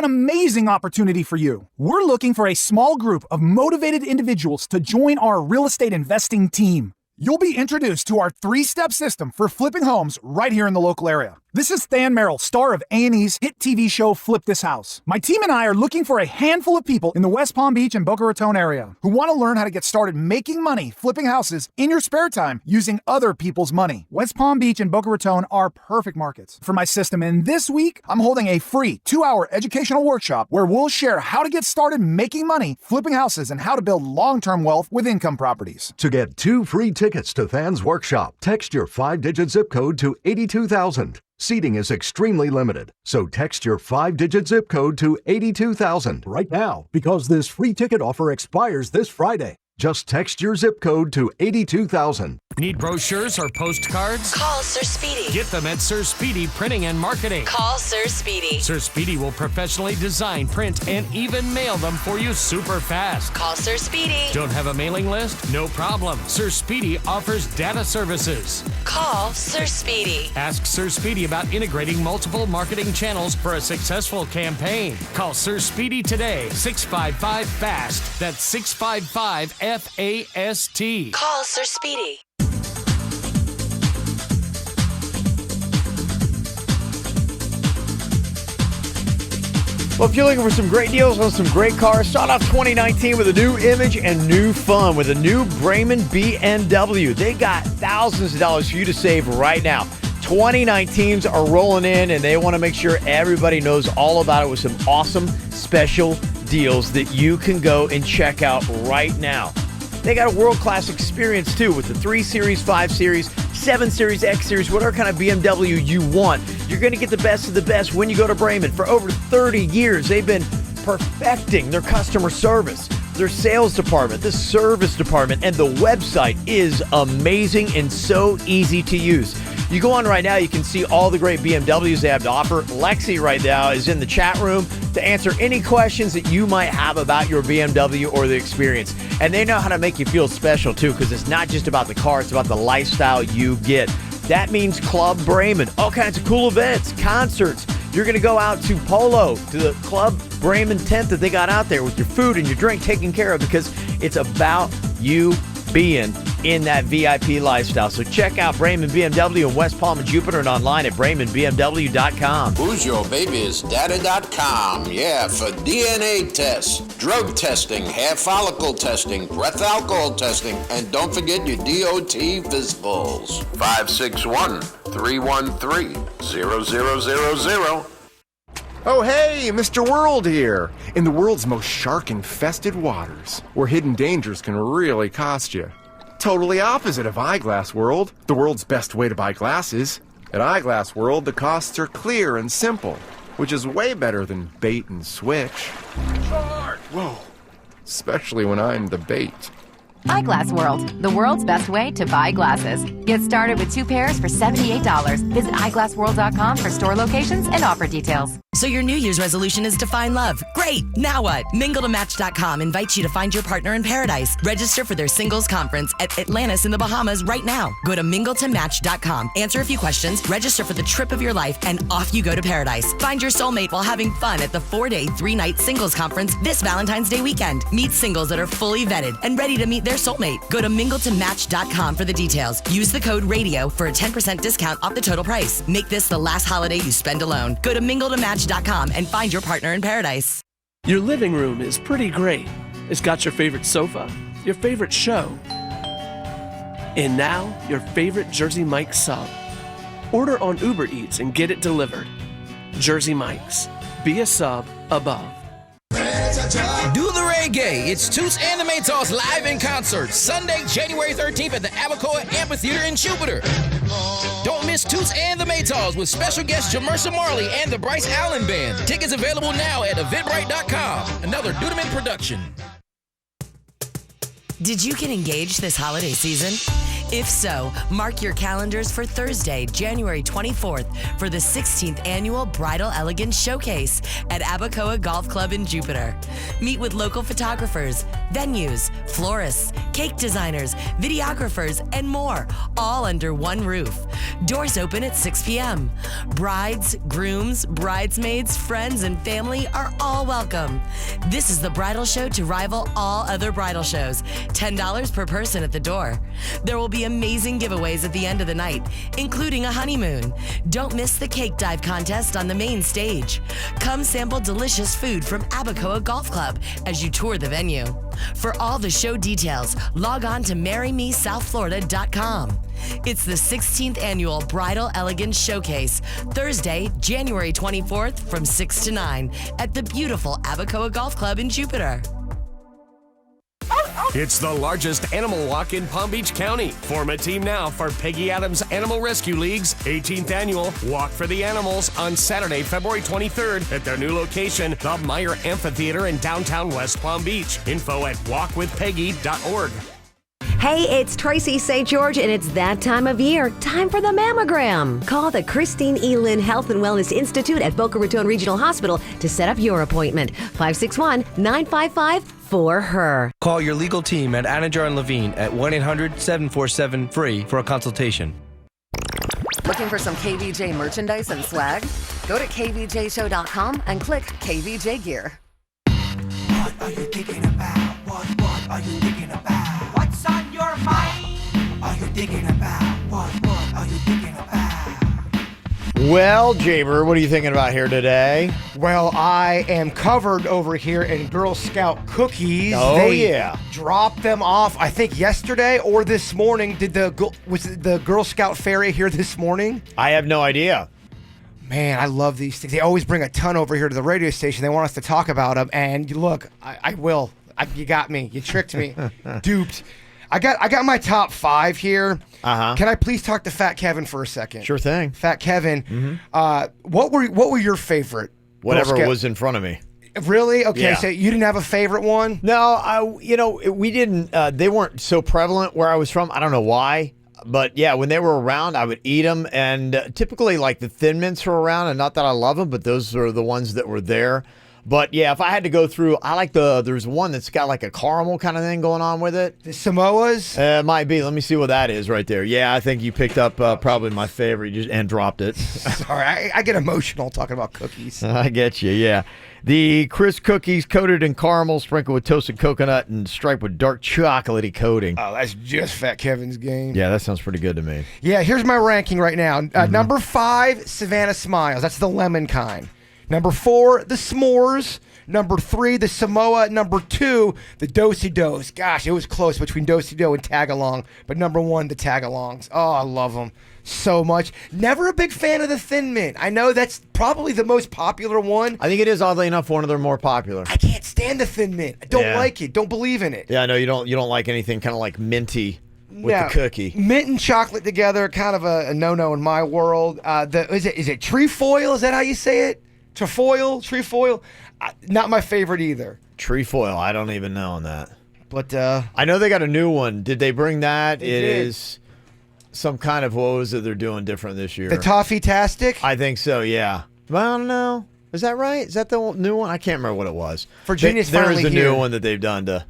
an amazing opportunity for you. We're looking for a small group of motivated individuals to join our real estate investing team. You'll be introduced to our 3-step system for flipping homes right here in the local area. This is Than Merrill, star of A&E's hit TV show Flip This House. My team and I are looking for a handful of people in the West Palm Beach and Boca Raton area who want to learn how to get started making money flipping houses in your spare time using other people's money. West Palm Beach and Boca Raton are perfect markets for my system, and this week I'm holding a free 2-hour educational workshop where we'll share how to get started making money flipping houses and how to build long-term wealth with income properties. To get 2 free tickets to Than's workshop, text your 5-digit zip code to 82,000. Seating is extremely limited, so text your 5-digit zip code to 82,000 right now because this free ticket offer expires this Friday. Just text your zip code to 82,000. Need brochures or postcards? Call Sir Speedy. Get them at Sir Speedy Printing and Marketing. Call Sir Speedy. Sir Speedy will professionally design, print, and even mail them for you super fast. Call Sir Speedy. Don't have a mailing list? No problem. Sir Speedy offers data services. Call Sir Speedy. Ask Sir Speedy about integrating multiple marketing channels for a successful campaign. Call Sir Speedy today, 655-FAST. That's 655-FAST. Call Sir Speedy. Well, if you're looking for some great deals on some great cars, start off 2019 with a new image and new fun with a new Brayman BMW. They got thousands of dollars for you to save right now. 2019s are rolling in, and they want to make sure everybody knows all about it with some awesome special deals that you can go and check out right now. They got a world-class experience, too, with the 3 Series, 5 Series, 7 Series, X Series, whatever kind of BMW you want. You're going to get the best of the best when you go to Brayman. For over 30 years, they've been perfecting their customer service, their sales department, the service department, and the website is amazing and so easy to use. You go on right now, you can see all the great BMWs they have to offer. Lexi right now is in the chat room to answer any questions that you might have about your BMW or the experience. And they know how to make you feel special too, because it's not just about the car, it's about the lifestyle you get. That means Club Brayman, all kinds of cool events, concerts. You're going to go out to Polo, to the Club Brayman tent that they got out there with your food and your drink taken care of, because it's about you being in that VIP lifestyle. So check out Brayman BMW in West Palm and Jupiter and online at BraymanBMW.com. Who's Your Baby's Daddy.com. Yeah, for DNA tests, drug testing, hair follicle testing, breath alcohol testing, and don't forget your DOT physicals. 561-313-0000. Oh, hey, Mr. World here. In the world's most shark-infested waters, where hidden dangers can really cost you. Totally opposite of Eyeglass World, the world's best way to buy glasses. At Eyeglass World, the costs are clear and simple, which is way better than bait and switch. Shark! Whoa. Especially when I'm the bait. Eyeglass World, the world's best way to buy glasses. Get started with 2 pairs for $78. Visit eyeglassworld.com for store locations and offer details. So your New Year's resolution is to find love. Great! Now what? MingleToMatch.com invites you to find your partner in paradise. Register for their singles conference at Atlantis in the Bahamas right now. Go to MingleToMatch.com, answer a few questions, register for the trip of your life, and off you go to paradise. Find your soulmate while having fun at the 4-day, 3-night singles conference this Valentine's Day weekend. Meet singles that are fully vetted and ready to meet their soulmate. Go to MingleToMatch.com for the details. Use the code RADIO for a 10% discount off the total price. Make this the last holiday you spend alone. Go to MingleToMatch.com and find your partner in paradise. Your living room is pretty great. It's got your favorite sofa, your favorite show, and now your favorite Jersey Mike's sub. Order on Uber Eats and get it delivered. Jersey Mike's. Be a sub above. Do the reggae. It's Toots and the Maytals live in concert Sunday, January 13th at the Abacoa Amphitheater in Jupiter. Don't miss Toots and the Maytals with special guest Jamersa Marley and the Bryce Allen Band. Tickets available now at eventbrite.com. Another Dudeman production. Did you get engaged this holiday season? If so, mark your calendars for Thursday, January 24th for the 16th Annual Bridal Elegance Showcase at Abacoa Golf Club in Jupiter. Meet with local photographers, venues, florists, cake designers, videographers, and more, all under one roof. Doors open at 6 p.m. Brides, grooms, bridesmaids, friends, and family are all welcome. This is the bridal show to rival all other bridal shows. $10 per person at the door. There will be amazing giveaways at the end of the night, including a honeymoon. Don't miss the cake dive contest on the main stage. Come sample delicious food from Abacoa Golf Club as you tour the venue. For all the show details, log on to marrymesouthflorida.com. It's the 16th annual Bridal Elegance Showcase, Thursday, January 24th from 6 to 9 at the beautiful Abacoa Golf Club in Jupiter. It's the largest animal walk in Palm Beach County. Form a team now for Peggy Adams Animal Rescue League's 18th annual Walk for the Animals on Saturday, February 23rd at their new location, the Meyer Amphitheater in downtown West Palm Beach. Info at walkwithpeggy.org. Hey, it's Tracy St. George, and it's that time of year. Time for the mammogram. Call the Christine E. Lynn Health and Wellness Institute at Boca Raton Regional Hospital to set up your appointment. 561-955-4HER. Call your legal team at Anajar and Levine at 1-800-747-FREE for a consultation. Looking for some KVJ merchandise and swag? Go to kvjshow.com and click KVJ Gear. What are you thinking about? What are you thinking about? What's on your mind? Are you thinking about? What are you thinking about? Well, Jaber, what are you thinking about here today? Well, I am covered over here in Girl Scout cookies. Oh, yeah. Dropped them off, I think, yesterday or this morning. Was the Girl Scout ferry here this morning? I have no idea. Man, I love these things. They always bring a ton over here to the radio station. They want us to talk about them. And look, I will. You got me. You tricked me. Duped. I got my top 5 here. Uh-huh. Can I please talk to Fat Kevin for a second? Sure thing. Fat Kevin, what were your favorite? Whatever was in front of me. Really? Okay, Yeah. so you didn't have a favorite one? No, we didn't. They weren't so prevalent where I was from. I don't know why. But yeah, when they were around, I would eat them. And typically, like the Thin Mints were around. And not that I love them, but those are the ones that were there. But yeah, if I had to go through, I like there's one that's got like a caramel kind of thing going on with it. The Samoas? It might be. Let me see what that is right there. Yeah, I think you picked up probably my favorite and dropped it. Sorry, I get emotional talking about cookies. I get you, yeah. The crisp cookies coated in caramel, sprinkled with toasted coconut, and striped with dark chocolatey coating. Oh, that's just Fat Kevin's game. Yeah, that sounds pretty good to me. Yeah, here's my ranking right now. Number 5, Savannah Smiles. That's the lemon kind. Number 4, the s'mores. Number 3, the Samoa. Number 2, the Do-si-dos. Gosh, it was close between Do-si-do and Tagalong. But number 1, the Tagalongs. Oh, I love them so much. Never a big fan of the Thin Mint. I know that's probably the most popular one. I think it is, oddly enough, one of their more popular. I can't stand the Thin Mint. I don't like it. Don't believe in it. Yeah, I know you don't like anything kind of like minty with the cookie. Mint and chocolate together, kind of a no-no in my world. Is it trefoil? Is that how you say it? Trefoil? Not my favorite either. Trefoil, I don't even know on that. But I know they got a new one. Did they bring that? They did. Is some kind of, what was it they're doing different this year? The Toffee-tastic? I think so, yeah. Well, I don't know. Is that right? Is that the new one? I can't remember what it was. Virginia's there is finally a here. new one that they've done to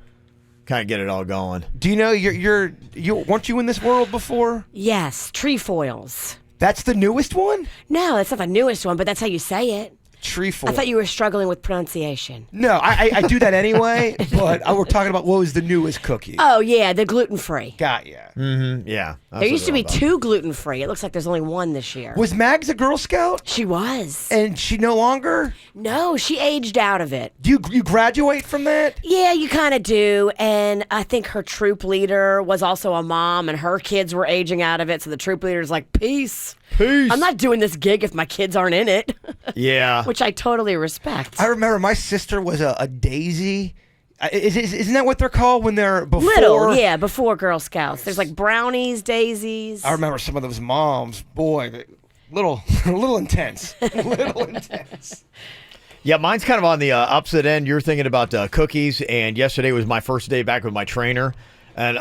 kind of get it all going. Do you know weren't you in this world before? Yes, trefoils. That's the newest one? No, that's not the newest one, but that's how you say it. Trefoil. I thought you were struggling with pronunciation. No, I do that anyway, but we're talking about what was the newest cookie. Oh, yeah, the gluten-free. Got ya. Mm-hmm, yeah. There used to be 2 gluten-free. It looks like there's only 1 this year. Was Mags a Girl Scout? She was. And she no longer? No, she aged out of it. Do you graduate from that? Yeah, you kind of do. And I think her troop leader was also a mom, and her kids were aging out of it. So the troop leader's like, peace. I'm not doing this gig if my kids aren't in it. Yeah. Which I totally respect. I remember my sister was a daisy. Isn't that what they're called when they're before? Little, yeah, before Girl Scouts. There's like brownies, daisies. I remember some of those moms. Boy, little intense. Little intense. Yeah, mine's kind of on the opposite end. You're thinking about cookies, and yesterday was my first day back with my trainer, and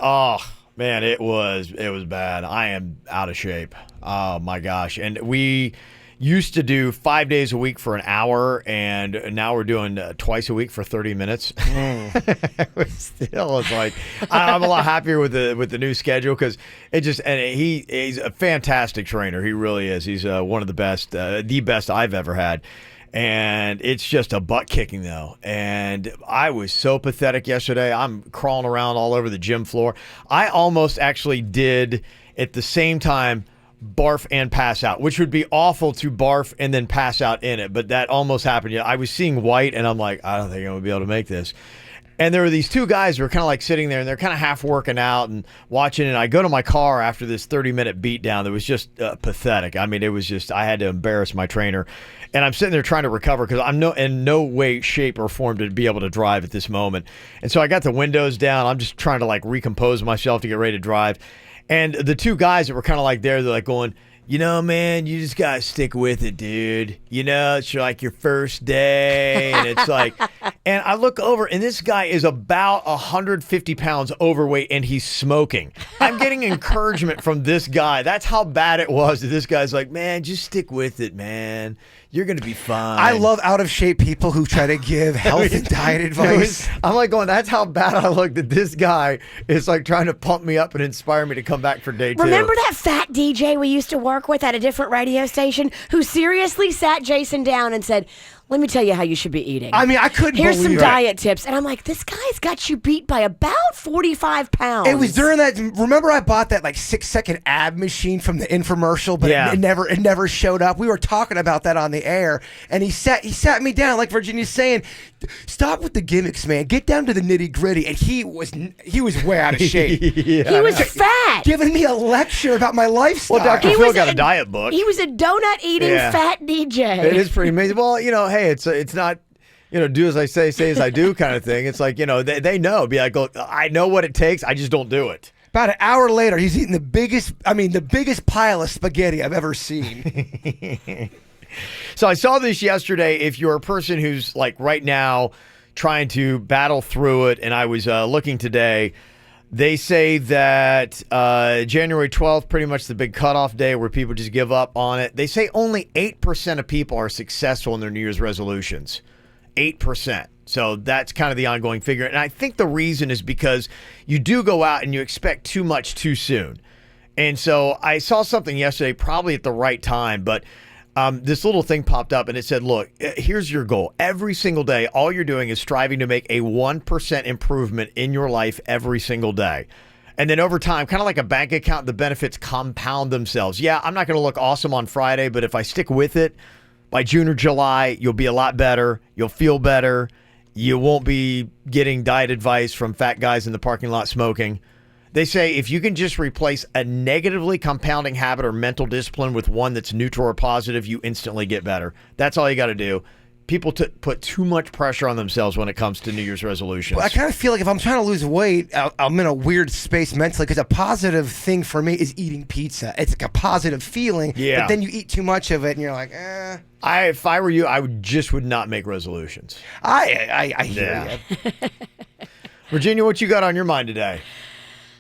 man, it was bad. I am out of shape. Oh my gosh. And we, used to do 5 days a week for an hour, and now we're doing twice a week for 30 minutes. Still, it's like I'm a lot happier with the new schedule because it just and he's a fantastic trainer. He really is. He's one of the best I've ever had. And it's just a butt kicking, though. And I was so pathetic yesterday. I'm crawling around all over the gym floor. I almost actually did, at the same time, barf and pass out, which would be awful to barf and then pass out in it. But that almost happened. I was seeing white, and I'm like, I don't think I'm going to be able to make this. And there were these two guys who were kind of like sitting there, and they're kind of half working out and watching. And I go to my car after this 30-minute beatdown that was just pathetic. I mean, it was just, I had to embarrass my trainer. And I'm sitting there trying to recover because I'm in no way, shape, or form to be able to drive at this moment. And so I got the windows down. I'm just trying to like recompose myself to get ready to drive. And the two guys that were kind of like there, they're like going, you know, man, you just got to stick with it, dude. You know, it's like your first day. And it's like, and I look over, and this guy is about 150 pounds overweight, and he's smoking. I'm getting encouragement from this guy. That's how bad it was. This guy's like, man, just stick with it, man. You're going to be fine. I love out-of-shape people who try to give health and diet advice. I'm like going, that's how bad I look that this guy is like trying to pump me up and inspire me to come back for day 2. Remember that fat DJ we used to work with at a different radio station who seriously sat Jason down and said, let me tell you how you should be eating. I mean, I couldn't Here's believe some it. diet tips. And I'm like, this guy's got you beat by about 45 pounds. It was during that. Remember, I bought that like 6-second ab machine from the infomercial, but Yeah. it never showed up. We were talking about that on the air, and he sat me down, like Virginia's saying, stop with the gimmicks, man. Get down to the nitty gritty. And he was way out of shape. He was fat. Giving me a lecture about my lifestyle. Well, Dr. Phil got a diet book. He was a donut-eating fat DJ. It is pretty amazing. Well, you know, hey, it's not, you know, do as I say as I do kind of thing. It's like, you know, they know. Be like, I know what it takes. I just don't do it. About an hour later, he's eating the biggest pile of spaghetti I've ever seen. So I saw this yesterday. If you're a person who's like right now trying to battle through it, and I was looking today, they say that January 12th, pretty much the big cutoff day where people just give up on it. They say only 8% of people are successful in their New Year's resolutions. 8%. So that's kind of the ongoing figure. And I think the reason is because you do go out and you expect too much too soon. And so I saw something yesterday, probably at the right time, but this little thing popped up and it said, look, here's your goal. Every single day, all you're doing is striving to make a 1% improvement in your life every single day. And then over time, kind of like a bank account, the benefits compound themselves. Yeah, I'm not going to look awesome on Friday, but if I stick with it, by June or July, you'll be a lot better. You'll feel better. You won't be getting diet advice from fat guys in the parking lot smoking. They say if you can just replace a negatively compounding habit or mental discipline with one that's neutral or positive, you instantly get better. That's all you got to do. People put too much pressure on themselves when it comes to New Year's resolutions. Well, I kind of feel like if I'm trying to lose weight, I'm in a weird space mentally because a positive thing for me is eating pizza. It's like a positive feeling, Yeah. but then you eat too much of it and you're like, eh. If I were you, I would not make resolutions. I hear you. Virginia, what you got on your mind today?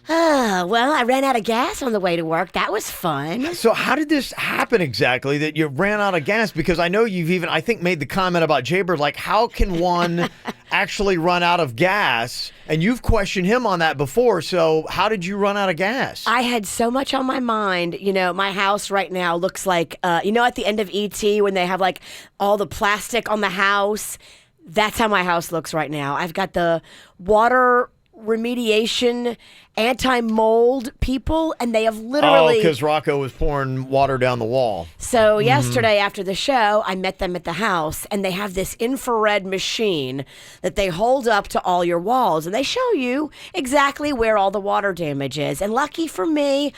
Well, I ran out of gas on the way to work. That was fun. So how did this happen exactly that you ran out of gas? Because I know you've even, I think, made the comment about Jaybird, like how can one actually run out of gas? And you've questioned him on that before. So how did you run out of gas? I had so much on my mind. You know, my house right now looks like, you know, at the end of E.T. when they have like all the plastic on the house. That's how my house looks right now. I've got the water remediation anti-mold people, and they have literally... Oh, because Rocco was pouring water down the wall. So yesterday after the show, I met them at the house, and they have this infrared machine that they hold up to all your walls, and they show you exactly where all the water damage is. And lucky for me,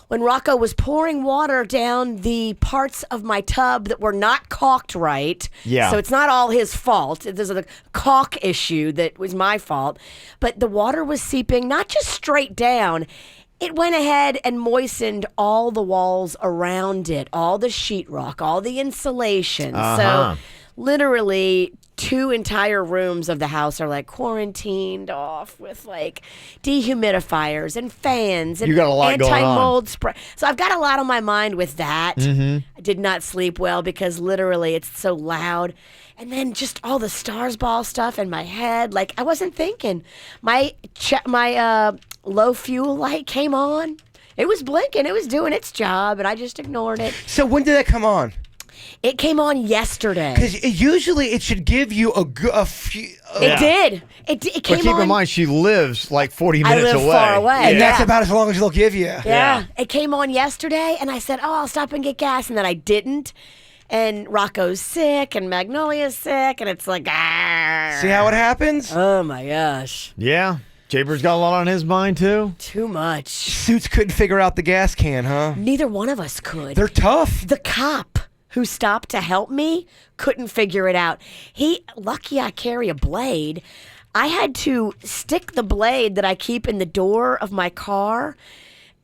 when Rocco was pouring water down the parts of my tub that were not caulked right. Yeah. So it's not all his fault. There's a caulk issue that was my fault. But the water was seeping not just straight down. It went ahead and moistened all the walls around it, all the sheetrock, all the insulation. Uh-huh. So literally 2 entire rooms of the house are like quarantined off with like dehumidifiers and fans and You got a lot going on. anti-mold spray. So I've got a lot on my mind with that. Mhm. I did not sleep well because literally it's so loud. And then just all the Stars Ball stuff in my head. Like I wasn't thinking. My low fuel light came on. It was blinking. It was doing its job, and I just ignored it. So when did that come on? It came on yesterday. Because usually it should give you a few. It did. It came But keep on. in mind, she lives like 40 I minutes live away. far away. And that's Yeah. about as long as they'll give you. Yeah. It came on yesterday, and I said, I'll stop and get gas, and then I didn't. And Rocco's sick, and Magnolia's sick, and it's like, See how it happens? Oh, my gosh. Yeah. Jaber's got a lot on his mind, too. Too much. Suits couldn't figure out the gas can, huh? Neither one of us could. They're tough. The cop who stopped to help me couldn't figure it out. Lucky I carry a blade. I had to stick the blade that I keep in the door of my car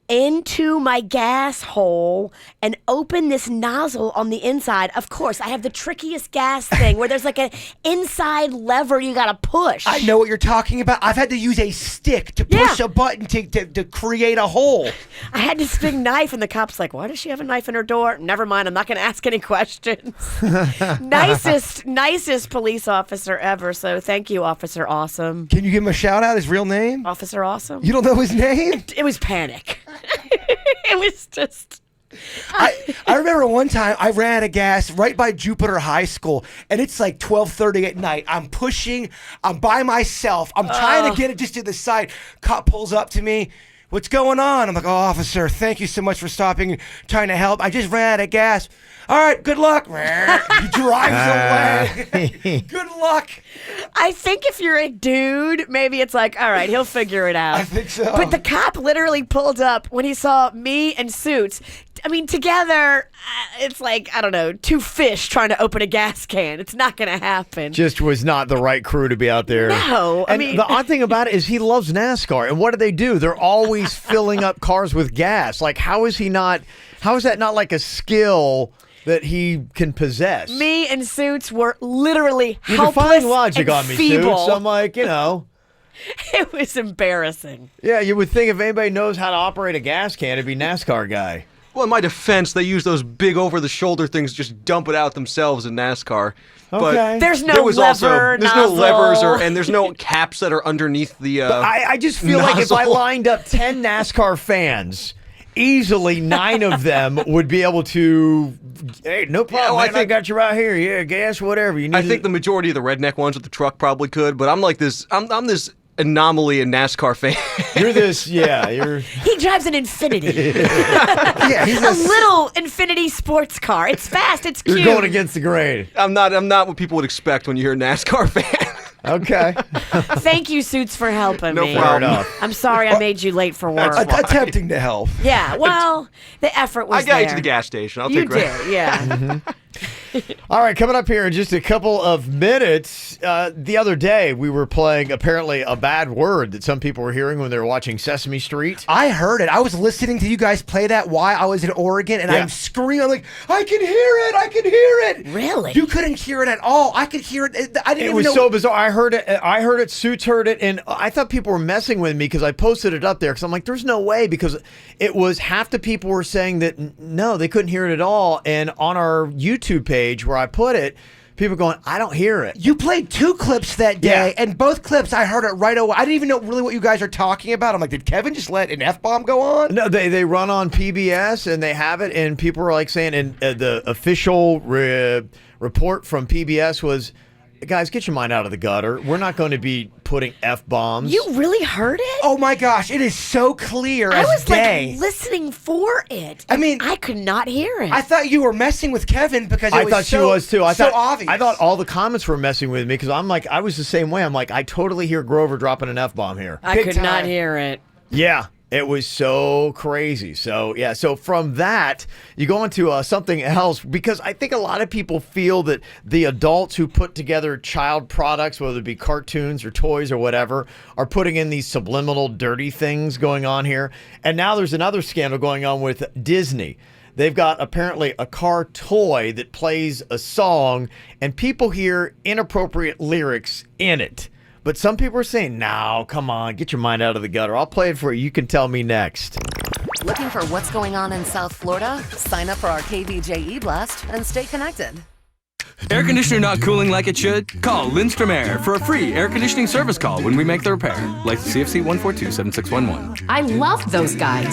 into my gas hole and open this nozzle on the inside. Of course, I have the trickiest gas thing where there's like an inside lever you gotta push. I know what you're talking about. I've had to use a stick to push a button to create a hole. I had this big knife, and the cop's like, why does she have a knife in her door? Never mind, I'm not going to ask any questions. nicest police officer ever, so thank you, Officer Awesome. Can you give him a shout out, his real name? Officer Awesome. You don't know his name? It was panic. It was just... I remember one time I ran out of gas right by Jupiter High School, and it's like 12:30 at night. I'm pushing. I'm by myself. I'm trying to get it just to the side. Cop pulls up to me. What's going on? I'm like, oh, officer, thank you so much for stopping and trying to help. I just ran out of gas. All right, good luck. He drives away. Good luck. I think if you're a dude, maybe it's like, all right, he'll figure it out. I think so. But the cop literally pulled up when he saw me and Suits. I mean, together, it's like, I don't know, 2 fish trying to open a gas can. It's not going to happen. Just was not the right crew to be out there. No, I and mean- the odd thing about it is he loves NASCAR. And what do? They're always filling up cars with gas. Like, how is that not like a skill that he can possess? Me and Suits were literally You're helpless defying logic and on me, feeble. Suits. I'm like, It was embarrassing. Yeah, you would think if anybody knows how to operate a gas can, it'd be NASCAR guy. Well, in my defense, they use those big over-the-shoulder things, just dump it out themselves in NASCAR. But Okay. There's no there was lever, there's no levers, nozzle. and there's no caps that are underneath the. But I just feel like if I nozzle. lined up 10 NASCAR fans, easily 9 of them would be able to. Hey, no problem. well, I got you right here. Yeah, gas, whatever. You need I think the majority of the redneck ones with the truck probably could, but I'm like this. I'm this anomaly in NASCAR fan. You're this. Yeah, you're. He drives an Infinity. Yeah, he's a little Infinity sports car. It's fast. It's cute. You're going against the grain. I'm not what people would expect when you hear a NASCAR fan. Okay. Thank you, Suits, for helping No me. problem. I'm sorry I made you late for work. Attempting to help. Yeah, well, the effort was I got there. you to the gas station. I'll You take credit. did, yeah. Mm-hmm. All right, coming up here in just a couple of minutes. The other day, we were playing apparently a bad word that some people were hearing when they were watching Sesame Street. I heard it. I was listening to you guys play that while I was in Oregon, and Yeah. I'm screaming. I'm like, I can hear it. I can hear it. Really? You couldn't hear it at all. I could hear it. I didn't It even was know. so bizarre. I heard it. Suits heard it, and I thought people were messing with me because I posted it up there. Because I'm like, there's no way, because it was half the people were saying that no, they couldn't hear it at all. And on our YouTube page where I put it, people going, I don't hear it. You played 2 clips that day, and both clips I heard it right away. I didn't even know really what you guys are talking about. I'm like, did Kevin just let an F-bomb go on? No, they run on PBS and they have it, and people are like saying, and the official report from PBS was, guys, get your mind out of the gutter. We're not going to be putting F-bombs. You really heard it? Oh my gosh, it is so clear I as was day. like listening for it. I mean, I could not hear it. I thought you were messing with Kevin because it I was thought so, she was too. so obvious. I thought all the comments were messing with me because I'm like, I was the same way. I'm like, I totally hear Grover dropping an F-bomb here. I Big could time. not hear it. Yeah, it was so crazy. So, yeah. So from that, you go into something else, because I think a lot of people feel that the adults who put together child products, whether it be cartoons or toys or whatever, are putting in these subliminal dirty things going on here. And now there's another scandal going on with Disney. They've got apparently a car toy that plays a song, and people hear inappropriate lyrics in it. But some people are saying, no, come on, get your mind out of the gutter. I'll play it for you. You can tell me next. Looking for what's going on in South Florida? Sign up for our KVJ e-blast and stay connected. Air conditioner not cooling like it should? Call Lindstrom Air for a free air conditioning service call when we make the repair. License CFC 1427611. I love those guys.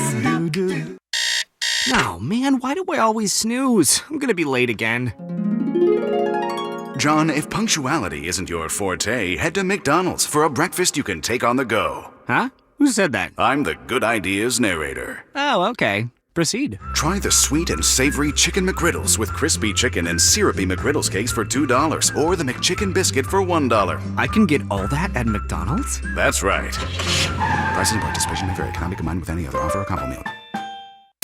Oh, man, why do I always snooze? I'm gonna be late again. John, if punctuality isn't your forte, head to McDonald's for a breakfast you can take on the go. Huh? Who said that? I'm the Good Ideas narrator. Oh, okay. Proceed. Try the sweet and savory Chicken McGriddles with crispy chicken and syrupy McGriddles cakes for $2, or the McChicken biscuit for $1. I can get all that at McDonald's? That's right. Prices and participation may vary. Cannot be combined with any other offer or combo meal.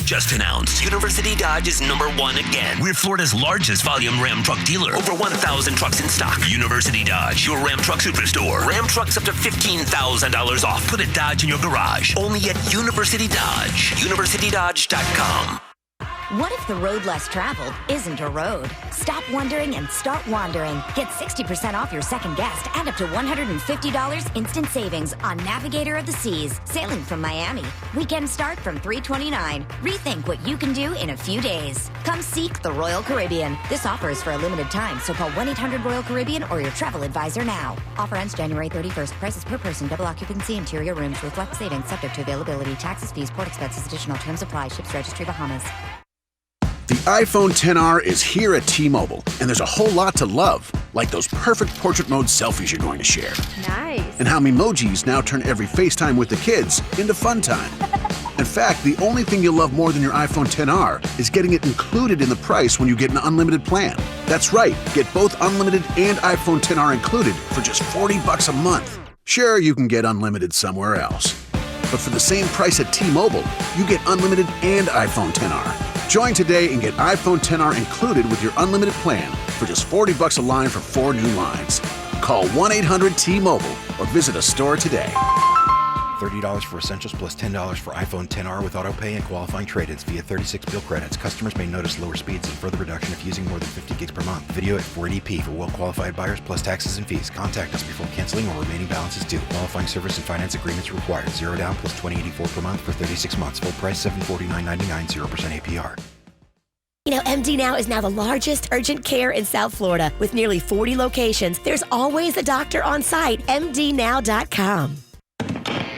Just announced, University Dodge is #1 again. We're Florida's largest volume Ram truck dealer. Over 1,000 trucks in stock. University Dodge, your Ram truck superstore. Ram trucks up to $15,000 off. Put a Dodge in your garage. Only at University Dodge. UniversityDodge.com. What if the road less traveled isn't a road? Stop wondering and start wandering. Get 60% off your second guest and up to $150 instant savings on Navigator of the Seas, sailing from Miami. Weekends start from $329. Rethink what you can do in a few days. Come seek the Royal Caribbean. This offer is for a limited time, so call 1-800-ROYAL-CARIBBEAN or your travel advisor now. Offer ends January 31st. Prices per person, double occupancy, interior rooms, reflect savings, subject to availability, taxes, fees, port expenses, additional terms apply. Ships Registry, Bahamas. The iPhone XR is here at T-Mobile, and there's a whole lot to love, like those perfect portrait mode selfies you're going to share. Nice. And how Memojis now turn every FaceTime with the kids into fun time. In fact, the only thing you'll love more than your iPhone XR is getting it included in the price when you get an unlimited plan. That's right, get both unlimited and iPhone XR included for just $40 a month. Sure, you can get unlimited somewhere else, but for the same price at T-Mobile, you get unlimited and iPhone XR. Join today and get iPhone XR included with your unlimited plan for just $40 a line for 4 new lines. Call 1-800-T-Mobile or visit a store today. $30 for Essentials plus $10 for iPhone XR with autopay and qualifying trade-ins via 36 bill credits. Customers may notice lower speeds and further reduction if using more than 50 gigs per month. Video at 480p for well-qualified buyers plus taxes and fees. Contact us before canceling or remaining balance is due. Qualifying service and finance agreements required. 0 down plus $20.84 per month for 36 months. Full price $749.99, 0% APR. You know, MD Now is now the largest urgent care in South Florida. With nearly 40 locations, there's always a doctor on site. MDNow.com.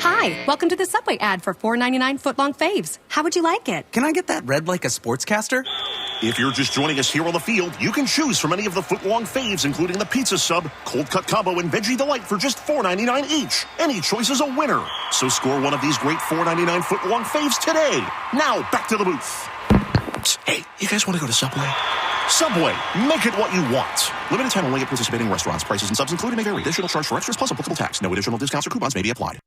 Hi, welcome to the Subway ad for $4.99 footlong faves. How would you like it? Can I get that red like a sportscaster? If you're just joining us here on the field, you can choose from any of the footlong faves, including the pizza sub, cold cut combo, and veggie delight for just $4.99 each. Any choice is a winner. So score one of these great $4.99 footlong faves today. Now back to the booth. Hey, you guys want to go to Subway? Subway, make it what you want. Limited time only at participating restaurants. Prices and subs included may vary. Additional charge for extras plus applicable tax. No additional discounts or coupons may be applied.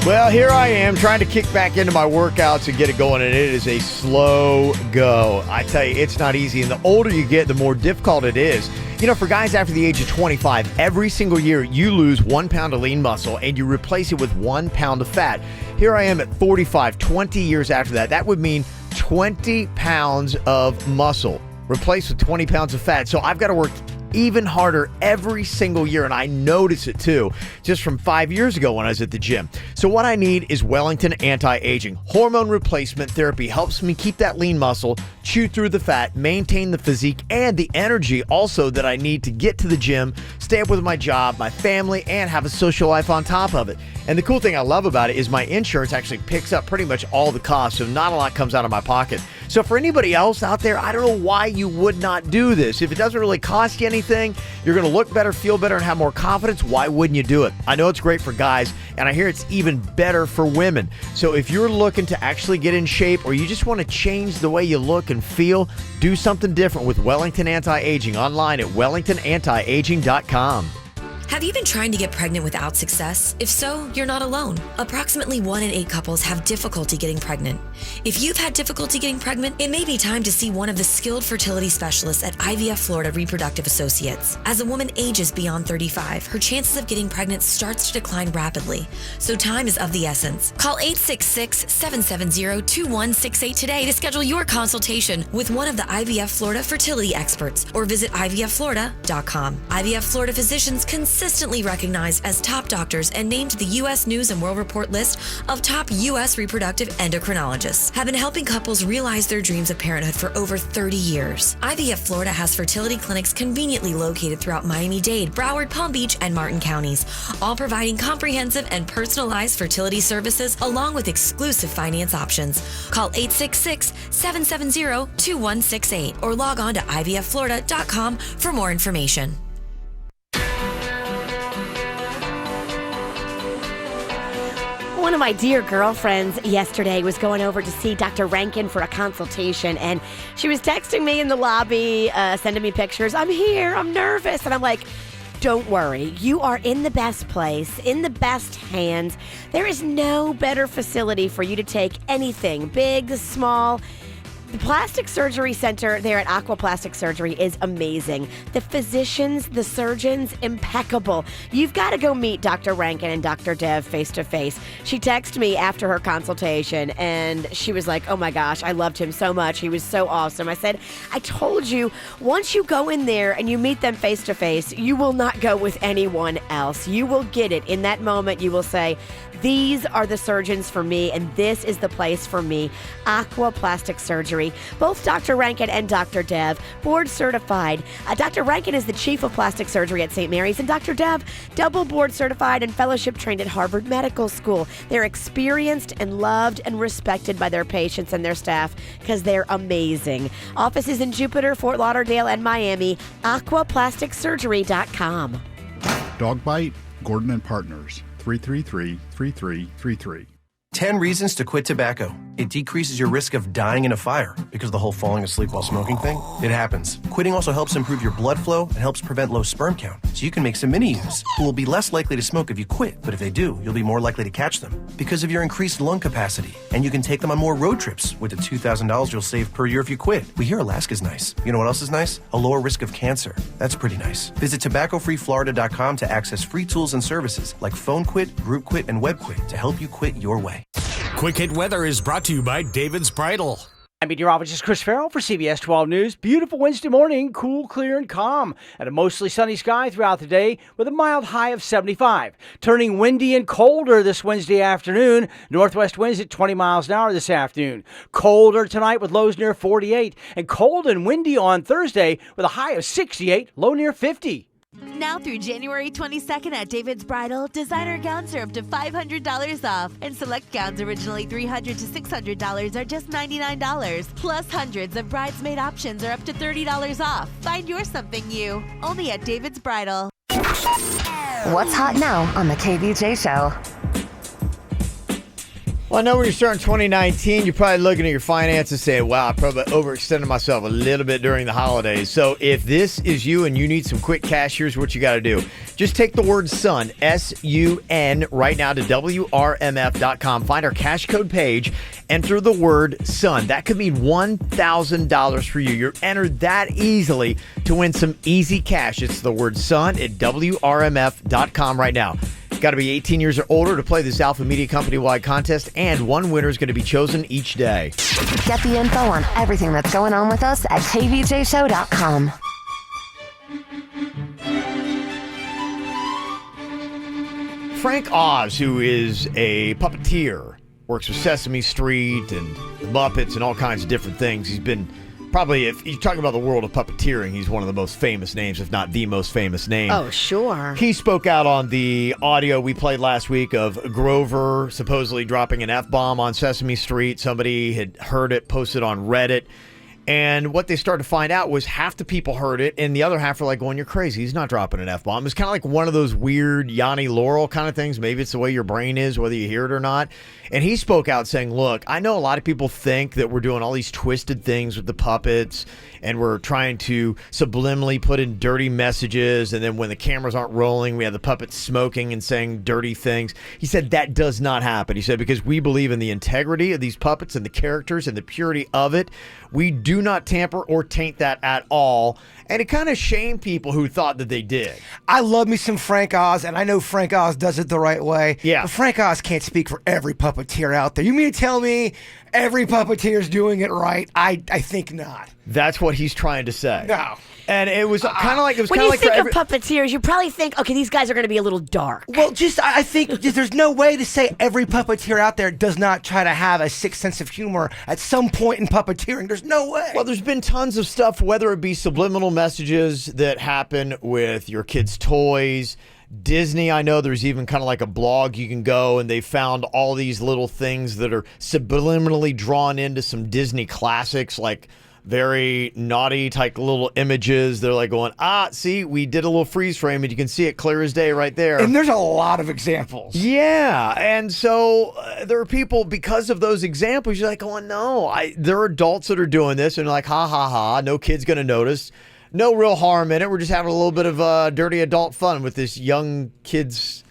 Well, here I am trying to kick back into my workouts and get it going, and it is a slow go. I tell you, it's not easy, and the older you get, the more difficult it is. You know, for guys after the age of 25, every single year you lose 1 pound of lean muscle and you replace it with 1 pound of fat. Here I am at 45, 20 years after that. That would mean 20 pounds of muscle replaced with 20 pounds of fat. So I've got to work even harder every single year, and I notice it too, just from 5 years ago when I was at the gym. So what I need is Wellington Anti-Aging. Hormone replacement therapy helps me keep that lean muscle, chew through the fat, maintain the physique and the energy also that I need to get to the gym, stay up with my job, my family, and have a social life on top of it. And the cool thing I love about it is my insurance actually picks up pretty much all the costs, so not a lot comes out of my pocket. So for anybody else out there, I don't know why you would not do this. If it doesn't really cost you anything, you're going to look better, feel better, and have more confidence, why wouldn't you do it? I know it's great for guys, and I hear it's even better for women. So if you're looking to actually get in shape, or you just want to change the way you look and feel, do something different with Wellington Anti-Aging online at wellingtonantiaging.com. Have you been trying to get pregnant without success? If so, you're not alone. Approximately 1 in 8 couples have difficulty getting pregnant. If you've had difficulty getting pregnant, it may be time to see one of the skilled fertility specialists at IVF Florida Reproductive Associates. As a woman ages beyond 35, her chances of getting pregnant starts to decline rapidly, so time is of the essence. Call 866-770-2168 today to schedule your consultation with one of the IVF Florida fertility experts or visit IVFFlorida.com. IVF Florida physicians consistently recognized as top doctors and named to the U.S. News and World Report list of top U.S. reproductive endocrinologists, have been helping couples realize their dreams of parenthood for over 30 years. IVF Florida has fertility clinics conveniently located throughout Miami-Dade, Broward, Palm Beach, and Martin counties, all providing comprehensive and personalized fertility services along with exclusive finance options. Call 866-770-2168 or log on to IVFFlorida.com for more information. One of my dear girlfriends yesterday was going over to see Dr. Rankin for a consultation, and she was texting me in the lobby, sending me pictures. I'm here, I'm nervous. And I'm like, don't worry. You are in the best place, in the best hands. There is no better facility for you to take anything, big, small. The Plastic Surgery Center there at Aqua Plastic Surgery is amazing. The physicians, the surgeons, impeccable. You've got to go meet Dr. Rankin and Dr. Dev face to face. She texted me after her consultation and she was like, oh my gosh, I loved him so much. He was so awesome. I said, I told you, once you go in there and you meet them face to face, you will not go with anyone else. You will get it. In that moment, you will say, these are the surgeons for me, and this is the place for me. Aqua Plastic Surgery. Both Dr. Rankin and Dr. Dev, board certified. Dr. Rankin is the chief of plastic surgery at St. Mary's, and Dr. Dev, double board certified and fellowship trained at Harvard Medical School. They're experienced and loved and respected by their patients and their staff because they're amazing. Offices in Jupiter, Fort Lauderdale, and Miami. AquaPlasticSurgery.com. Dog Bite, Gordon and Partners. 333-3333. 10 reasons to quit tobacco. It decreases your risk of dying in a fire because of the whole falling asleep while smoking thing. It happens. Quitting also helps improve your blood flow and helps prevent low sperm count. So you can make some mini-yous who will be less likely to smoke if you quit. But if they do, you'll be more likely to catch them because of your increased lung capacity. And you can take them on more road trips with the $2,000 you'll save per year if you quit. We hear Alaska's nice. You know what else is nice? A lower risk of cancer. That's pretty nice. Visit tobaccofreeflorida.com to access free tools and services like phone quit, group quit, and web quit to help you quit your way. Quick Hit Weather is brought to you by David's Bridal. I'm meteorologist Chris Farrell for CBS 12 News. Beautiful Wednesday morning, cool, clear, and calm. And a mostly sunny sky throughout the day with a mild high of 75. Turning windy and colder this Wednesday afternoon. Northwest winds at 20 miles an hour this afternoon. Colder tonight with lows near 48. And cold and windy on Thursday with a high of 68, low near 50. Now through January 22nd at David's Bridal, designer gowns are up to $500 off, and select gowns originally $300 to $600 are just $99. Plus, hundreds of bridesmaid options are up to $30 off. Find yours something new, only at David's Bridal. What's hot now on the KVJ Show? Well, I know when you're starting 2019, you're probably looking at your finances saying, wow, I probably overextended myself a little bit during the holidays. So if this is you and you need some quick cash, here's what you got to do. Just take the word SUN, S-U-N, right now to WRMF.com. Find our cash code page. Enter the word SUN. That could mean $1,000 for you. You're entered that easily to win some easy cash. It's the word SUN at WRMF.com right now. Got to be 18 years or older to play this Alpha Media Company-wide contest, and one winner is going to be chosen each day. Get the info on everything that's going on with us at KVJShow.com. Frank Oz, who is a puppeteer, works with Sesame Street and the Muppets and all kinds of different things. He's been probably, if you're talking about the world of puppeteering, he's one of the most famous names, if not the most famous name. Oh, sure. He spoke out on the audio we played last week of Grover supposedly dropping an F-bomb on Sesame Street. Somebody had heard it, posted on Reddit. And what they started to find out was half the people heard it, and the other half were like going, "You're crazy. He's not dropping an F-bomb." It's kind of like one of those weird Yanni Laurel kind of things. Maybe it's the way your brain is, whether you hear it or not. And he spoke out saying, "Look, I know a lot of people think that we're doing all these twisted things with the puppets, and we're trying to subliminally put in dirty messages, and then when the cameras aren't rolling, we have the puppets smoking and saying dirty things." He said that does not happen. He said, because we believe in the integrity of these puppets and the characters and the purity of it. We do not tamper or taint that at all. And it kind of shamed people who thought that they did. I love me some Frank Oz, and I know Frank Oz does it the right way. Yeah. But Frank Oz can't speak for every puppeteer out there. You mean to tell me every puppeteer is doing it right? I think not. That's what he's trying to say. No. And it was kind of like when you think of puppeteers, you probably think, okay, these guys are going to be a little dark. Well, I think there's no way to say every puppeteer out there does not try to have a sick sense of humor at some point in puppeteering. There's no way. Well, there's been tons of stuff, whether it be subliminal messages that happen with your kids' toys. Disney, I know there's even kind of like a blog you can go, and they found all these little things that are subliminally drawn into some Disney classics, like very naughty type little images. They're like going, see, we did a little freeze frame and you can see it clear as day right there. And there's a lot of examples. Yeah. And so there are people, because of those examples, you're like, oh, no, there are adults that are doing this and like, ha, ha, ha, no kid's going to notice. No real harm in it. We're just having a little bit of dirty adult fun with this young kids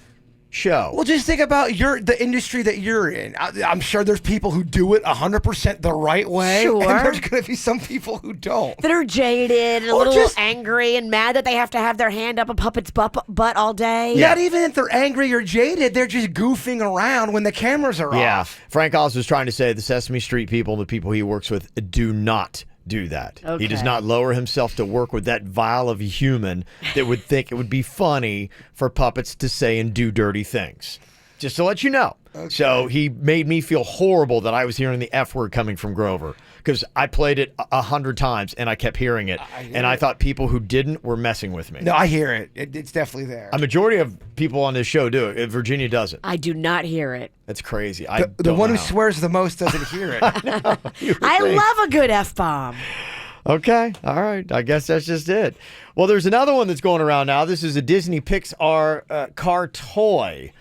show. Well, just think about the industry that you're in. I'm sure there's people who do it 100% the right way. Sure. And there's going to be some people who don't. That are jaded and a little angry and mad that they have to have their hand up a puppet's butt all day. Yeah. Not even if they're angry or jaded, they're just goofing around when the cameras are off. Frank Oz was trying to say the Sesame Street people, the people he works with, do not do that. Okay. He does not lower himself to work with that vile of a human that would think it would be funny for puppets to say and do dirty things. Just to let you know. Okay. So he made me feel horrible that I was hearing the F word coming from Grover, because I played it 100 times and I kept hearing it. I thought people who didn't were messing with me. No, I hear it. It's definitely there. A majority of people on this show do it. Virginia doesn't. I do not hear it. That's crazy. The one who swears the most doesn't hear it. I love a good F-bomb. Okay. All right. I guess that's just it. Well, there's another one that's going around now. This is a Disney Pixar car toy.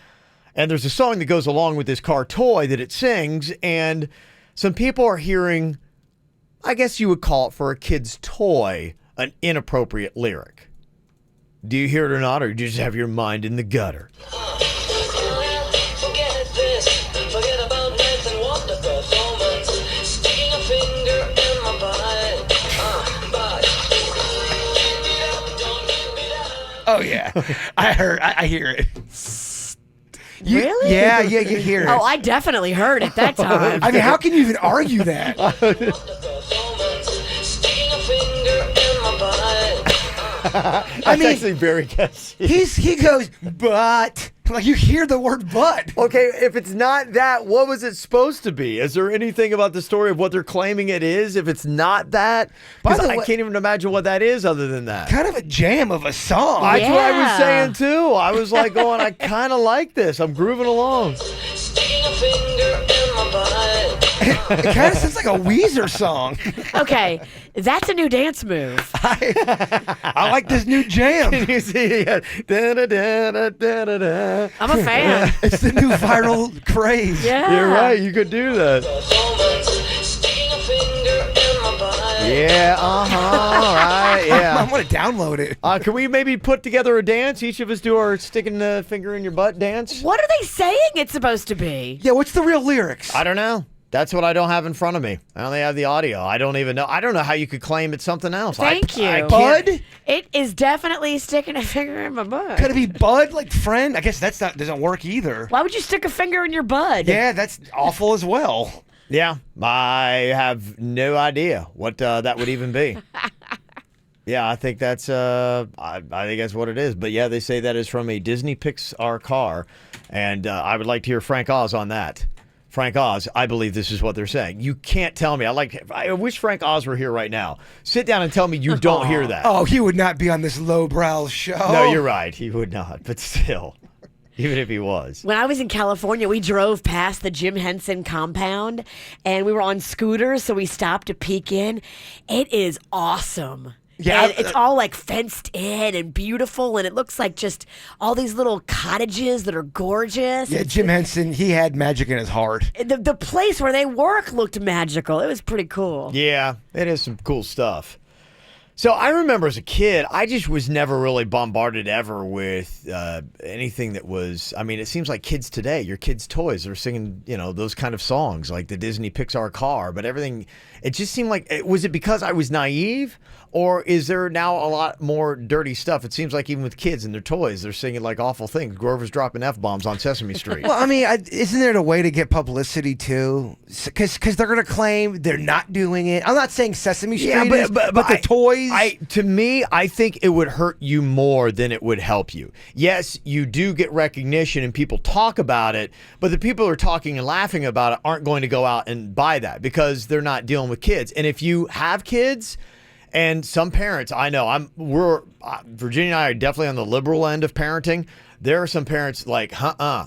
And there's a song that goes along with this car toy that it sings. And some people are hearing, I guess you would call it for a kid's toy, an inappropriate lyric. Do you hear it or not? Or do you just have your mind in the gutter? Oh, yeah. I hear it. Really? Yeah, you hear it. Oh, I definitely heard it that time. I mean, how can you even argue that? I mean, actually very catchy. He goes, but. Like, you hear the word but. Okay, if it's not that, what was it supposed to be? Is there anything about the story of what they're claiming it is if it's not that? Because I can't even imagine what that is other than that. Kind of a jam of a song. That's what I was saying, too. I was like going, I kind of like this. I'm grooving along. It kind of sounds like a Weezer song. Okay, that's a new dance move. I like this new jam. Can you see it? I'm a fan. It's the new viral craze. Yeah. You're right. You could do that. Yeah, all right, yeah. I'm going to download it. Can we maybe put together a dance? Each of us do our sticking the finger in your butt dance? What are they saying it's supposed to be? Yeah, what's the real lyrics? I don't know. That's what I don't have in front of me. I only have the audio. I don't even know. I don't know how you could claim it's something else. Thank you. Bud? It is definitely sticking a finger in my butt. Could it be Bud, like friend? I guess doesn't work either. Why would you stick a finger in your bud? Yeah, that's awful as well. Yeah, I have no idea what that would even be. Yeah, I think that's I think that's what it is. But yeah, they say that is from a Disney Pixar car, and I would like to hear Frank Oz on that. Frank Oz, I believe this is what they're saying. You can't tell me. I wish Frank Oz were here right now. Sit down and tell me you don't hear that. Oh, he would not be on this lowbrow show. No, you're right. He would not, but still. Even if he was. When I was in California, we drove past the Jim Henson compound, and we were on scooters, so we stopped to peek in. It is awesome. Yeah, and it's all like fenced in and beautiful, and it looks like just all these little cottages that are gorgeous. Yeah, Jim Henson, he had magic in his heart. The place where they work looked magical. It was pretty cool. Yeah, it is some cool stuff. So I remember as a kid, I just was never really bombarded ever with anything that was, I mean, it seems like kids today, your kids' toys, they're singing, those kind of songs like the Disney Pixar car, but everything, it just seemed like, was it because I was naive, or is there now a lot more dirty stuff? It seems like even with kids and their toys, they're singing like awful things. Grover's dropping F-bombs on Sesame Street. Well, I mean, isn't there a way to get publicity too? Because they're going to claim they're not doing it. I'm not saying Sesame Street but the toys. To me, I think it would hurt you more than it would help you. Yes, you do get recognition and people talk about it, but the people who are talking and laughing about it aren't going to go out and buy that because they're not dealing with kids. And if you have kids, and some parents, I know, Virginia and I are definitely on the liberal end of parenting. There are some parents like,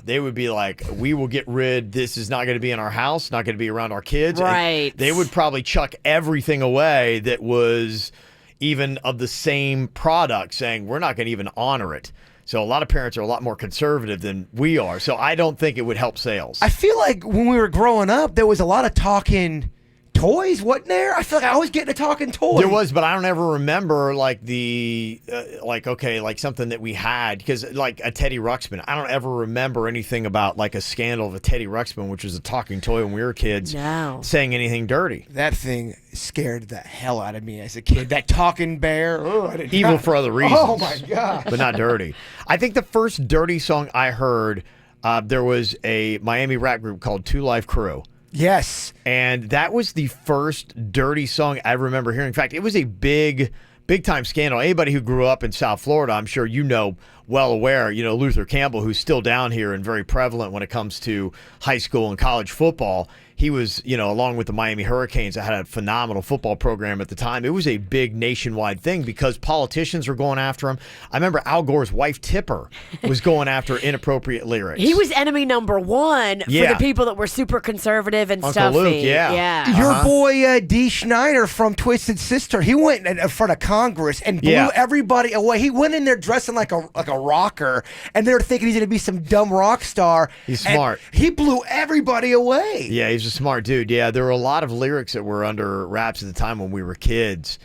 they would be like, we will get rid, this is not going to be in our house, not going to be around our kids. Right. And they would probably chuck everything away that was even of the same product, saying we're not going to even honor it. So a lot of parents are a lot more conservative than we are. So I don't think it would help sales. I feel like when we were growing up, there was a lot of talking toys, wasn't there? I feel like I always get a talking toy. There was, but I don't ever remember like like something that we had, because like a Teddy Ruxpin, I don't ever remember anything about like a scandal of a Teddy Ruxpin, which was a talking toy when we were kids, saying anything dirty. That thing scared the hell out of me as a kid. That talking bear. Evil for other reasons. Oh my God. But not dirty. I think the first dirty song I heard, there was a Miami rap group called 2 Live Crew. Yes. And that was the first dirty song I remember hearing. In fact, it was a big time scandal. Anybody who grew up in South Florida, I'm sure well aware, Luther Campbell, who's still down here and very prevalent when it comes to high school and college football. He was, along with the Miami Hurricanes, that had a phenomenal football program at the time. It was a big nationwide thing because politicians were going after him. I remember Al Gore's wife, Tipper, was going after inappropriate lyrics. He was enemy number one for the people that were super conservative and Uncle stuffy. Luke, yeah. Your boy Dee Schneider from Twisted Sister, he went in front of Congress and blew everybody away. He went in there dressing like a rocker, and they were thinking he's going to be some dumb rock star. He's smart. He blew everybody away. Yeah, he's a smart dude. Yeah, there were a lot of lyrics that were under wraps at the time when we were kids.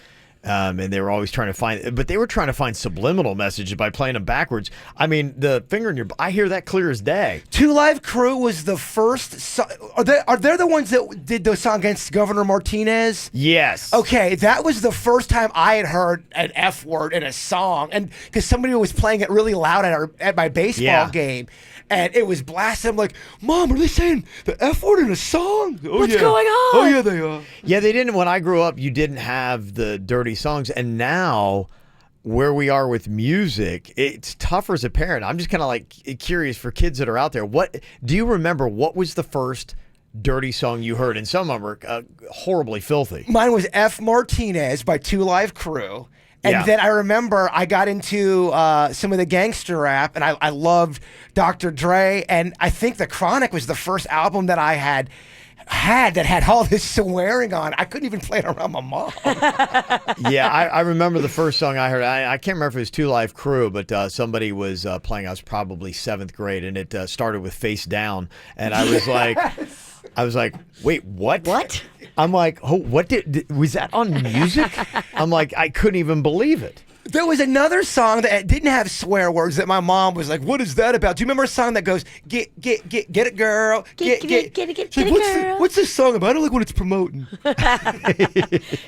And they were always trying to find subliminal messages by playing them backwards. I mean, the finger in your, I hear that clear as day. 2 Live Crew was the first. Are they the ones that did the song against Governor Martinez? Yes. Okay, that was the first time I had heard an F word in a song, and because somebody was playing it really loud at my baseball game. And it was blasting. I'm like, Mom, are they saying the F word in a song? What's going on? Oh, yeah, they are. Yeah, they didn't. When I grew up, you didn't have the dirty songs. And now, where we are with music, it's tougher as a parent. I'm just kind of like curious for kids that are out there. What do you remember? What was the first dirty song you heard? And some of them are horribly filthy. Mine was F. Martinez by 2 Live Crew. And then I remember I got into some of the gangster rap, and I loved Dr. Dre, and I think The Chronic was the first album that I had that had all this swearing on. I couldn't even play it around my mom. Yeah, I remember the first song I heard. I can't remember if it was 2 Live Crew, but somebody was playing. I was probably 7th grade, and it started with Face Down, and I was like, wait, what? What? I'm like, oh, what was that on music? I'm like, I couldn't even believe it. There was another song that didn't have swear words that my mom was like, what is that about? Do you remember a song that goes, get it, girl? Get it, girl. What's this song about? I don't like when it's promoting.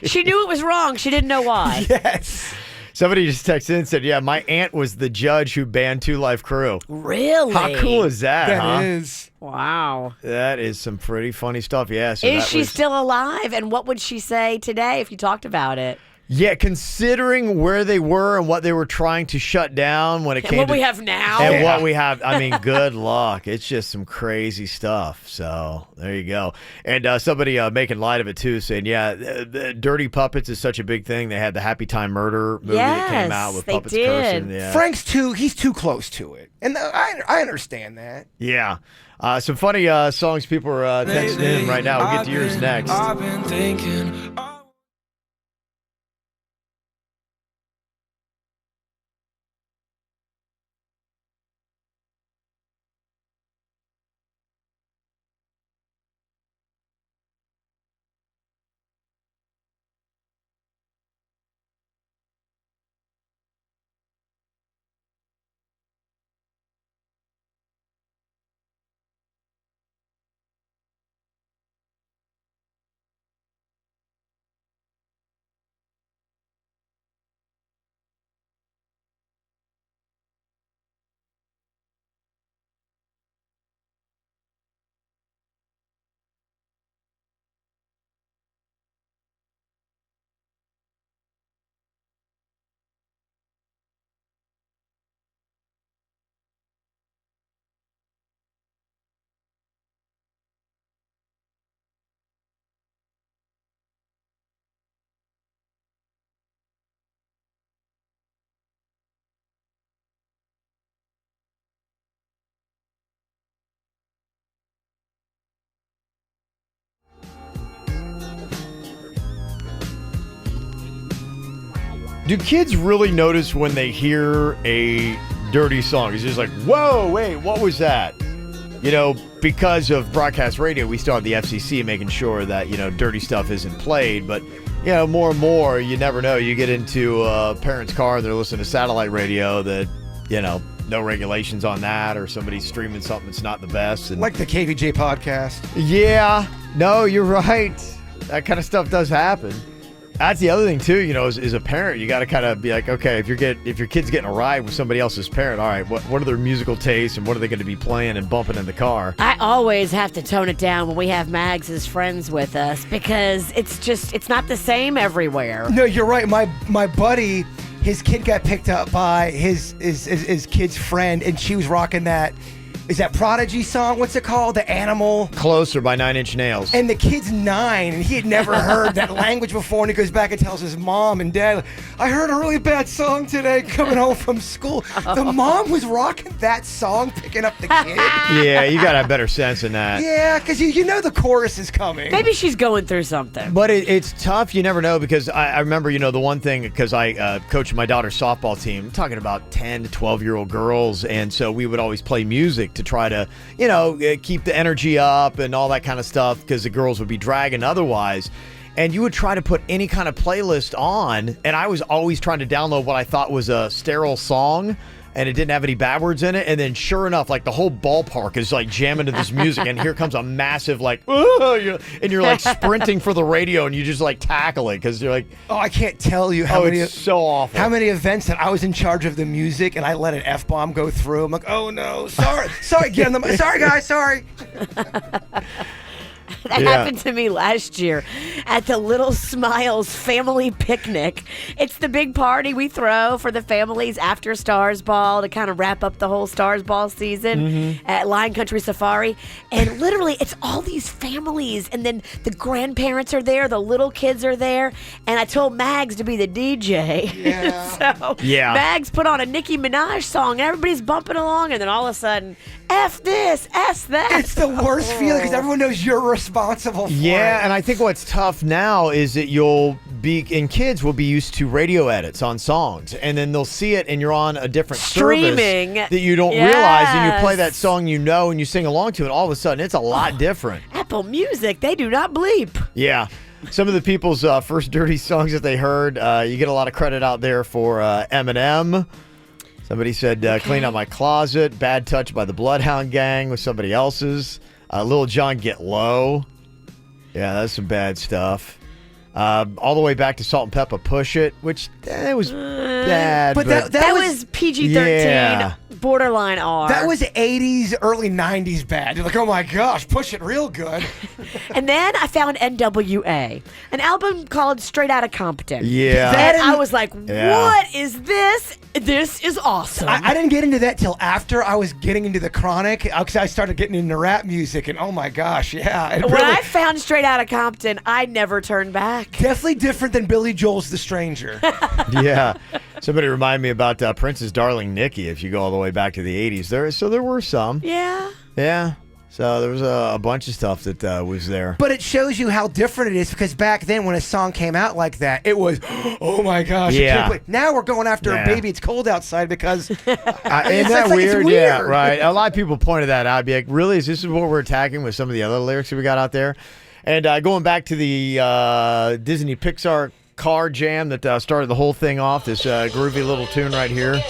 She knew it was wrong. She didn't know why. Yes. Somebody just texted in and said, yeah, my aunt was the judge who banned 2 Live Crew. Really? How cool is that, That is. Wow. That is some pretty funny stuff, yeah. So is she still alive? And what would she say today if you talked about it? Yeah, considering where they were and what they were trying to shut down when it came what to we have now. and what we have, I mean, good luck. It's just some crazy stuff. So there you go. And somebody making light of it too, saying, the Dirty Puppets is such a big thing. They had the Happy Time Murder movie that came out with puppets cursing. Yeah. Frank's he's too close to it. And I understand that. Yeah. Some funny songs people are texting in right now. We'll get to yours next. I've been thinking. Do kids really notice when they hear a dirty song? It's just like, whoa, wait, what was that? You know, because of broadcast radio, we still have the FCC making sure that, dirty stuff isn't played. But, more and more, you never know. You get into a parent's car and they're listening to satellite radio that, no regulations on that, or somebody's streaming something that's not the best. And, like the KVJ podcast. Yeah. No, you're right. That kind of stuff does happen. That's the other thing too, as a parent, you got to kind of be like, okay, if your kid's getting a ride with somebody else's parent, all right, what are their musical tastes and what are they going to be playing and bumping in the car? I always have to tone it down when we have Mags as friends with us because it's not the same everywhere. No, you're right. My buddy, his kid got picked up by his kid's friend, and she was rocking that. Is that Prodigy song? What's it called? The Animal? Closer by 9 Inch Nails. And the kid's 9, and he had never heard that language before, and he goes back and tells his mom and dad, I heard a really bad song today coming home from school. The mom was rocking that song, picking up the kid. Yeah, you got to have better sense than that. Yeah, because you know the chorus is coming. Maybe she's going through something. But it's tough. You never know, because I remember, the one thing, because I coached my daughter's softball team, I'm talking about 10 to 12-year-old girls, and so we would always play music to try to, keep the energy up and all that kind of stuff, because the girls would be dragging otherwise. And you would try to put any kind of playlist on, and I was always trying to download what I thought was a sterile song, and it didn't have any bad words in it. And then sure enough, like the whole ballpark is like jamming to this music, and here comes a massive and you're like sprinting for the radio, and you just like tackle it because you're like, oh, I can't tell you how many. It's so awful. How many events that I was in charge of the music and I let an F-bomb go through. I'm like, oh no, sorry, sorry, sorry guys, sorry. That happened to me last year at the Little Smiles family picnic. It's the big party we throw for the families after Stars Ball to kind of wrap up the whole Stars Ball season at Lion Country Safari. And literally, it's all these families. And then the grandparents are there, the little kids are there. And I told Mags to be the DJ. Yeah. So Mags put on a Nicki Minaj song. Everybody's bumping along. And then all of a sudden, F this, S that. It's the worst feeling because everyone knows you're responsible for it. Yeah, and I think what's tough now is that kids will be used to radio edits on songs, and then they'll see it and you're on a different streaming service that you don't realize, and you play that song and you sing along to it, all of a sudden it's a lot different. Apple Music, they do not bleep. Yeah. Some of the people's first dirty songs that they heard, you get a lot of credit out there for Eminem. Somebody said, Clean Out My Closet. Bad Touch by the Bloodhound Gang was somebody else's. Lil Jon, Get Low. Yeah, that's some bad stuff. All the way back to Salt and Peppa, Push It, which it was bad. But that was PG-13, borderline R. That was 80s, early 90s bad. You're like, oh my gosh, Push It real good. And then I found NWA, an album called Straight Outta Compton. Yeah. And I was like, Yeah. what is this? This is awesome. I didn't get into that till after I was getting into the Chronic, because I started getting into rap music, and oh my gosh, yeah. It When really, I found Straight Outta Compton, I never turned back. definitely different than Billy Joel's The Stranger. Yeah. Somebody remind me about Prince's Darling Nikki, if you go all the way back to the 80s. There were some. Yeah. Yeah. So there was a bunch of stuff that was there. But it shows you how different it is, because back then when a song came out like that, it was, oh my gosh. I Yeah. can't believe. Now we're going after Yeah. a Baby It's Cold Outside because Isn't it's that like, it's weird? weird? Yeah, right. A lot of people pointed that out. I'd be like, really? Is this what we're attacking with some of the other lyrics that we got out there? And going back to the Disney Pixar car jam that started the whole thing off, this groovy little tune right here.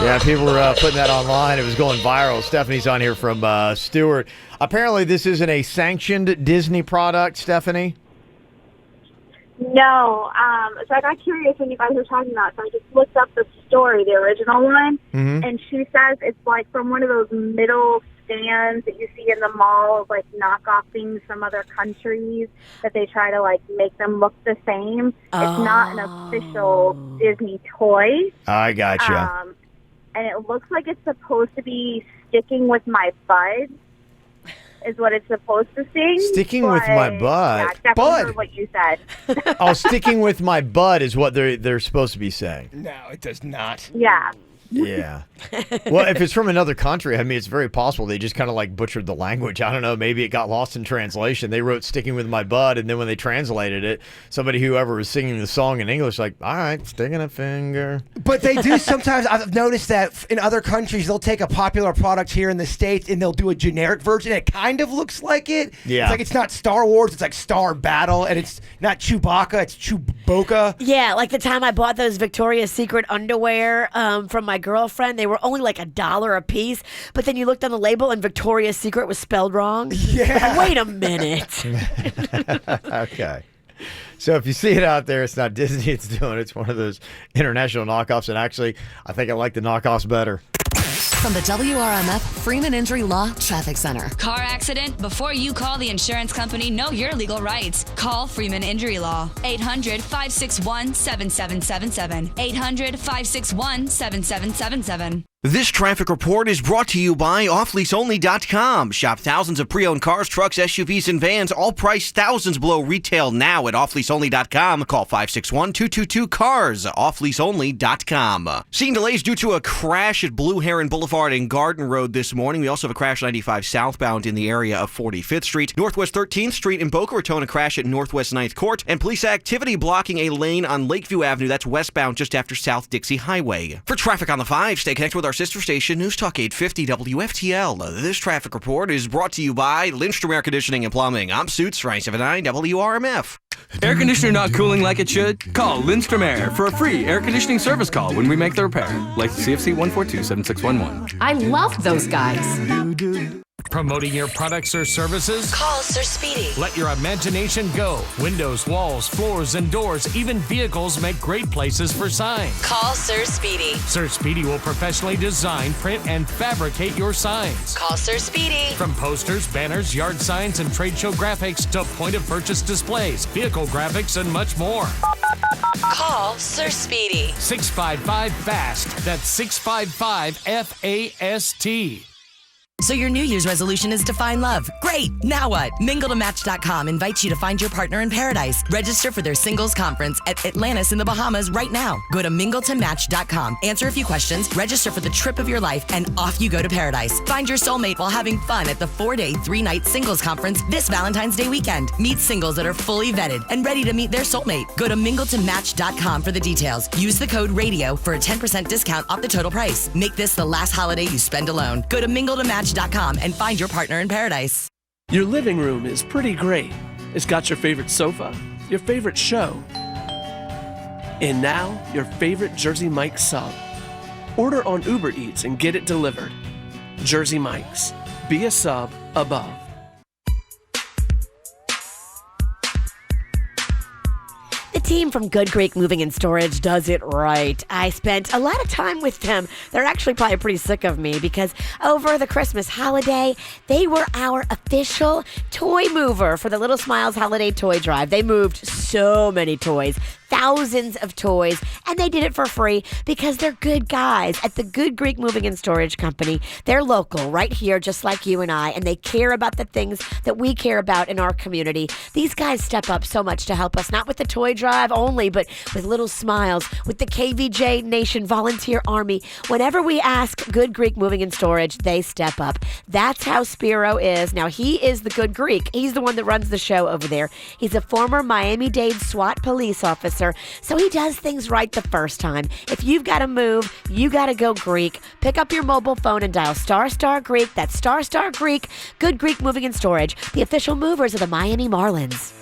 Yeah, people were putting that online. It was going viral. Stephanie's on here from Stewart. Apparently, this isn't a sanctioned Disney product, Stephanie. No. So I got curious when you guys were talking about it, so I just looked up the story, the original one, and she says it's like from one of those middle stands that you see in the mall, like knockoff things from other countries that they try to like make them look the same. It's not an official Disney toy. I gotcha. And it looks like it's supposed to be Sticking With My Bud, is what it's supposed to sing. Sticking with my butt. Yeah, definitely heard what you said. Oh, sticking with my butt is what they're supposed to be saying. No, it does not. Yeah. Yeah. Well, if it's from another country, I mean, it's very possible they just kind of like butchered the language. I don't know. Maybe it got lost in translation. They wrote "sticking with my butt," and then when they translated it, whoever was singing the song in English, like, all right, sticking a finger. But they do sometimes. I've noticed that in other countries, they'll take a popular product here in the States and they'll do a generic version. It kind of looks like it. Yeah. It's like it's not Star Wars. It's like Star Battle, and it's not Chewbacca. It's Chewboca. Yeah, like the time I bought those Victoria's Secret underwear from my girlfriend, they were only like $1 a piece, but then you looked on the label and Victoria's Secret was spelled wrong. Yeah. Wait a minute. Okay. So if you see it out there, it's not Disney it's doing it. It's one of those international knockoffs, and actually, I think I like the knockoffs better. From the WRMF Freeman Injury Law Traffic Center. Car accident? Before you call the insurance company, know your legal rights. Call Freeman Injury Law. 800-561-7777. 800-561-7777. This traffic report is brought to you by offleaseonly.com. Shop thousands of pre-owned cars, trucks, SUVs, and vans, all priced thousands below retail now at offleaseonly.com. Call 561-222-CARS, offleaseonly.com. Seeing delays due to a crash at Blue Heron Boulevard and Garden Road this morning. We also have a crash 95 southbound in the area of 45th Street. Northwest 13th Street in Boca Raton, a crash at Northwest 9th Court. And police activity blocking a lane on Lakeview Avenue. That's westbound just after South Dixie Highway. For traffic on the 5, stay connected with our sister station, News Talk 850 WFTL. This traffic report is brought to you by Lindstrom Air Conditioning and Plumbing. I'm Suits, 979 WRMF. Air conditioner not cooling like it should? Call Lindstrom Air for a free air conditioning service call when we make the repair. Like CFC 142-7611. I love those guys. Promoting your products or services? Call Sir Speedy. Let your imagination go. Windows, walls, floors, and doors, even vehicles make great places for signs. Call Sir Speedy. Sir Speedy will professionally design, print, and fabricate your signs. Call Sir Speedy. From posters, banners, yard signs, and trade show graphics to point-of-purchase displays, vehicle graphics, and much more. Call Sir Speedy. 655-FAST. That's 655-FAST. So your New Year's resolution is to find love. Great! Now what? MingleToMatch.com invites you to find your partner in paradise. Register for their singles conference at Atlantis in the Bahamas right now. Go to MingleToMatch.com, answer a few questions, register for the trip of your life, and off you go to paradise. Find your soulmate while having fun at the 4-day, 3-night singles conference this Valentine's Day weekend. Meet singles that are fully vetted and ready to meet their soulmate. Go to MingleToMatch.com for the details. Use the code RADIO for a 10% discount off the total price. Make this the last holiday you spend alone. Go to MingleToMatch.com and find your partner in paradise. Your living room is pretty great. It's got your favorite sofa, your favorite show, and now your favorite Jersey Mike's sub. Order on Uber Eats and get it delivered. Jersey Mike's. Be a sub above. The team from Good Greek Moving and Storage does it right. I spent a lot of time with them. They're actually probably pretty sick of me because over the Christmas holiday, they were our official toy mover for the Little Smiles Holiday Toy Drive. They moved so many toys, thousands of toys, and they did it for free because they're good guys at the Good Greek Moving and Storage Company. They're local, right here, just like you and I, and they care about the things that we care about in our community. These guys step up so much to help us, not with the toy drive only, but with Little Smiles, with the KVJ Nation Volunteer Army. Whenever we ask Good Greek Moving and Storage, they step up. That's how Spiro is. Now, he is the Good Greek. He's the one that runs the show over there. He's a former Miami-Dade SWAT police officer, so he does things right the first time. If you've got to move, you got to go Greek. Pick up your mobile phone and dial ** Greek. That's ** Greek. Good Greek Moving and Storage, the official movers of the Miami Marlins.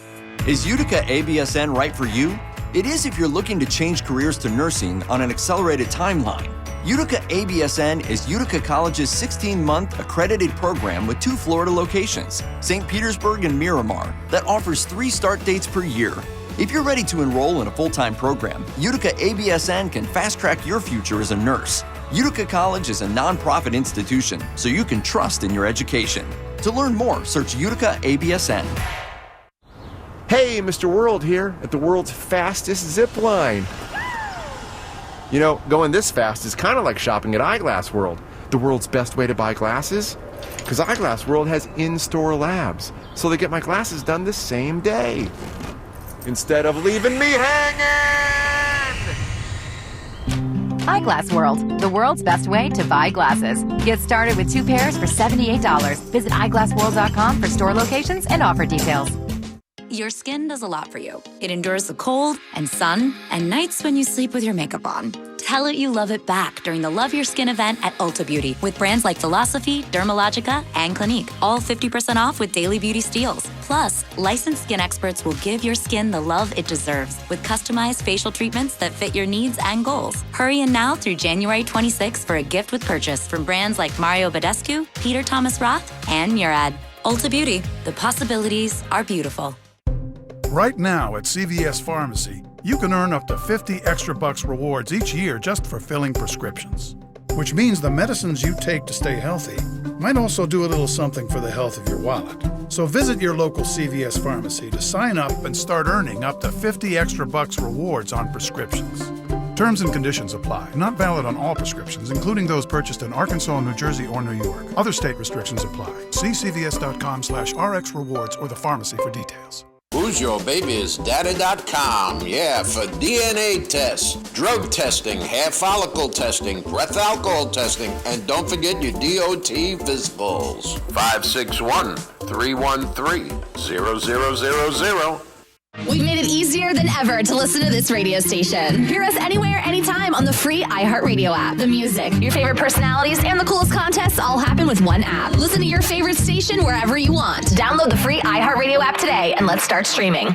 Is Utica ABSN right for you? It is if you're looking to change careers to nursing on an accelerated timeline. Utica ABSN is Utica College's 16-month accredited program with 2 Florida locations, St. Petersburg and Miramar, that offers 3 start dates per year. If you're ready to enroll in a full-time program, Utica ABSN can fast-track your future as a nurse. Utica College is a nonprofit institution, so you can trust in your education. To learn more, search Utica ABSN. Hey, Mr. World here at the world's fastest zip line. You know, going this fast is kind of like shopping at Eyeglass World, the world's best way to buy glasses. Because Eyeglass World has in-store labs, so they get my glasses done the same day, instead of leaving me hanging. Eyeglass World, the world's best way to buy glasses. Get started with 2 pairs for $78. Visit eyeglassworld.com for store locations and offer details. Your skin does a lot for you. It endures the cold and sun and nights when you sleep with your makeup on. Tell it you love it back during the Love Your Skin event at Ulta Beauty with brands like Philosophy, Dermalogica, and Clinique. All 50% off with Daily Beauty steals. Plus, licensed skin experts will give your skin the love it deserves with customized facial treatments that fit your needs and goals. Hurry in now through January 26th for a gift with purchase from brands like Mario Badescu, Peter Thomas Roth, and Murad. Ulta Beauty, the possibilities are beautiful. Right now at CVS Pharmacy, you can earn up to $50 extra rewards each year just for filling prescriptions. Which means the medicines you take to stay healthy might also do a little something for the health of your wallet. So visit your local CVS Pharmacy to sign up and start earning up to $50 extra rewards on prescriptions. Terms and conditions apply. Not valid on all prescriptions, including those purchased in Arkansas, New Jersey, or New York. Other state restrictions apply. See cvs.com/RX rewards or the pharmacy for details. Who's Your Baby's Daddy.com. Yeah, for DNA tests, drug testing, hair follicle testing, breath alcohol testing, and don't forget your DOT physicals. 561-313-0000. We've made it easier than ever to listen to this radio station. Hear us anywhere, anytime on the free iHeartRadio app. The music, your favorite personalities, and the coolest contests all happen with one app. Listen to your favorite station wherever you want. Download the free iHeartRadio app today and let's start streaming.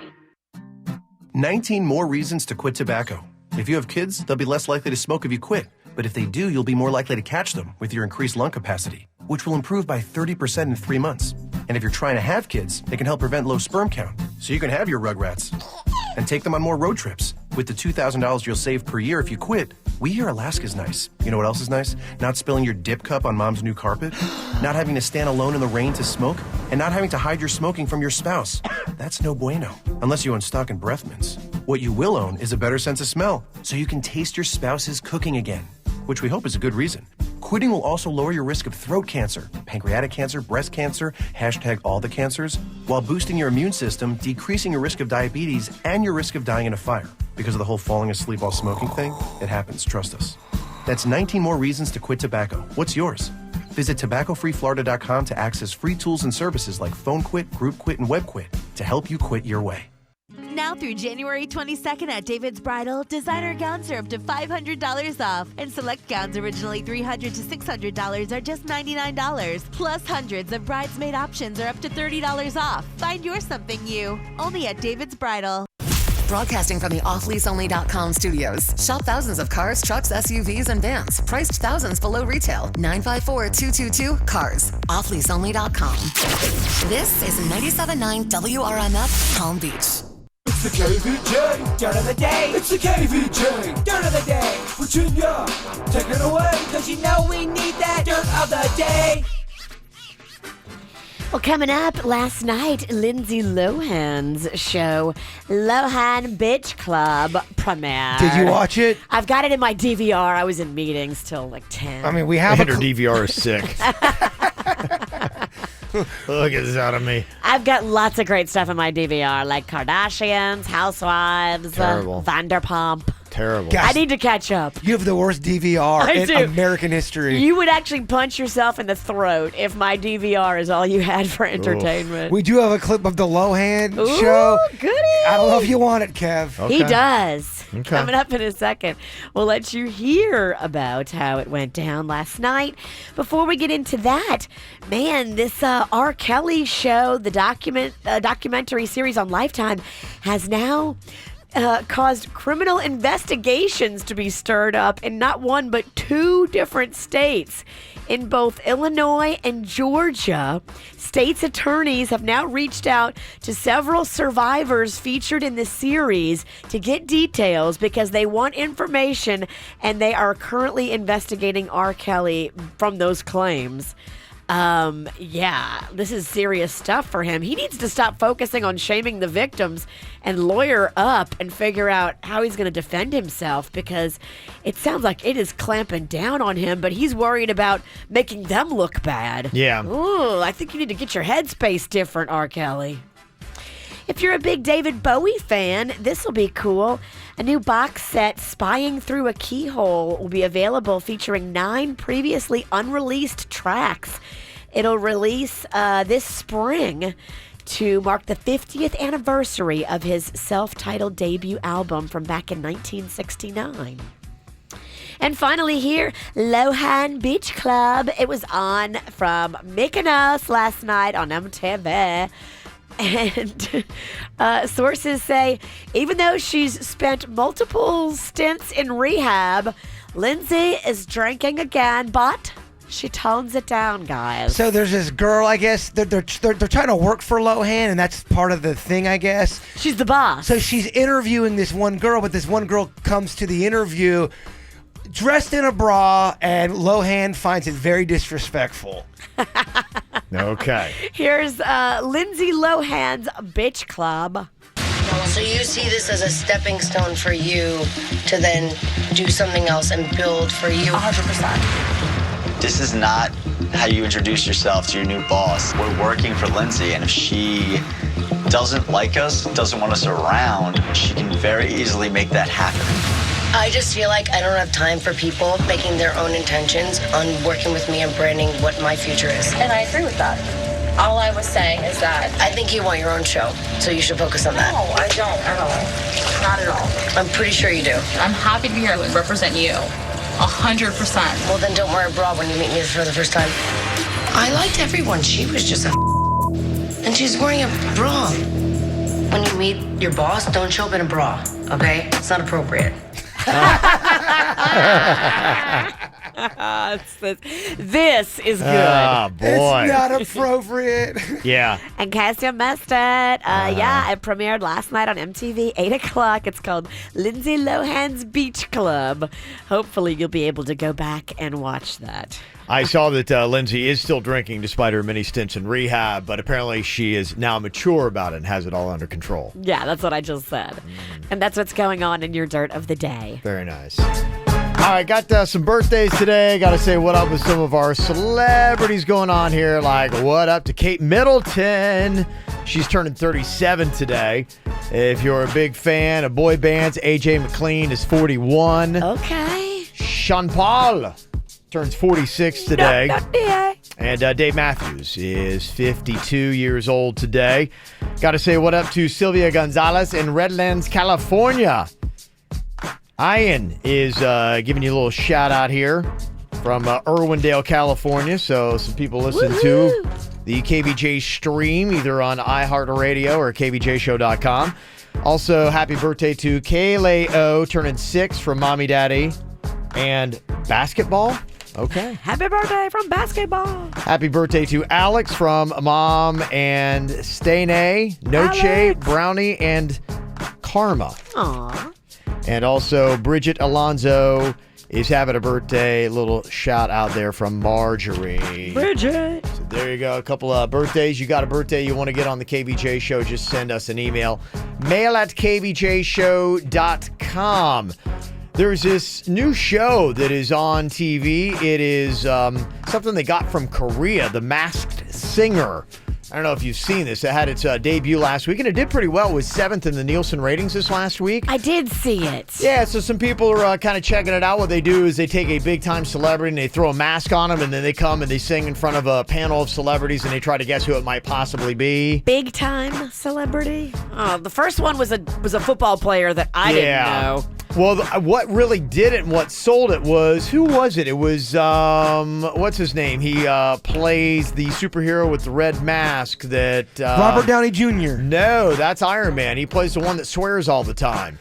19 more reasons to quit tobacco. If you have kids, they'll be less likely to smoke if you quit. But if they do, you'll be more likely to catch them with your increased lung capacity, which will improve by 30% in 3 months. And if you're trying to have kids, they can help prevent low sperm count, so you can have your rugrats and take them on more road trips. With the $2,000 you'll save per year if you quit, we hear Alaska's nice. You know what else is nice? Not spilling your dip cup on mom's new carpet, not having to stand alone in the rain to smoke, and not having to hide your smoking from your spouse. That's no bueno, unless you own stock in breath mints. What you will own is a better sense of smell, so you can taste your spouse's cooking again, which we hope is a good reason. Quitting will also lower your risk of throat cancer, pancreatic cancer, breast cancer, #all the cancers, while boosting your immune system, decreasing your risk of diabetes, and your risk of dying in a fire. Because of the whole falling asleep while smoking thing, it happens, trust us. That's 19 more reasons to quit tobacco. What's yours? Visit tobaccofreeflorida.com to access free tools and services like Phone Quit, Group Quit, and Web Quit to help you quit your way. Now through January 22nd at David's Bridal, designer gowns are up to $500 off, and select gowns originally $300 to $600 are just $99. Plus, hundreds of bridesmaid options are up to $30 off. Find yours something new, only at David's Bridal. Broadcasting from the offleaseonly.com studios. Shop thousands of cars, trucks, SUVs, and vans. Priced thousands below retail. 954-222-CARS. Offleaseonly.com. This is 97.9 WRMF Palm Beach. It's the KVJ Dirt of the Day. It's the KVJ Dirt of the Day. Virginia, take it away, because you know we need that Dirt of the Day. Well, coming up last night, Lindsay Lohan's show, Lohan Bitch Club, premiered. Did you watch it? I've got it in my DVR. I was in meetings till like 10. I mean, we have and her DVR is sick. Look at this out of me. I've got lots of great stuff in my DVR, like Kardashians, Housewives, Vanderpump. Terrible. Gosh, I need to catch up. You have the worst DVR in do. American history. You would actually punch yourself in the throat if my DVR is all you had for entertainment. We do have a clip of the Lohan Ooh, show. goody. I don't know if you want it, Kev. He does. Okay. Coming up in a second. We'll let you hear about how it went down last night. Before we get into that, man, this R. Kelly show, the documentary series on Lifetime, has now caused criminal investigations to be stirred up in not one but two different states. In both Illinois and Georgia, states' attorneys have now reached out to several survivors featured in the series to get details because they want information, and they are currently investigating R. Kelly from those claims. Yeah, this is serious stuff for him. He needs to stop focusing on shaming the victims and lawyer up and figure out how he's going to defend himself, because it sounds like it is clamping down on him, but he's worried about making them look bad. Yeah. Ooh, I think you need to get your headspace different, R. Kelly. If you're a big David Bowie fan, this will be cool. A new box set, Spying Through a Keyhole, will be available featuring 9 previously unreleased tracks. It'll release this spring to mark the 50th anniversary of his self-titled debut album from back in 1969. And finally here, Lohan Beach Club. It was on from Mykonos last night on MTV. And sources say, even though she's spent multiple stints in rehab, Lindsay is drinking again, but she tones it down, guys. So there's this girl, I guess, they're trying to work for Lohan, and that's part of the thing, I guess. She's the boss. So she's interviewing this one girl, but this one girl comes to the interview dressed in a bra, and Lohan finds it very disrespectful. Okay. Here's Lindsay Lohan's Bitch Club. So you see this as a stepping stone for you to then do something else and build for you? 100%. This is not how you introduce yourself to your new boss. We're working for Lindsay, and if she doesn't like us, doesn't want us around, she can very easily make that happen. I just feel like I don't have time for people making their own intentions on working with me and branding what my future is. And I agree with that. All I was saying is that I think you want your own show, so you should focus on that. No, I don't at all. Not at all. I'm pretty sure you do. I'm happy to be here to represent you. 100%. Well, then don't wear a bra when you meet me for the first time. I liked everyone. She was just a and she's wearing a bra. When you meet your boss, don't show up in a bra, okay? It's not appropriate. This is good. Ah, boy. It's not appropriate. Yeah. In case you missed it, yeah, it premiered last night on MTV, 8 o'clock. It's called Lindsay Lohan's Beach Club. Hopefully you'll be able to go back and watch that. I saw that Lindsay is still drinking despite her many stints in rehab, but apparently she is now mature about it and has it all under control. Yeah, that's what I just said. And that's what's going on in your Dirt of the Day. Very nice. All right, got some birthdays today. Got to say what up with some of our celebrities going on here. Like, what up to Kate Middleton? She's turning 37 today. If you're a big fan of boy bands, AJ McLean is 41. Okay. Sean Paul turns 46 today. Yeah. And Dave Matthews is 52 years old today. Got to say what up to Sylvia Gonzalez in Redlands, California. Ian is giving you a little shout out here from Irwindale, California. So some people listen to the KVJ stream either on iHeartRadio or KVJShow.com. Also, happy birthday to Kaleo, turning 6 from Mommy Daddy. And basketball? Okay. Happy birthday from basketball. Happy birthday to Alex from Mom and Stane, Noche, Alex. Brownie, and Karma. Aw. And also, Bridget Alonzo is having a birthday. Little shout out there from Marjorie. Bridget. So there you go. A couple of birthdays. You got a birthday you want to get on the KVJ Show, just send us an email. mail@kvjshow.com. There's this new show that is on TV. It is something they got from Korea, The Masked Singer. I don't know if you've seen this. It had its debut last week, and it did pretty well. It was 7th in the Nielsen ratings this last week. I did see it. Yeah, so some people are kind of checking it out. What they do is they take a big-time celebrity and they throw a mask on them, and then they come and they sing in front of a panel of celebrities, and they try to guess who it might possibly be. Big-time celebrity? Oh, the first one was a football player that I didn't know. Well, what really did it and what sold it was, who was it? It was, what's his name? He plays the superhero with the red mask that... Robert Downey Jr. No, that's Iron Man. He plays the one that swears all the time.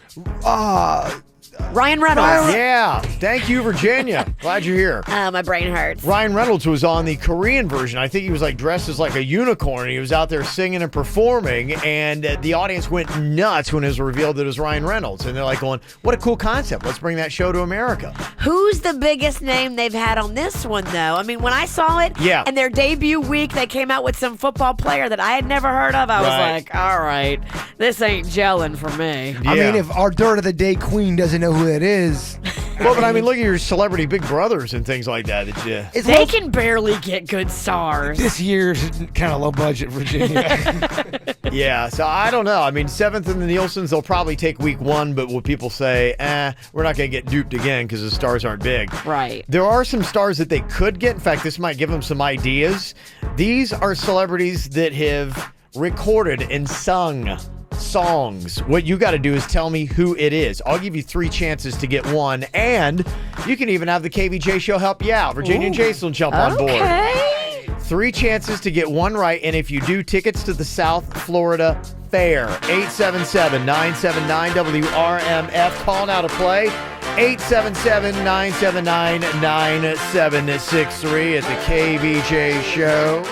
Ryan Reynolds. Yeah. Thank you, Virginia. Glad you're here. My brain hurts. Ryan Reynolds was on the Korean version. I think he was like dressed as like a unicorn. He was out there singing and performing, and the audience went nuts when it was revealed that it was Ryan Reynolds. And they're like going, what a cool concept. Let's bring that show to America. Who's the biggest name they've had on this one, though? I mean, when I saw it, and their debut week, they came out with some football player that I had never heard of. I was like, all right, this ain't gelling for me. I mean, if our Dirt of the Day queen doesn't know who that is. Well, but I mean, look at your celebrity Big Brothers and things like that. They can barely get good stars. This year's kind of low budget, Virginia. Yeah, so I don't know. I mean, 7th in the Nielsen's, they'll probably take week 1, but will people say, we're not going to get duped again because the stars aren't big. Right. There are some stars that they could get. In fact, this might give them some ideas. These are celebrities that have recorded and sung songs. What you got to do is tell me who it is. I'll give you 3 chances to get one, and you can even have the KVJ Show help you out. Virginia and Jason will jump on board. 3 chances to get one right, and if you do, tickets to the South Florida Fair. 877-979-WRMF. Call now to play. 877-979-9763 at the KVJ Show.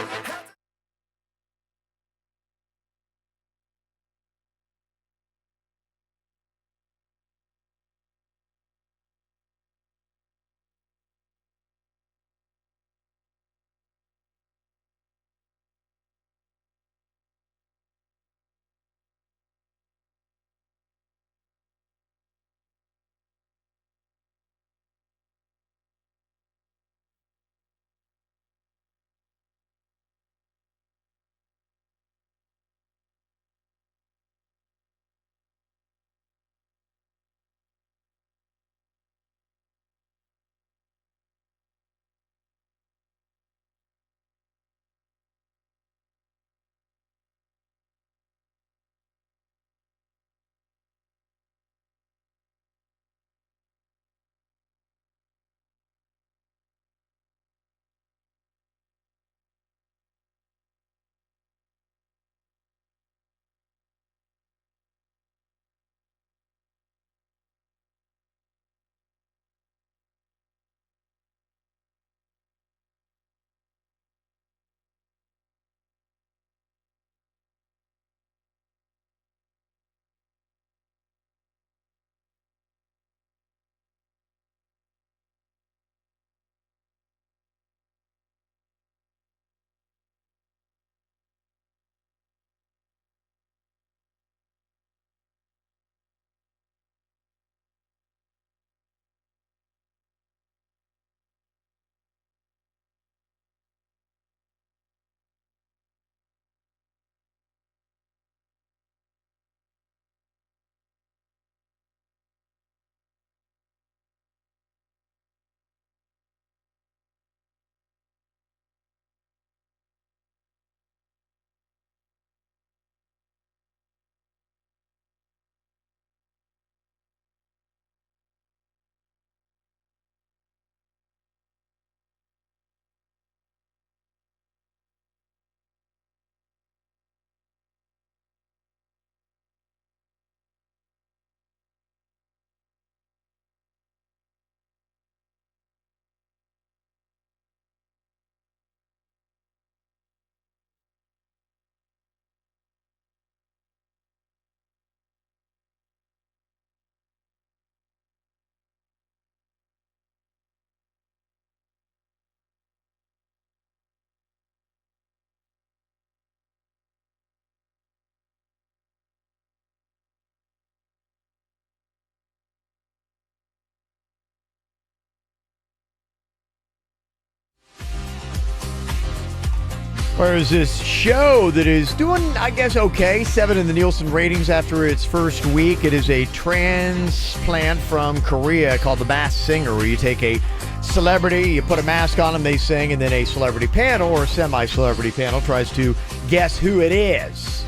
Whereas this show that is doing, I guess, okay, 7 in the Nielsen ratings after its first week. It is a transplant from Korea called The Masked Singer, where you take a celebrity, you put a mask on them, they sing, and then a celebrity panel or a semi-celebrity panel tries to guess who it is.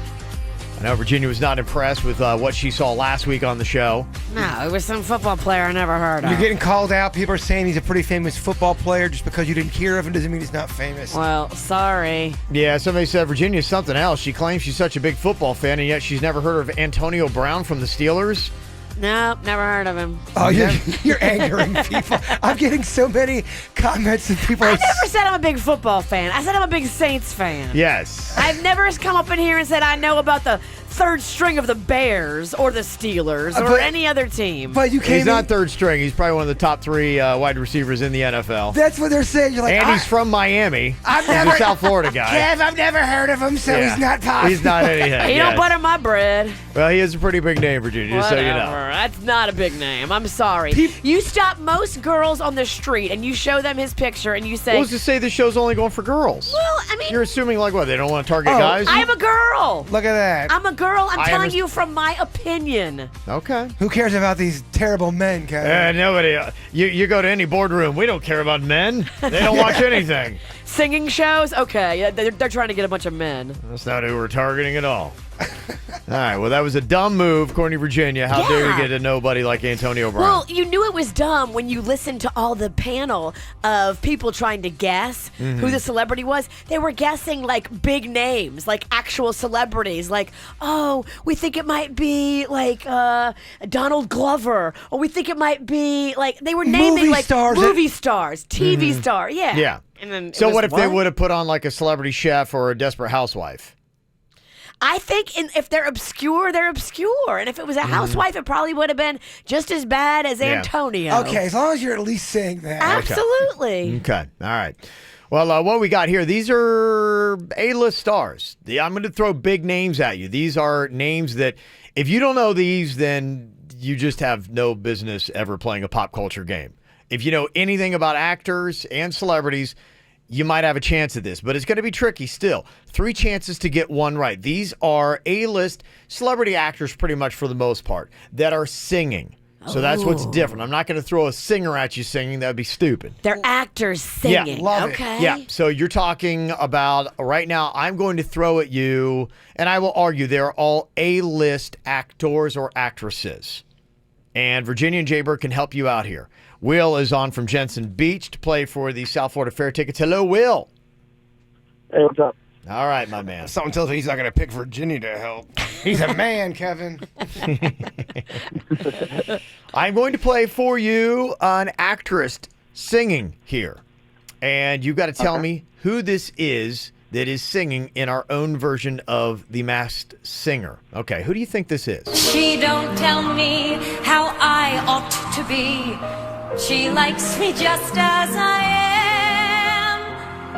I know Virginia was not impressed with what she saw last week on the show. No, it was some football player I never heard of. You're getting called out. People are saying he's a pretty famous football player. Just because you didn't hear of him doesn't mean he's not famous. Well, sorry. Yeah, somebody said Virginia's something else. She claims she's such a big football fan, and yet she's never heard of Antonio Brown from the Steelers. No, never heard of him. Oh, you're angering people. I'm getting so many comments and people. I never said I'm a big football fan. I said I'm a big Saints fan. Yes. I've never come up in here and said I know about the third string of the Bears or the Steelers or any other team. But you can't. He's not third string. He's probably one of the top 3 wide receivers in the NFL. That's what they're saying. You're like, and he's from Miami. He's never, a South Florida guy. Kev, I've never heard of him, so he's not possible. He's not anything. He don't butter my bread. Well, he has a pretty big name, Virginia, just so you know. That's not a big name. I'm sorry. You stop most girls on the street and you show them his picture and you say... Who's to say this show's only going for girls? Well, I mean... You're assuming, like, what, they don't want to target guys? I'm a girl. Look at that. I'm a girl. I'm telling you from my opinion. Okay. Who cares about these terrible men, Kevin? Nobody. You go to any boardroom. We don't care about men. They don't watch anything. Singing shows? Okay. Yeah, they're trying to get a bunch of men. That's not who we're targeting at all. All right, well, that was a dumb move, according to Virginia. How dare you get a nobody like Antonio Brown? Well, you knew it was dumb when you listened to all the panel of people trying to guess who the celebrity was. They were guessing, like, big names, like actual celebrities. Like, oh, we think it might be, like, Donald Glover. Or we think it might be, like, they were naming, movie like, stars. movie stars, TV star. Yeah. Yeah. And then so what if they would have put on, like, a celebrity chef or a desperate housewife? I think if they're obscure, they're obscure. And if it was a housewife, it probably would have been just as bad as Antonio. Okay, as long as you're at least saying that. Absolutely. Okay. All right. Well, what we got here, these are A-list stars. I'm going to throw big names at you. These are names that if you don't know these, then you just have no business ever playing a pop culture game. If you know anything about actors and celebrities, you might have a chance at this, but it's going to be tricky still. 3 chances to get one right. These are A-list celebrity actors pretty much for the most part that are singing. So that's what's different. I'm not going to throw a singer at you singing. That would be stupid. They're actors singing. Yeah, love okay. it. Yeah, so you're talking about right now, I'm going to throw at you, and I will argue they're all A-list actors or actresses. And Virginia and Jaybird can help you out here. Will is on from Jensen Beach to play for the South Florida Fair tickets. Hello, Will. Hey, what's up? All right, my man. Something tells me he's not going to pick Virginia to help. He's a man, Kevin. I'm going to play for you an actress singing here. And you've got to tell me who this is that is singing in our own version of The Masked Singer. Okay, who do you think this is? She don't tell me how I ought to be. She likes me just as I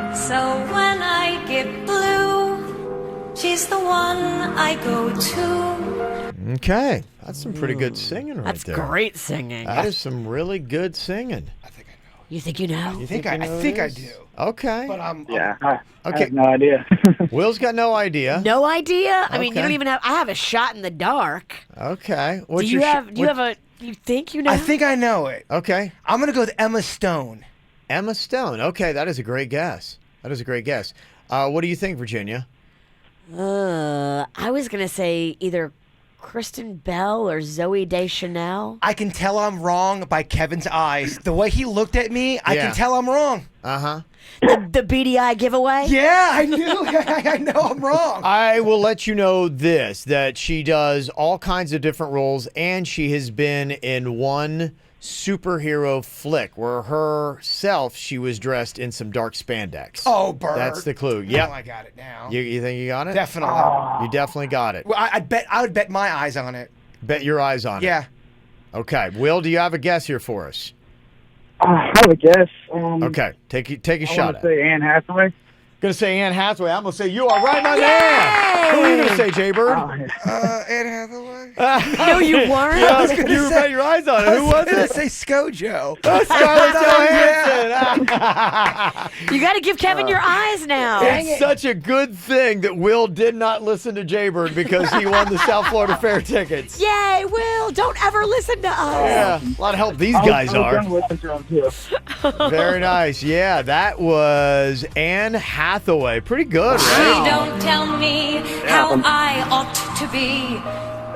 am. So when I get blue, she's the one I go to. Okay, that's some pretty good singing right That's there. great singing. That is some really good singing. You think you know? You I know think it I is? do. Okay. But I Okay. have no idea. Will's got no idea. No idea? I mean, you Okay. don't even have. I have a shot in the dark. Okay. Do you have? You think you know? I think I know it. Okay. I'm going to go with Emma Stone. Emma Stone. Okay, that is a great guess. What do you think, Virginia? I was gonna say either Kristen Bell or Zooey Deschanel. I can tell I'm wrong by Kevin's eyes. The way he looked at me, I Yeah. can tell I'm wrong. Uh-huh. The beady eye giveaway. Yeah, I knew. I know I'm wrong. I will let you know this, that she does all kinds of different roles, and she has been in one superhero flick where herself, she was dressed in some dark spandex. Oh, Bert. That's the clue. Yep. Oh, I got it now. You think you got it? Definitely. You definitely got it. Well, I would bet my eyes on it. Bet your eyes on it. Yeah. Okay. Will, do you have a guess here for us? I have a guess. Okay. Take a I shot want at to it. say Anne Hathaway. Gonna say Anne Hathaway. I'm gonna say you are right, my man. Who are you gonna say, Jay Bird? Anne Hathaway. No, you weren't. Yeah, I was gonna you say- had your eyes on it. Who was I was going it? to say ScoJo. Scarlett Johansson. You got to give Kevin your eyes now. It's such a good thing that Will did not listen to Jaybird because he won the South Florida Fair tickets. Yay, Will! Don't ever listen to us. Yeah, a lot of help these guys I was are. gonna listen to him too. Very nice. Yeah, that was Anne Hathaway. Pretty good, right? She don't tell me how I ought to be.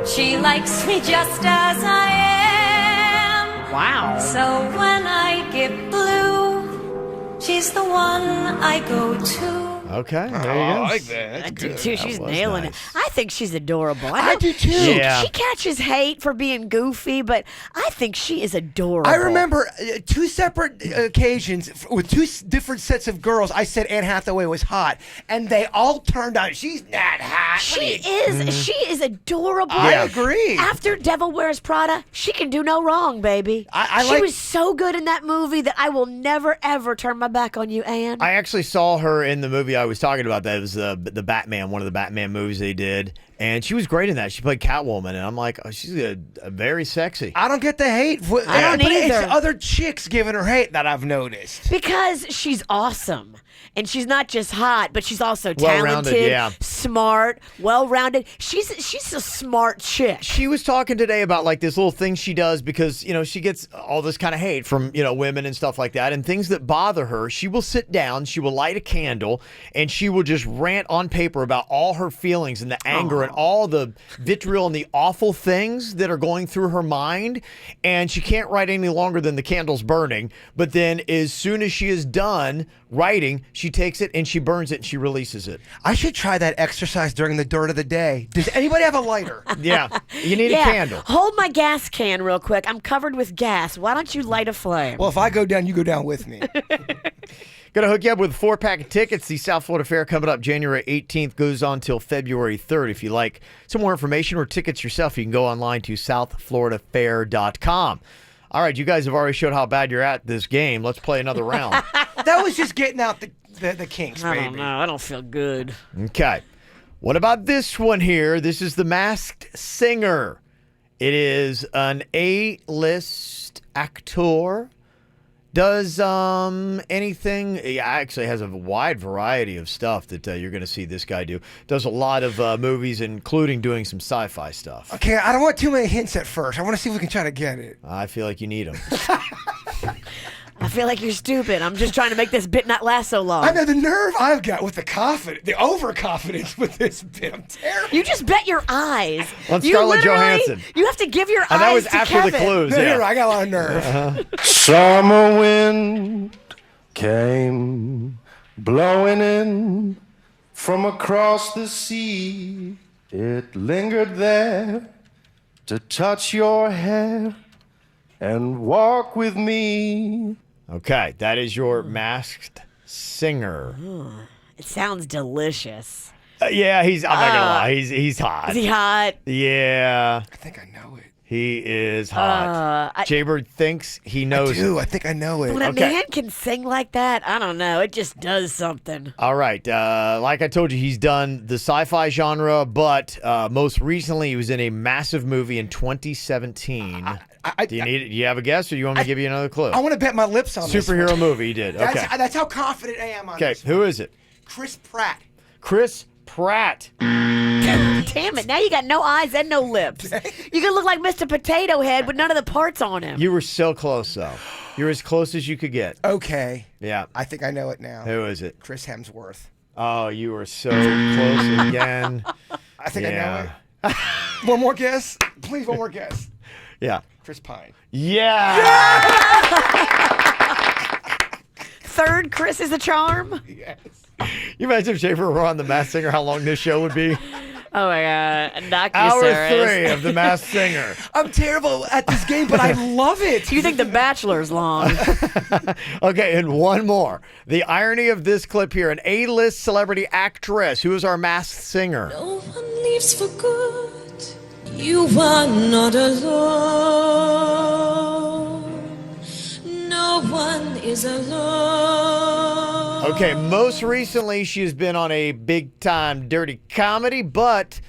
She likes me just as I am. Wow. So when I get blue, she's the one I go to. Okay, there you go. I like that. That's I do good. too. That She's was nailing nice. it. I think she's adorable. I do too. Yeah. She catches hate for being goofy, but I think she is adorable. I remember two separate occasions with two different sets of girls. I said Anne Hathaway was hot, and they all turned out. She's not hot. She is adorable. I agree. After Devil Wears Prada, she can do no wrong, baby. She like- was so good in that movie that I will never ever turn my back on you, Anne. I actually saw her in the movie I was talking about. That it was the Batman, one of the Batman movies they did, and she was great in that. She played Catwoman, and I'm like, oh, she's a very sexy. I don't get the hate. I don't but either. It's other chicks giving her hate that I've noticed. Because she's awesome. And she's not just hot, but she's also Well-rounded, talented, yeah. smart, well-rounded. She's a smart chick. She was talking today about like this little thing she does because, you know, she gets all this kind of hate from, you know, women and stuff like that and things that bother her. She will sit down, she will light a candle, and she will just rant on paper about all her feelings and the anger and all the vitriol and the awful things that are going through her mind. And she can't write any longer than the candle's burning. But then as soon as she is done writing, she takes it and she burns it and she releases it. I should try that exercise during the dirt of the day. Does anybody have a lighter? Yeah, you need a candle. Hold my gas can real quick. I'm covered with gas. Why don't you light a flame? Well, if I go down, you go down with me. Going to hook you up with a 4-pack of tickets. The South Florida Fair coming up January 18th, goes on till February 3rd. If you like some more information or tickets yourself, you can go online to southfloridafair.com. All right, you guys have already showed how bad you're at this game. Let's play another round. That was just getting out the kinks, I baby. don't know. I don't feel good. Okay. What about this one here? This is The Masked Singer. It is an A-list actor. Does anything, he actually has a wide variety of stuff that you're going to see this guy do. Does a lot of movies, including doing some sci-fi stuff. Okay, I don't want too many hints at first. I want to see if we can try to get it. I feel like you need them. I feel like you're stupid. I'm just trying to make this bit not last so long. I know the nerve I've got with the overconfidence with this bit. I'm terrible. You just bet your eyes. On You Scarlett literally- Johansson. You have to give your And eyes that was to after Kevin. the clues. No, Yeah. you're right. I got a lot of nerve. Summer wind came blowing in from across the sea. It lingered there to touch your hair and walk with me. Okay, that is your Masked Singer. It sounds delicious. Yeah, I'm not going to lie. He's hot. Is he hot? Yeah. I think I know it. He is hot. Jaybird thinks he knows it. I think I know it. When a man can sing like that, I don't know. It just does something. All right. Like I told you, he's done the sci-fi genre, but most recently he was in a massive movie in 2017. Do you have a guess, or do you want me to give you another clue? I want to bet my lips on this Superhero one. movie he did. Okay. That's how confident I am on Okay, this. who is it? Chris Pratt. Chris Pratt. Damn it. Now you got no eyes and no lips. You can look like Mr. Potato Head with none of the parts on him. You were so close, though. You're as close as you could get. Okay. Yeah. I think I know it now. Who is it? Chris Hemsworth. Oh, you were so close again. I think I know it. One more guess? Please, one more guess. Yeah. Chris Pine. Yeah. Third Chris is a charm? Yes. You imagine if Schaefer were on The Masked Singer, how long this show would be? Oh, my God. Knock you, Hour Sarahs. 3 of The Masked Singer. I'm terrible at this game, but I love it. You think The Bachelor's long? Okay, and one more. The irony of this clip here, an A-list celebrity actress. Who is our Masked Singer? No one leaves for good. You are not alone. No one is alone. Okay, most recently she has been on a big-time dirty comedy, but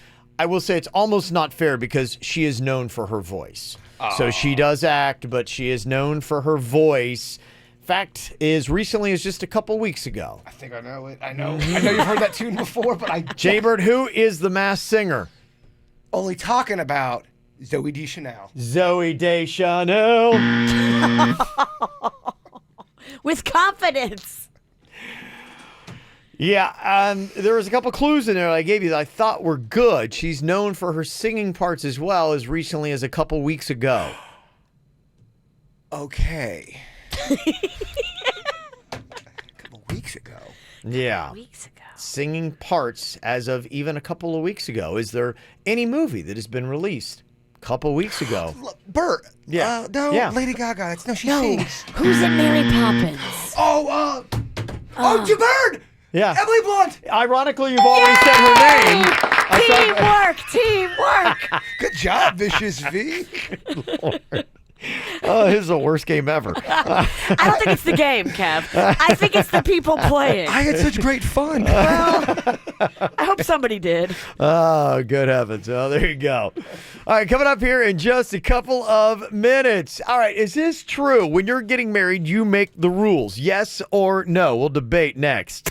I will say it's almost not fair because she is known for her voice. So she does act, but she is known for her voice. Fact is, recently is just a couple weeks ago. I think I know it. I know you've heard that tune before, but I... Jaybird, who is the Masked Singer? Only talking about Zooey Deschanel. Zooey Deschanel. With confidence. Yeah, there was a couple clues in there I gave you that I thought were good. She's known for her singing parts as well as recently as a couple weeks ago. Okay. A couple weeks ago. Yeah. Singing parts as of even a couple of weeks ago. Is there any movie that has been released a couple weeks ago? Bert. Yeah. No, Yeah. Lady Gaga. She sings. Who's in Mary Poppins? Oh, Jaybird. Yeah. Emily Blunt. Ironically, you've already said her name. Teamwork. Good job, Vicious V. Lord. Oh, this is the worst game ever. I don't think it's the game, Kev. I think it's the people playing. I had such great fun. Well, I hope somebody did. Oh, good heavens. Oh, there you go. All right, coming up here in just a couple of minutes. All right, is this true? When you're getting married, you make the rules. Yes or no? We'll debate next.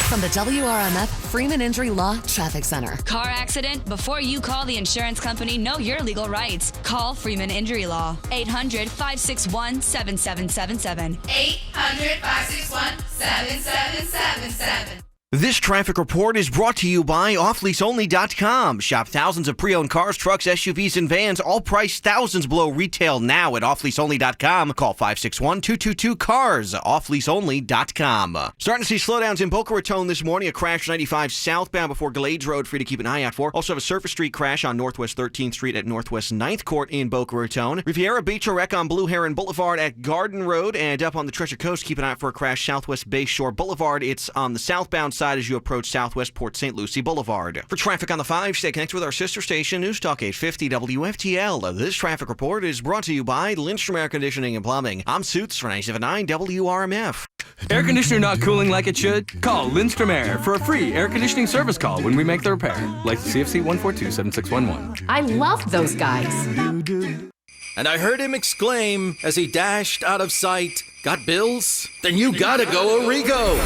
From the WRMF Freeman Injury Law Traffic Center. Car accident? Before you call the insurance company, know your legal rights. Call Freeman Injury Law. 800-561-7777. 800-561-7777. This traffic report is brought to you by offleaseonly.com. Shop thousands of pre-owned cars, trucks, SUVs, and vans, all priced thousands below retail now at offleaseonly.com. Call 561-222-CARS, offleaseonly.com. Starting to see slowdowns in Boca Raton this morning. A crash 95 southbound before Glades Road for you to keep an eye out for. Also have a Surface Street crash on Northwest 13th Street at Northwest 9th Court in Boca Raton. Riviera Beach, a wreck on Blue Heron Boulevard at Garden Road. And up on the Treasure Coast, keep an eye out for a crash Southwest Bayshore Boulevard. It's on the southbound side as you approach Southwest Port St. Lucie Boulevard. For traffic on the 5, stay connected with our sister station, News Talk 850 WFTL. This traffic report is brought to you by Lindstrom Air Conditioning and Plumbing. I'm Suits for 97.9 WRMF. Air conditioner not cooling like it should? Call Lindstrom Air for a free air conditioning service call when we make the repair. Like CFC 142-7611. I love those guys. And I heard him exclaim as he dashed out of sight, "Got bills? Then you gotta go Arrigo."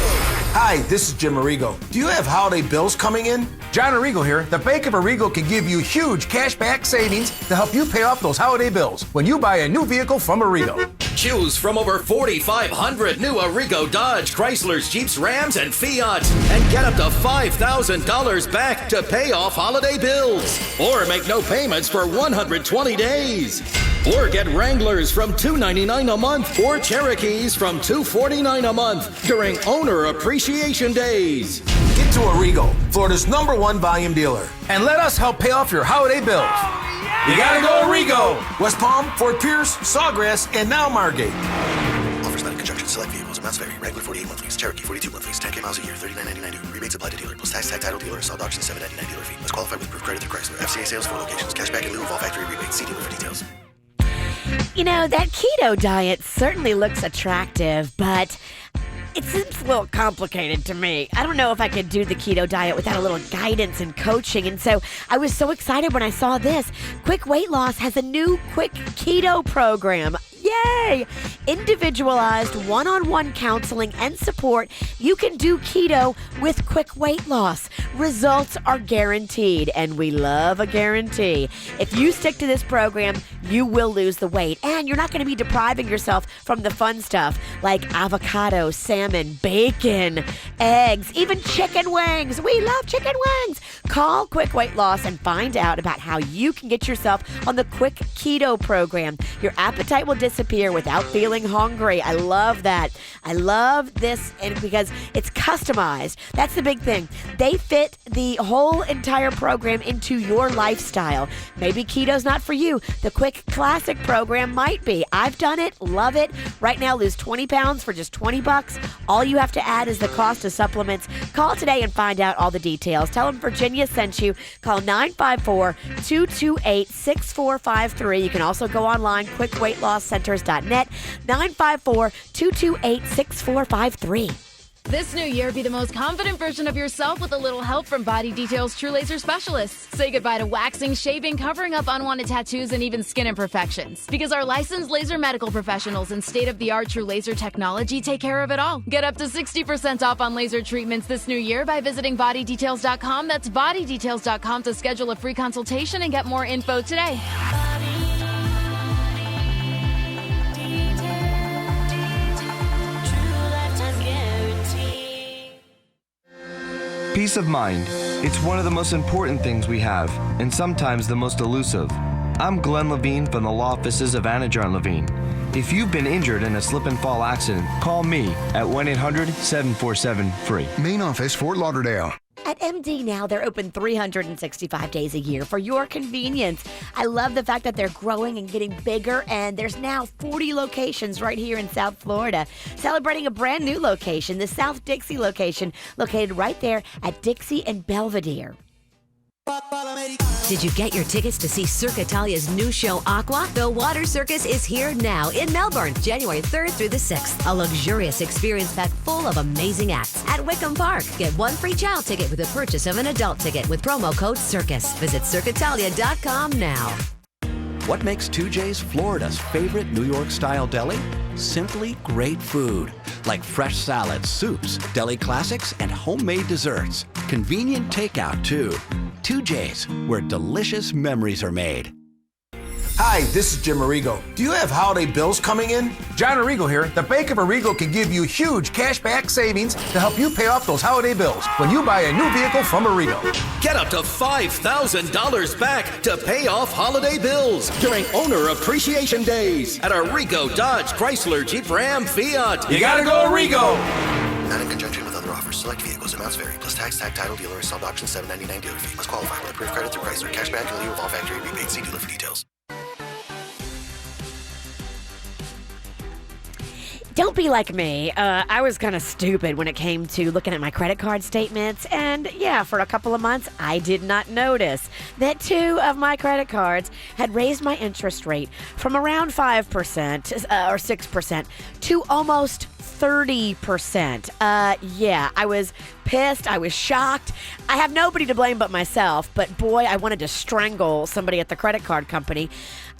Hi, this is Jim Arrigo. Do you have holiday bills coming in? John Arrigo here. The Bank of Arrigo can give you huge cashback savings to help you pay off those holiday bills when you buy a new vehicle from Arrigo. Choose from over 4,500 new Arrigo Dodge, Chryslers, Jeeps, Rams, and Fiats, and get up to $5,000 back to pay off holiday bills. Or make no payments for 120 days. Or get Wranglers from $299 a month, or Cherokees from $249 a month during Owner Appreciation Days. Get to Arrigo, Florida's #1 volume dealer, and let us help pay off your holiday bills. You gotta go Arrigo! West Palm, Fort Pierce, Sawgrass, and now Margate. Offers not in conjunction. Select vehicles. Amounts vary. Wrangler 48 monthlies. Cherokee 42 monthlies. 10K miles a year. $39.99 new. Rebates apply to dealer. Plus tax, title dealer. Installed auction $7.99 dealer fee. Must qualify with proof credit through Chrysler. FCA sales 4 locations. Cashback in lieu of all factory rebates. See dealer for details. You know, that keto diet certainly looks attractive, but it seems a little complicated to me. I don't know if I could do the keto diet without a little guidance and coaching. And so I was so excited when I saw this. Quick Weight Loss has a new quick keto program. Yay! Individualized one-on-one counseling and support. You can do keto with Quick Weight Loss. Results are guaranteed, and we love a guarantee. If you stick to this program, you will lose the weight, and you're not going to be depriving yourself from the fun stuff like avocado, salmon, bacon, eggs, even chicken wings. We love chicken wings. Call Quick Weight Loss and find out about how you can get yourself on the Quick Keto program. Your appetite will disappear without feeling hungry. I love that. I love this, and because it's customized. That's the big thing. They fit the whole entire program into your lifestyle. Maybe keto's not for you. The Quick Classic program might be. I've done it. Love it. Right now, lose 20 pounds for just $20. All you have to add is the cost of supplements. Call today and find out all the details. Tell them Virginia sent you. Call 954-228-6453. You can also go online, quickweightlosscenters.net, 954-228-6453. This new year, be the most confident version of yourself with a little help from Body Detail's True Laser Specialists. Say goodbye to waxing, shaving, covering up unwanted tattoos, and even skin imperfections. Because our licensed laser medical professionals and state-of-the-art True Laser technology take care of it all. Get up to 60% off on laser treatments this new year by visiting bodydetails.com. That's bodydetails.com to schedule a free consultation and get more info today. Peace of mind. It's one of the most important things we have, and sometimes the most elusive. I'm Glenn Levine from the law offices of Anajar Levine. If you've been injured in a slip and fall accident, call me at 1-800-747-FREE. Main office, Fort Lauderdale. At MD Now, they're open 365 days a year for your convenience. I love the fact that they're growing and getting bigger, and there's now 40 locations right here in South Florida. Celebrating a brand new location, the South Dixie location, located right there at Dixie and Belvedere. Did you get your tickets to see Cirque Italia's new show, Aqua? The Water Circus is here now in Melbourne, January 3rd through the 6th. A luxurious experience packed full of amazing acts at Wickham Park. Get one free child ticket with the purchase of an adult ticket with promo code CIRCUS. Visit CirqueItalia.com now. What makes 2J's Florida's favorite New York-style deli? Simply great food, like fresh salads, soups, deli classics, and homemade desserts. Convenient takeout, too. 2J's, where delicious memories are made. Hi, this is Jim Arrigo. Do you have holiday bills coming in? John Arrigo here. The Bank of Arrigo can give you huge cashback savings to help you pay off those holiday bills when you buy a new vehicle from Arrigo. Get up to $5,000 back to pay off holiday bills during Owner Appreciation Days at Arrigo Dodge, Chrysler, Jeep, Ram, Fiat. You gotta go Arrigo! Not in conjunction with other offers. Select vehicles. Amounts vary. Plus tax, tag, title, dealer, installed auction, $7.99 dealer fee. Must qualify with approved credit through Chrysler. Cashback in lieu of all factory rebates. See dealer for details. Don't be like me. I was kind of stupid when it came to looking at my credit card statements. And yeah, for a couple of months, I did not notice that 2 of my credit cards had raised my interest rate from around 5% or 6% to almost 30%. Yeah, I was pissed. I was shocked. I have nobody to blame but myself. But boy, I wanted to strangle somebody at the credit card company.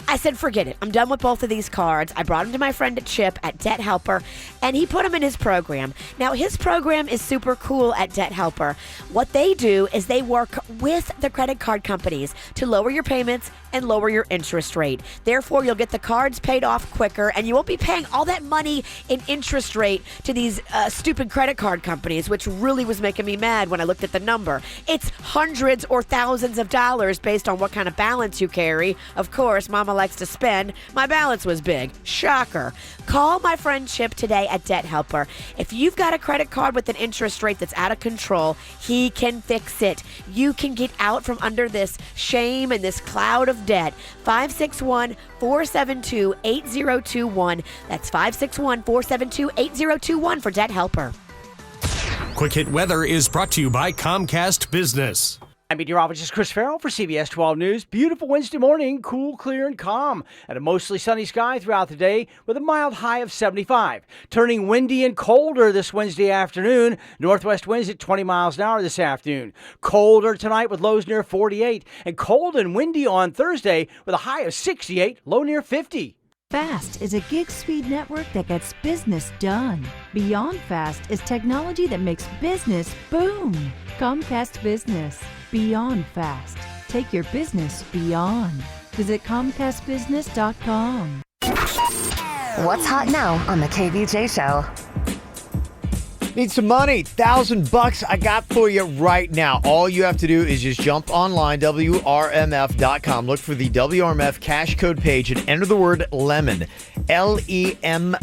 I said, forget it. I'm done with both of these cards. I brought them to my friend Chip at Debt Helper, and he put them in his program. Now, his program is super cool at Debt Helper. What they do is they work with the credit card companies to lower your payments and lower your interest rate. Therefore, you'll get the cards paid off quicker, and you won't be paying all that money in interest rate to these stupid credit card companies, which really was making me mad when I looked at the number. It's hundreds or thousands of dollars based on what kind of balance you carry. Of course, Mama likes to spend. My balance was big. Shocker. Call my friend Chip today at Debt Helper. If you've got a credit card with an interest rate that's out of control, he can fix it. You can get out from under this shame and this cloud of debt. 561-472-8021. That's 561-472-8021 for Debt Helper. Quick Hit Weather is brought to you by Comcast Business. I'm meteorologist Chris Farrell for CBS 12 News. Beautiful Wednesday morning, cool, clear, and calm. And a mostly sunny sky throughout the day with a mild high of 75. Turning windy and colder this Wednesday afternoon. Northwest winds at 20 miles an hour this afternoon. Colder tonight with lows near 48. And cold and windy on Thursday with a high of 68, low near 50. Fast is a gig speed network that gets business done. Beyond Fast is technology that makes business boom. Comcast Business. Beyond Fast. Take your business beyond. Visit ComcastBusiness.com. What's hot now on the KVJ Show? Need some money? $1,000 I got for you right now. All you have to do is just jump online, WRMF.com. Look for the WRMF cash code page and enter the word lemon. Lemon.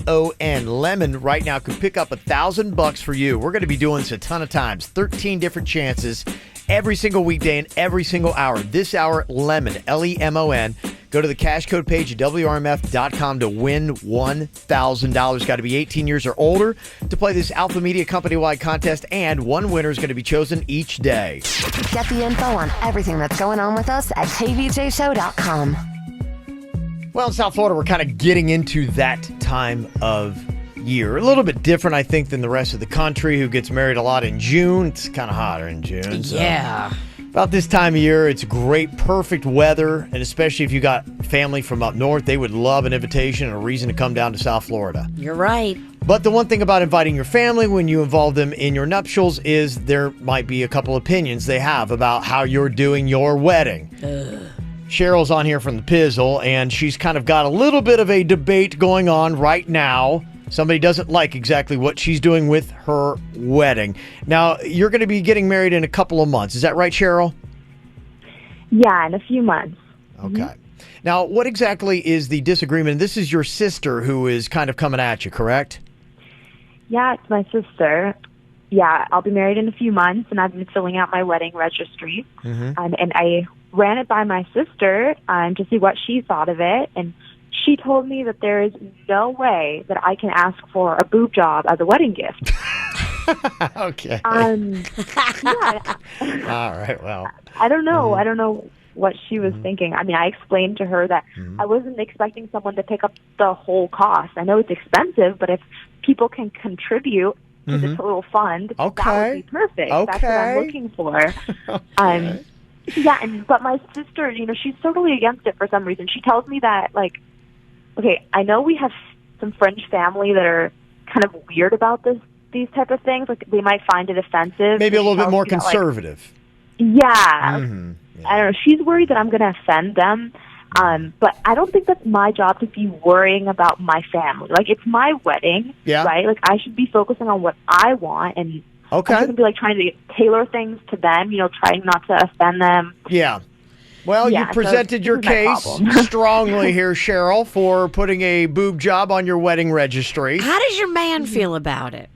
Lemon right now could pick up $1,000 for you. We're going to be doing this a ton of times. 13 different chances every single weekday and every single hour. This hour, lemon. Lemon. Go to the cash code page at WRMF.com to win $1,000. Got to be 18 years or older to play this Alpha Media company-wide contest, and one winner is going to be chosen each day. Get the info on everything that's going on with us at KVJShow.com. Well, in South Florida, we're kind of getting into that time of year. A little bit different, I think, than the rest of the country who gets married a lot in June. It's kind of hotter in June. So. Yeah. About this time of year, it's great, perfect weather, and especially if you got family from up north, they would love an invitation and a reason to come down to South Florida. You're right. But the one thing about inviting your family when you involve them in your nuptials is there might be a couple opinions they have about how you're doing your wedding. Cheryl's on here from the Pizzle, and she's kind of got a little bit of a debate going on right now. Somebody doesn't like exactly what she's doing with her wedding. Now, you're going to be getting married in a couple of months. Is that right, Cheryl? Yeah, in a few months. Okay. Now, what exactly is the disagreement? This is your sister who is kind of coming at you, correct? Yeah, it's my sister. Yeah, I'll be married in a few months, and I've been filling out my wedding registry. And I ran it by my sister to see what she thought of it, and she told me that there is no way that I can ask for a boob job as a wedding gift. Okay. Yeah. All right, well. I don't know. I don't know what she was thinking. I mean, I explained to her that I wasn't expecting someone to pick up the whole cost. I know it's expensive, but if people can contribute to the total fund, that would be perfect. That's what I'm looking for. Yeah, but my sister, she's totally against it for some reason. She tells me that, okay, I know we have some French family that are kind of weird about these type of things. Like, they might find it offensive. Maybe a little bit more conservative. I don't know. She's worried that I'm going to offend them. But I don't think that's my job to be worrying about my family. Like, it's my wedding, right? Like, I should be focusing on what I want, and I shouldn't be trying to tailor things to them, trying not to offend them. Yeah. Well, you presented your case strongly here, Cheryl, for putting a boob job on your wedding registry. How does your man feel about it?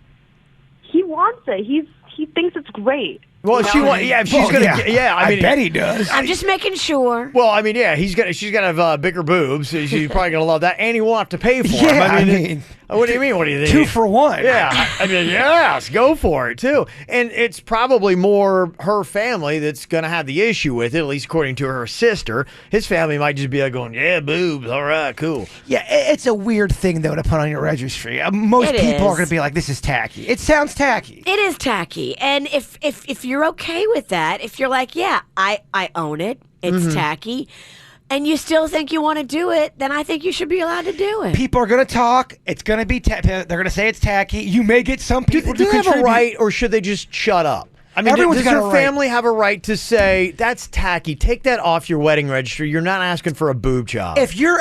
He wants it. He thinks it's great. Well, if she's gonna, I bet he does. I'm just making sure. Well, I mean, she's gonna have bigger boobs. So she's probably gonna love that, and he won't have to pay for them. I mean, what do you mean? What do you think? 2 for 1. Yeah, I mean, yes, go for it too. And it's probably more her family that's gonna have the issue with it, at least according to her sister. His family might just be like going, "Yeah, boobs, all right, cool." Yeah, it's a weird thing though to put on your registry. Most people are gonna be like, "This is tacky." It sounds tacky. It is tacky, and if you're okay with that, if you're like, yeah, I own it, it's tacky, and you still think you want to do it, then I think you should be allowed to do it. People are going to talk. It's going to be they're going to say it's tacky. You may get some people do they have a right, or should they just shut up? I mean, does your family have a right to say, that's tacky, take that off your wedding registry, you're not asking for a boob job? If you're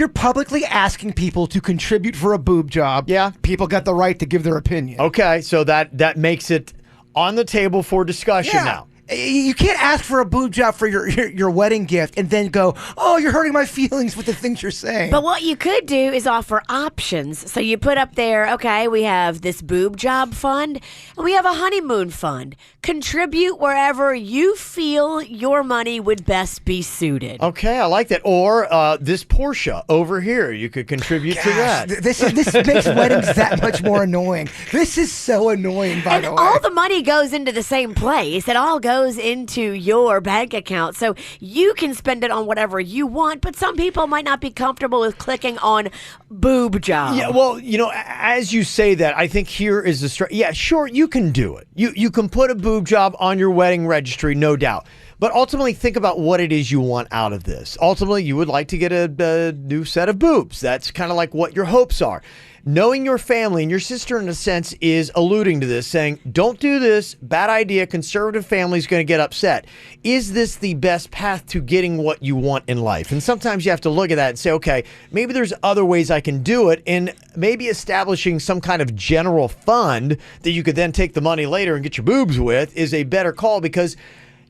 publicly asking people to contribute for a boob job, people got the right to give their opinion. Okay, so that makes it on the table for discussion now. You can't ask for a boob job for your wedding gift and then go, "Oh, you're hurting my feelings with the things you're saying." But what you could do is offer options. So you put up there, okay, we have this boob job fund and we have a honeymoon fund. Contribute wherever you feel your money would best be suited. Okay, I like that. Or this Porsche over here, you could contribute to that. This makes weddings that much more annoying. This is so annoying, by the way. All the money goes into the same place. It all goes into your bank account, so you can spend it on whatever you want, but some people might not be comfortable with clicking on boob job. Yeah, well, as you say that, I think here is the yeah, sure, you can do it. You can put a boob job on your wedding registry, no doubt. But ultimately, think about what it is you want out of this. Ultimately, you would like to get a new set of boobs. That's kind of like what your hopes are. Knowing your family, and your sister in a sense is alluding to this, saying, don't do this, bad idea, conservative family's going to get upset. Is this the best path to getting what you want in life? And sometimes you have to look at that and say, okay, maybe there's other ways I can do it, and maybe establishing some kind of general fund that you could then take the money later and get your boobs with is a better call, because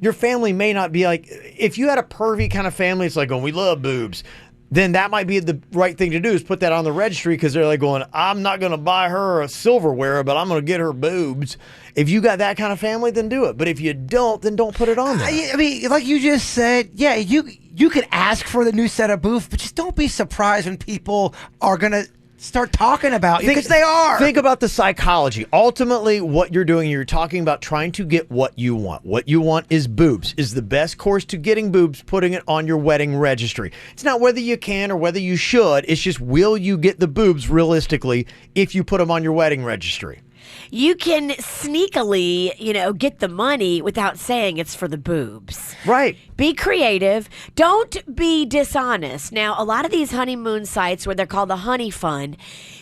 your family may not be like, if you had a pervy kind of family, it's like, oh, we love boobs, then that might be the right thing to do, is put that on the registry, because they're like going, I'm not going to buy her a silverware, but I'm going to get her boobs. If you got that kind of family, then do it. But if you don't, then don't put it on there. I mean, like you just said, yeah, you could ask for the new set of boobs, but just don't be surprised when people are going to start talking about you because they are. Think about the psychology. Ultimately, what you're doing, you're talking about trying to get what you want. What you want is boobs. Is the best course to getting boobs putting it on your wedding registry. It's not whether you can or whether you should. It's just, will you get the boobs realistically if you put them on your wedding registry? You can sneakily, get the money without saying it's for the boobs. Right. Be creative. Don't be dishonest. Now, a lot of these honeymoon sites where they're called the honey fund,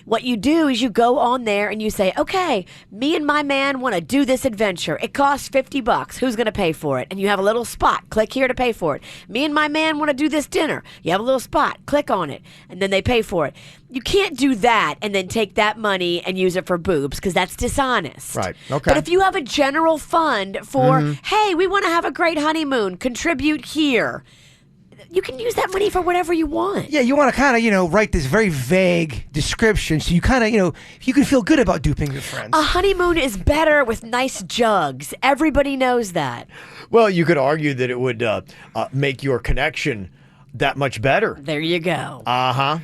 what you do is you go on there and you say, okay, me and my man want to do this adventure. It costs $50. Who's going to pay for it? And you have a little spot. Click here to pay for it. Me and my man want to do this dinner. You have a little spot. Click on it. And then they pay for it. You can't do that and then take that money and use it for boobs because that's dishonest. Right. Okay. But if you have a general fund for, hey, we want to have a great honeymoon, contribute here, you can use that money for whatever you want. Yeah, you want to kind of, write this very vague description so you kind of, you can feel good about duping your friends. A honeymoon is better with nice jugs. Everybody knows that. Well, you could argue that it would make your connection that much better. There you go. Uh-huh.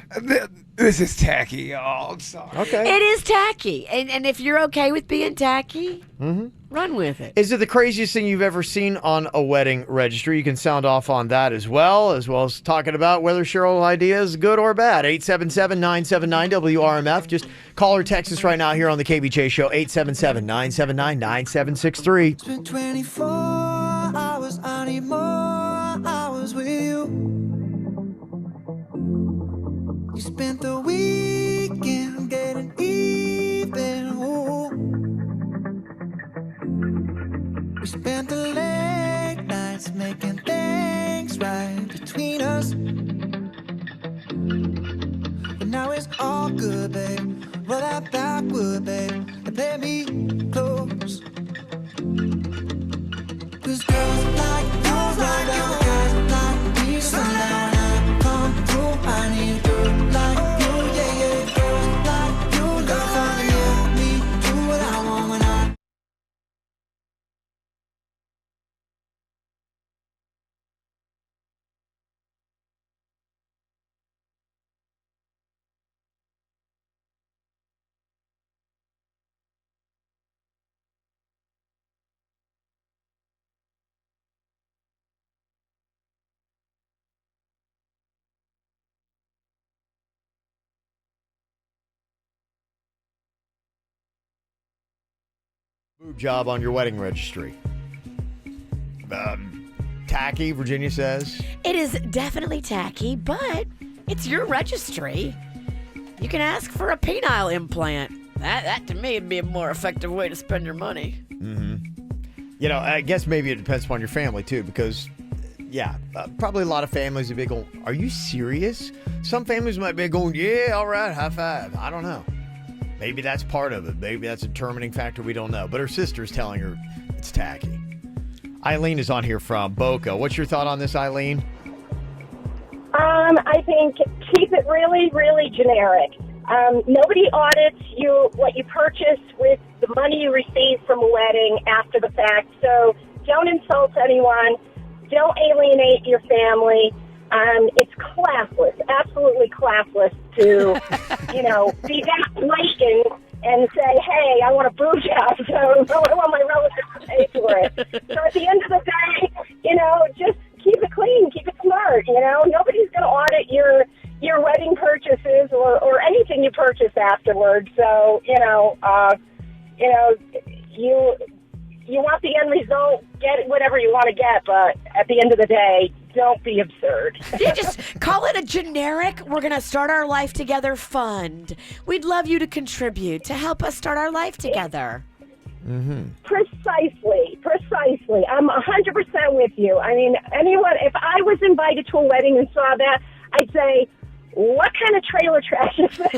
This is tacky. Oh, I'm sorry. Okay. It is tacky. And if you're okay with being tacky, run with it. Is it the craziest thing you've ever seen on a wedding registry? You can sound off on that as well as talking about whether Cheryl's idea is good or bad. 877-979-WRMF. Just call or text us right now here on the KVJ Show, 877-979-9763. It's been 24 hours, I need more hours with you. You spent the weekend getting even. Ooh. We spent the late nights making things right between us. But now it's all good, babe. Roll that backward, babe, and play me close. 'Cause girls like you, guys like me, so now when I come through, I need a girl like you, yeah, yeah. Girls like you, love to let me do what I want when I. Boob job on your wedding registry. Tacky, Virginia says. It is definitely tacky, but it's your registry. You can ask for a penile implant. That to me would be a more effective way to spend your money. I guess maybe it depends upon your family too, because probably a lot of families would be going, are you serious? Some families might be going, yeah, all right, high five. I don't know. Maybe that's part of it. Maybe that's a determining factor. We don't know. But her sister's telling her it's tacky. Eileen is on here from Boca. What's your thought on this, Eileen? I think keep it really, really generic. Nobody audits what you purchase with the money you receive from a wedding after the fact. So don't insult anyone. Don't alienate your family. It's classless, absolutely classless to, be that blatant and say, hey, I want a boob job, so I want my relatives to pay for it. So at the end of the day, just keep it clean, keep it smart, Nobody's going to audit your wedding purchases or anything you purchase afterwards. So, you want the end result, get whatever you want to get, but at the end of the day, don't be absurd. You just call it a generic, we're going to start our life together fund. We'd love you to contribute to help us start our life together. Precisely. I'm 100% with you. I mean, if I was invited to a wedding and saw that, I'd say, what kind of trailer trash is this?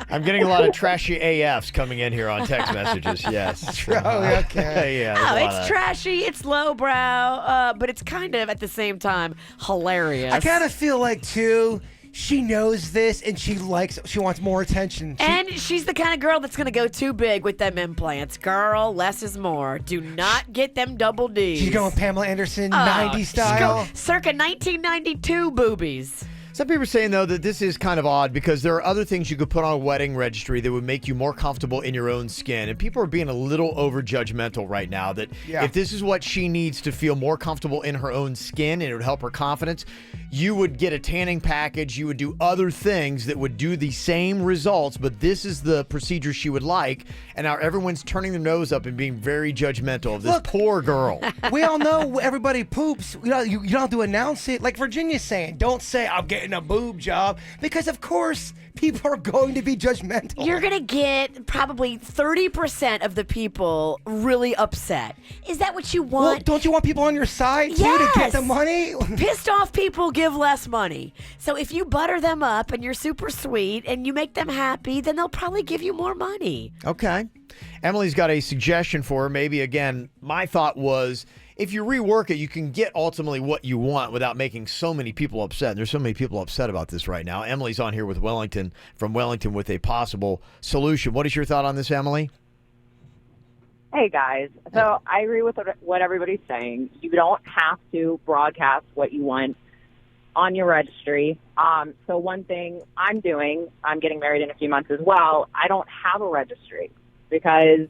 I'm getting a lot of trashy AFs coming in here on text messages. Yes. Okay. It's trashy, it's lowbrow, but it's kind of, at the same time, hilarious. I kind of feel like, too, she knows this and she wants more attention. And she's the kind of girl that's going to go too big with them implants. Girl, less is more. Do not get them double Ds. She's going Pamela Anderson, 90s style. Circa 1992 boobies. Some people are saying, though, that this is kind of odd because there are other things you could put on a wedding registry that would make you more comfortable in your own skin. And people are being a little over-judgmental right now that if this is what she needs to feel more comfortable in her own skin and it would help her confidence, you would get a tanning package, you would do other things that would do the same results, but this is the procedure she would like. And now everyone's turning their nose up and being very judgmental of this poor girl. We all know everybody poops. You don't have to announce it. Like Virginia's saying, don't say I'm getting a boob job because, of course, people are going to be judgmental. You're going to get probably 30% of the people really upset. Is that what you want? Well, don't you want people on your side, too, to get the money? Pissed off people give less money. So if you butter them up and you're super sweet and you make them happy, then they'll probably give you more money. Okay. Emily's got a suggestion for her. Maybe, again, my thought was if you rework it, you can get ultimately what you want without making so many people upset. And there's so many people upset about this right now. Emily's on here with from Wellington with a possible solution. What is your thought on this, Emily? Hey, guys. So I agree with what everybody's saying. You don't have to broadcast what you want on your registry. So one thing I'm doing, I'm getting married in a few months as well. I don't have a registry because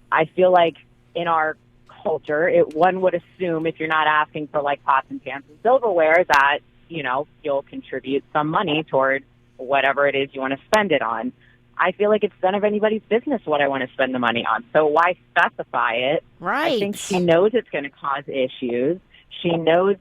I feel like in our culture, one would assume if you're not asking for like pots and pans and silverware that, you'll contribute some money toward whatever it is you want to spend it on. I feel like it's none of anybody's business what I want to spend the money on. So why specify it? Right. I think she knows it's going to cause issues. She knows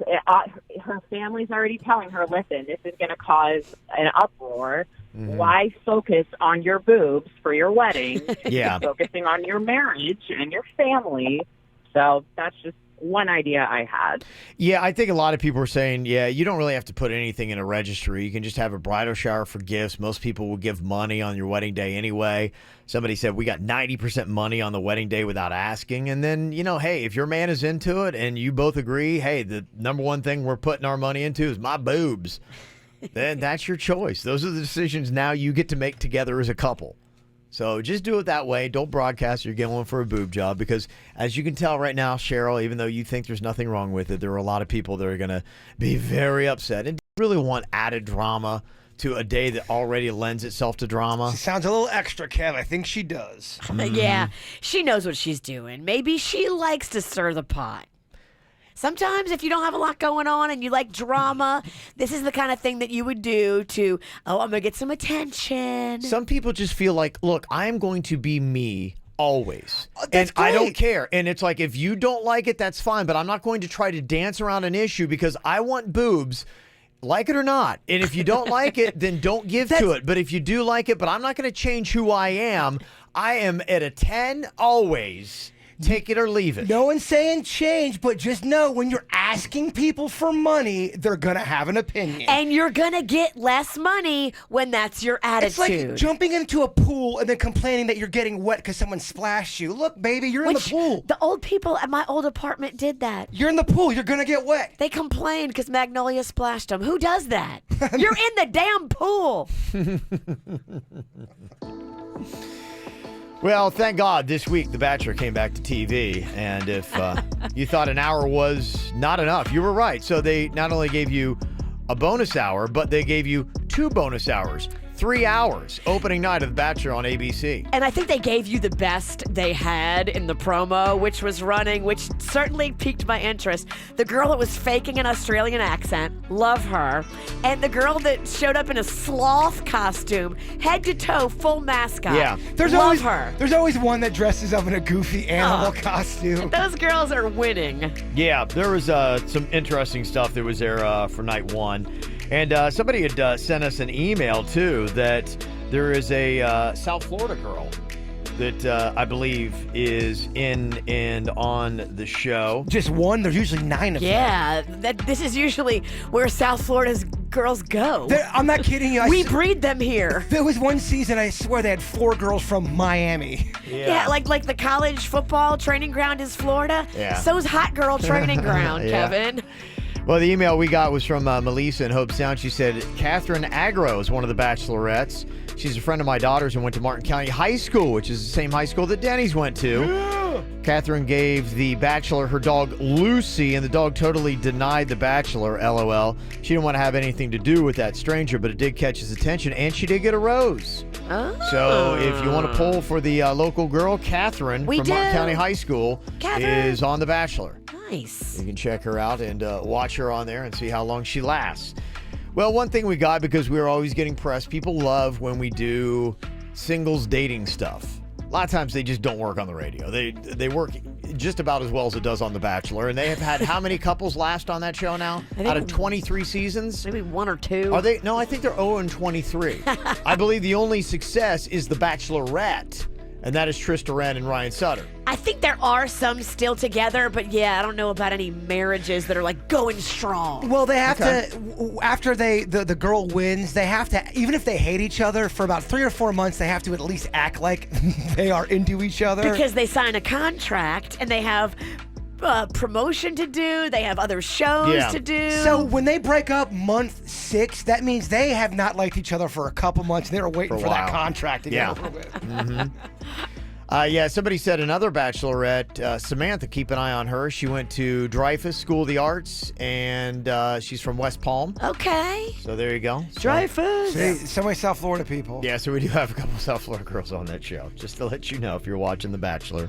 her family's already telling her, listen, this is going to cause an uproar. Mm-hmm. Why focus on your boobs for your wedding? Yeah. Focusing on your marriage and your family. So that's just one idea I had. Yeah, I think a lot of people are saying, you don't really have to put anything in a registry. You can just have a bridal shower for gifts. Most people will give money on your wedding day anyway. Somebody said we got 90% money on the wedding day without asking. And then, hey, if your man is into it and you both agree, hey, the number one thing we're putting our money into is my boobs, then that's your choice. Those are the decisions now you get to make together as a couple. So just do it that way. Don't broadcast you're going for a boob job because, as you can tell right now, Cheryl, even though you think there's nothing wrong with it, there are a lot of people that are going to be very upset and really want added drama to a day that already lends itself to drama. She sounds a little extra, Kev. I think she does. Yeah, she knows what she's doing. Maybe she likes to stir the pot. Sometimes if you don't have a lot going on and you like drama, this is the kind of thing that you would do to, I'm going to get some attention. Some people just feel like, look, I'm going to be me always. That's I don't care. And it's like, if you don't like it, that's fine. But I'm not going to try to dance around an issue because I want boobs, like it or not. And if you don't like it, then don't give to it. But if you do like it, but I'm not going to change who I am at a 10 always. Take it or leave it. No one's saying change, but just know when you're asking people for money, they're going to have an opinion. And you're going to get less money when that's your attitude. It's like jumping into a pool and then complaining that you're getting wet because someone splashed you. Look, baby, you're in the pool. The old people at my old apartment did that. You're in the pool. You're going to get wet. They complained because Magnolia splashed them. Who does that? You're in the damn pool. Well, thank God this week The Bachelor came back to TV. And if you thought an hour was not enough, you were right. So they not only gave you a bonus hour, but they gave you 2 bonus hours. 3 hours opening night of The Bachelor on ABC. And I think they gave you the best they had in the promo, which was running, which certainly piqued my interest. The girl that was faking an Australian accent, love her. And the girl that showed up in a sloth costume, head to toe, full mascot. Yeah. Love her. There's always one that dresses up in a goofy animal costume. Those girls are winning. Yeah, there was some interesting stuff that was there for night 1. And somebody had sent us an email, too, that there is a South Florida girl that I believe is in and on the show. Just one? There's usually 9 of them. Yeah, this is usually where South Florida's girls go. I'm not kidding you. We breed them here. There was one season, I swear, they had 4 girls from Miami. Yeah, like the college football training ground is Florida. Yeah. So's hot girl training ground, Yeah. Kevin. Well, the email we got was from Melissa in Hope Sound. She said, Catherine Agro is one of the bachelorettes. She's a friend of my daughter's and went to Martin County High School, which is the same high school that Denny's went to. Catherine gave the Bachelor her dog Lucy, and the dog totally denied the Bachelor, LOL. She didn't want to have anything to do with that stranger, but it did catch his attention, and she did get a rose. Oh. So if you want to pull for the local girl, Catherine from Martin County High School is on The Bachelor. Nice. You can check her out and watch her on there and see how long she lasts. Well, one thing we got, because we were always getting pressed, people love when we do singles dating stuff. A lot of times they just don't work on the radio. They work just about as well as it does on The Bachelor. And they have had how many couples last on that show now? Out of 23 seasons? Maybe 1 or 2. Are they? No, I think they're 0-23. I believe the only success is The Bachelorette, and that is Trista Rand and Ryan Sutter. I think there are some still together, but yeah, I don't know about any marriages that are like going strong. Well, they have to, after the girl wins, they have to, even if they hate each other for about 3 or 4 months, they have to at least act like they are into each other. Because they sign a contract and they have promotion to do, they have other shows to do. So when they break up month 6, that means they have not liked each other for a couple months. They were waiting for that contract to get over with. Mm-hmm. Somebody said another Bachelorette, Samantha, keep an eye on her. She went to Dreyfus School of the Arts, and she's from West Palm. Okay. So there you go. Dreyfus. See, so many South Florida people. Yeah, so we do have a couple of South Florida girls on that show, just to let you know if you're watching The Bachelor.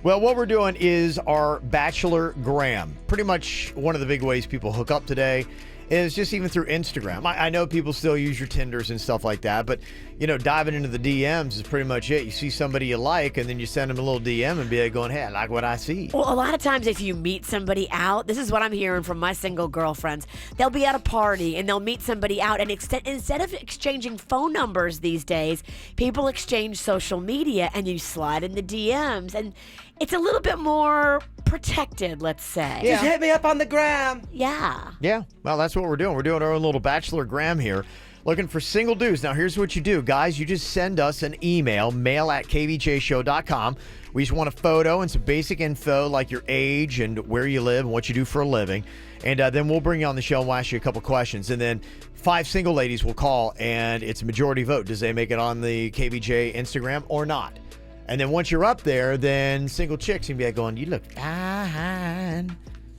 Well, what we're doing is our Bachelor Gram. Pretty much one of the big ways people hook up today is just even through Instagram. I know people still use your Tinders and stuff like that, but, diving into the DMs is pretty much it. You see somebody you like, and then you send them a little DM and be like going, hey, I like what I see. Well, a lot of times if you meet somebody out, this is what I'm hearing from my single girlfriends. They'll be at a party, and they'll meet somebody out, and instead of exchanging phone numbers these days, people exchange social media, and you slide in the DMs, and it's a little bit more protected, let's say. Just hit me up on the gram. Yeah. Yeah, well, that's what we're doing. We're doing our own little Bachelor Gram here, looking for single dudes. Now, here's what you do, guys. You just send us an email, mail@kvjshow.com. We just want a photo and some basic info like your age and where you live and what you do for a living. And then we'll bring you on the show and we'll ask you a couple questions. And then 5 single ladies will call, and it's a majority vote. Does they make it on the KVJ Instagram or not? And then once you're up there, then single chicks can be like going, you look fine.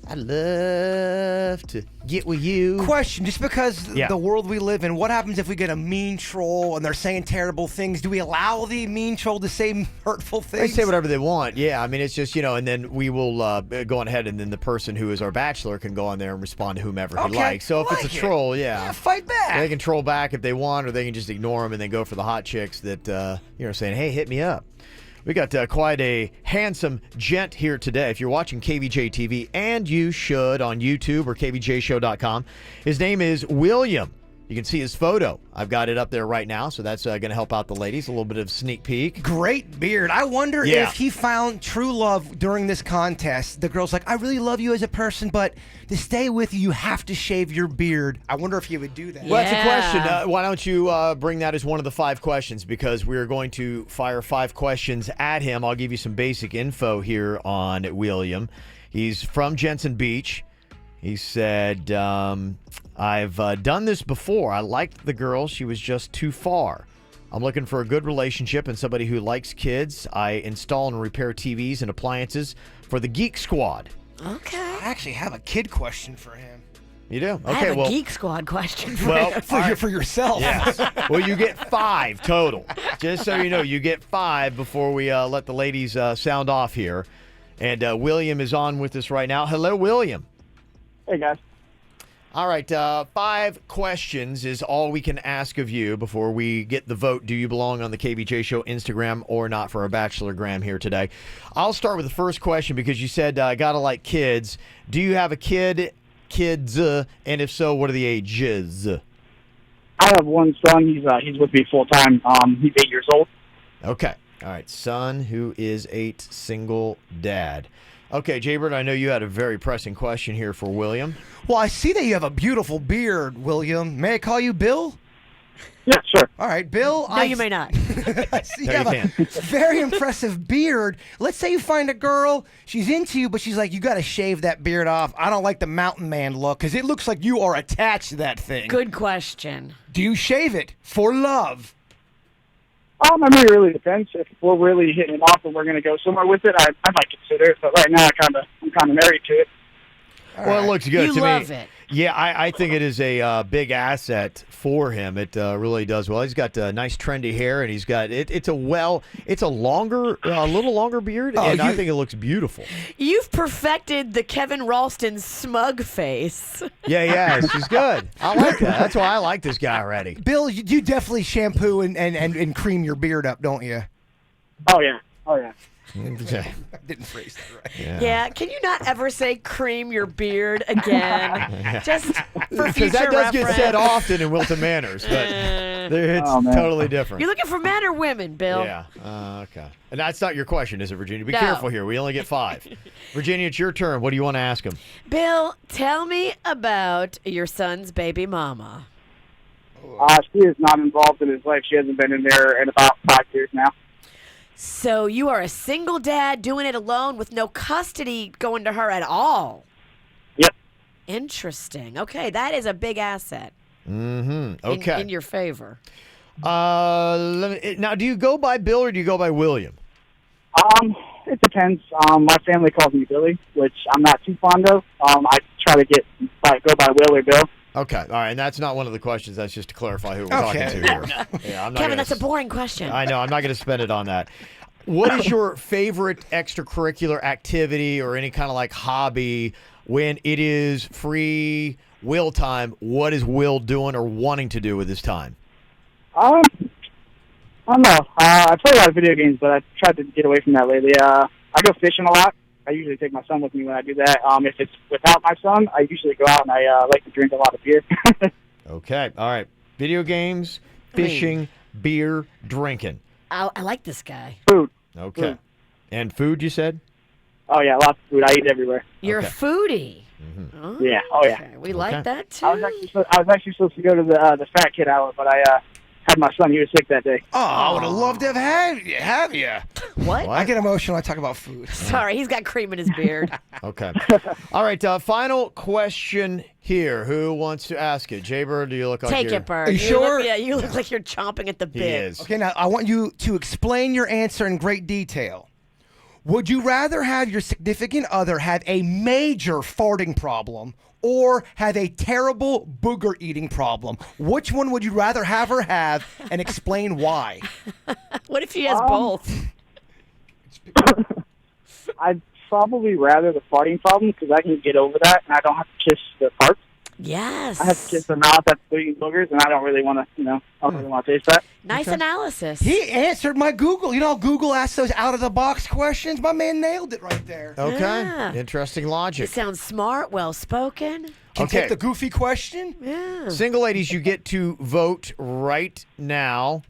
I'd love to get with you. Question, just because the world we live in, what happens if we get a mean troll and they're saying terrible things? Do we allow the mean troll to say hurtful things? They say whatever they want. Yeah, I mean, it's just, and then we will go on ahead, and then the person who is our Bachelor can go on there and respond to whomever he likes. So if it's a troll, fight back. They can troll back if they want, or they can just ignore them and then go for the hot chicks that, saying, hey, hit me up. We got quite a handsome gent here today. If you're watching KVJ TV, and you should on YouTube or kvjshow.com, his name is William. You can see his photo. I've got it up there right now, so that's going to help out the ladies. A little bit of sneak peek. Great beard. I wonder if he found true love during this contest. The girl's like, I really love you as a person, but to stay with you, you have to shave your beard. I wonder if he would do that. Well, that's a question. Why don't you bring that as one of the 5 questions, because we're going to fire 5 questions at him. I'll give you some basic info here on William. He's from Jensen Beach. He said, I've done this before. I liked the girl. She was just too far. I'm looking for a good relationship and somebody who likes kids. I install and repair TVs and appliances for the Geek Squad. Okay. I actually have a kid question for him. You do? Okay, I have a Geek Squad question for well, for yourself. Yes. Well, you get 5 total. Just so you know, you get 5 before we let the ladies sound off here. And William is on with us right now. Hello, William. Hey, guys. All right, 5 questions is all we can ask of you before we get the vote. Do you belong on the KVJ Show Instagram or not for our Bachelor Gram here today? I'll start with the first question because you said, gotta like kids. Do you have a kids? And if so, what are the ages? I have one son. He's with me full time. He's 8 years old. Okay. All right, son who is 8, single dad. Okay, Jaybird, I know you had a very pressing question here for William. Well, I see that you have a beautiful beard, William. May I call you Bill? Yeah, sure. All right, Bill. No, you may not. I see you have a very impressive beard. Let's say you find a girl, she's into you, but she's like, you got to shave that beard off. I don't like the mountain man look because it looks like you are attached to that thing. Good question. Do you shave it for love? I mean, it really depends. If we're really hitting it off and we're going to go somewhere with it, I might consider it. But right now, I'm kind of married to it. Well, it looks good You to love me. it. Yeah, I think it is a big asset for him. It really does well. He's got nice trendy hair, and he's got it's a little longer beard, and I think it looks beautiful. You've perfected the Kevin Ralston smug face. Yeah, she's good. I like that. That's why I like this guy already. Bill, you definitely shampoo and cream your beard up, don't you? Oh yeah. Okay. I didn't phrase that right. Yeah. Can you not ever say cream your beard again? Just for future Because that does get reference. said often in Wilton Manners, but it's totally different. You're looking for men or women, Bill? Yeah. Okay. And that's not your question, is it, Virginia? Be No. careful here. We only get 5. Virginia, it's your turn. What do you want to ask him? Bill, tell me about your son's baby mama. She is not involved in his life. She hasn't been in there in about 5 years now. So you are a single dad doing it alone with no custody going to her at all? Yep. Interesting. Okay, that is a big asset. Mm-hmm. Okay. In your favor. Now, do you go by Bill or do you go by William? It depends. My family calls me Billy, which I'm not too fond of. I try to go by Will or Bill. Okay. All right. And that's not one of the questions. That's just to clarify who we're talking to here. Yeah, I'm not Kevin, that's a boring question. I know. I'm not going to spend it on that. What is your favorite extracurricular activity or any kind of like hobby when it is free Will time? What is Will doing or wanting to do with his time? I don't know. I play a lot of video games, but I've tried to get away from that lately. I go fishing a lot. I usually take my son with me when I do that. If it's without my son, I usually go out and I like to drink a lot of beer. Okay. All right. Video games, fishing, beer, drinking. I like this guy. Food. Okay. Food. And food, you said? Oh, yeah, lots of food. I eat everywhere. You're a foodie. Mm-hmm. Yeah. Oh, yeah. Okay, we like that, too. I was actually supposed to go to the fat kid hour, but I had my son. He was sick that day. Oh, I would have loved to have you. What? I get emotional when I talk about food. Sorry, he's got cream in his beard. Okay. All right. Final question here. Who wants to ask it? Jay Bird, do you look like Take you're... it, Bird. Are you sure? You look like you're chomping at the bit. He is. Okay, now I want you to explain your answer in great detail. Would you rather have your significant other have a major farting problem or have a terrible booger eating problem? Which one would you rather have her have, and explain why? What if she has both? I'd probably rather the farting problem because I can get over that and I don't have to kiss the farts. Yes. I have to kiss the mouth that's eating boogers, and I don't really want to, I don't really want to taste that. Nice analysis. He answered my Google. You know how Google asks those out-of-the-box questions? My man nailed it right there. Okay. Yeah. Interesting He logic. sounds smart, well-spoken. Can take the goofy question? Yeah. Single ladies, you get to vote right now.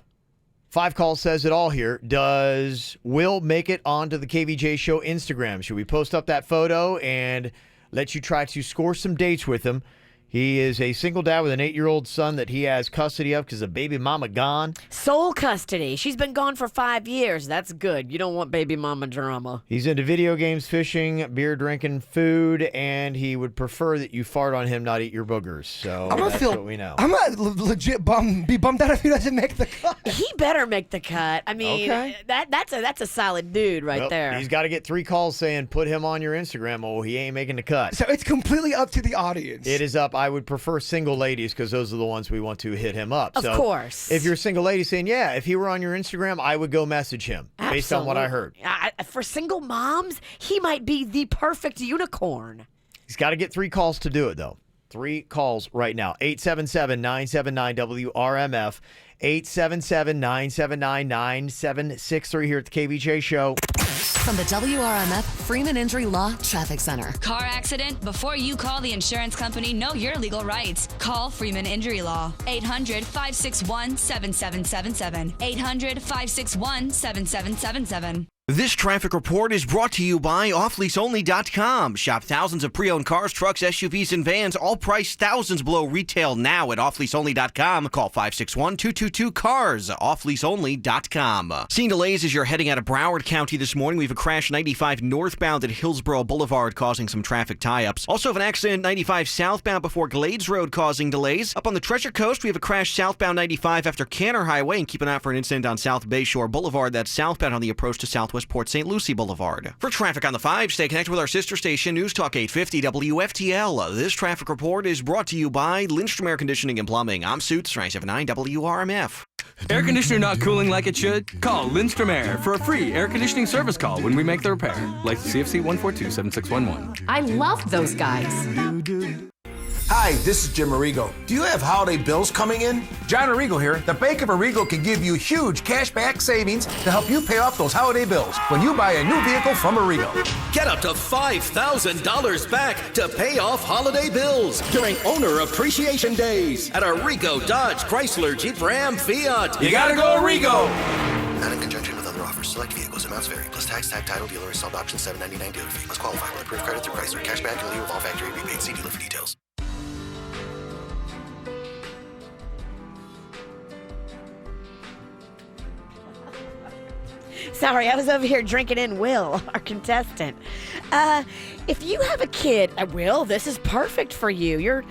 5 calls says it all here. Does Will make it onto the KVJ Show Instagram? Should we post up that photo and let you try to score some dates with him? He is a single dad with an 8-year-old son that he has custody of because the baby mama gone. Sole custody. She's been gone for 5 years. That's good. You don't want baby mama drama. He's into video games, fishing, beer drinking, food, and he would prefer that you fart on him, not eat your boogers. So that's what we know. I'm gonna legit be bummed out if he doesn't make the cut. He better make the cut. I mean, Okay. that's a solid dude right Well, there. He's got to get 3 calls saying put him on your Instagram. Oh, he ain't making the cut. So it's completely up to the audience. It is up. I would prefer single ladies because those are the ones we want to hit him up. Of So course. if you're a single lady saying, yeah, if he were on your Instagram, I would go message him based on what I heard. For single moms, he might be the perfect unicorn. He's got to get 3 calls to do it, though. 3 calls right now. 877-979-WRMF. 877-979-9763 here at the KVJ Show. From the WRMF Freeman Injury Law Traffic Center. Car accident? Before you call the insurance company, know your legal rights. Call Freeman Injury Law. 800-561-7777. 800-561-7777. This traffic report is brought to you by offleaseonly.com. Shop thousands of pre-owned cars, trucks, SUVs, and vans, all priced thousands below retail now at offleaseonly.com. Call 561-222-CARS, offleaseonly.com. Seeing delays as you're heading out of Broward County this morning. We have a crash 95 northbound at Hillsborough Boulevard causing some traffic tie-ups. Also have an accident 95 southbound before Glades Road causing delays. Up on the Treasure Coast, we have a crash southbound 95 after Canner Highway, and keep an eye out for an incident on South Bayshore Boulevard that's southbound on the approach to Southwest Port St. Lucie Boulevard. For traffic on the 5, stay connected with our sister station, News Talk 850 WFTL. This traffic report is brought to you by Lindstrom Air Conditioning and Plumbing. I'm Suits, 979 WRMF. Air conditioner not cooling like it should? Call Lindstrom Air for a free air conditioning service call when we make the repair. Like CFC 142-7611. I love those guys. Hi, this is Jim Arrigo. Do you have holiday bills coming in? John Arrigo here. The Bank of Arrigo can give you huge cashback savings to help you pay off those holiday bills when you buy a new vehicle from Arrigo. Get up to $5,000 back to pay off holiday bills during Owner Appreciation Days at Arrigo Dodge Chrysler Jeep Ram Fiat. You gotta go Arrigo! Not in conjunction with other offers. Select vehicles. Amounts vary. Plus tax, tag, title, dealer, installed option, $7.99 dealer fee. Must qualify for approved credit through Chrysler. Cashback in lieu of all factory rebates. See dealer for details. Sorry, I was over here drinking in Will, our contestant. If you have a kid, Will, this is perfect for you. You're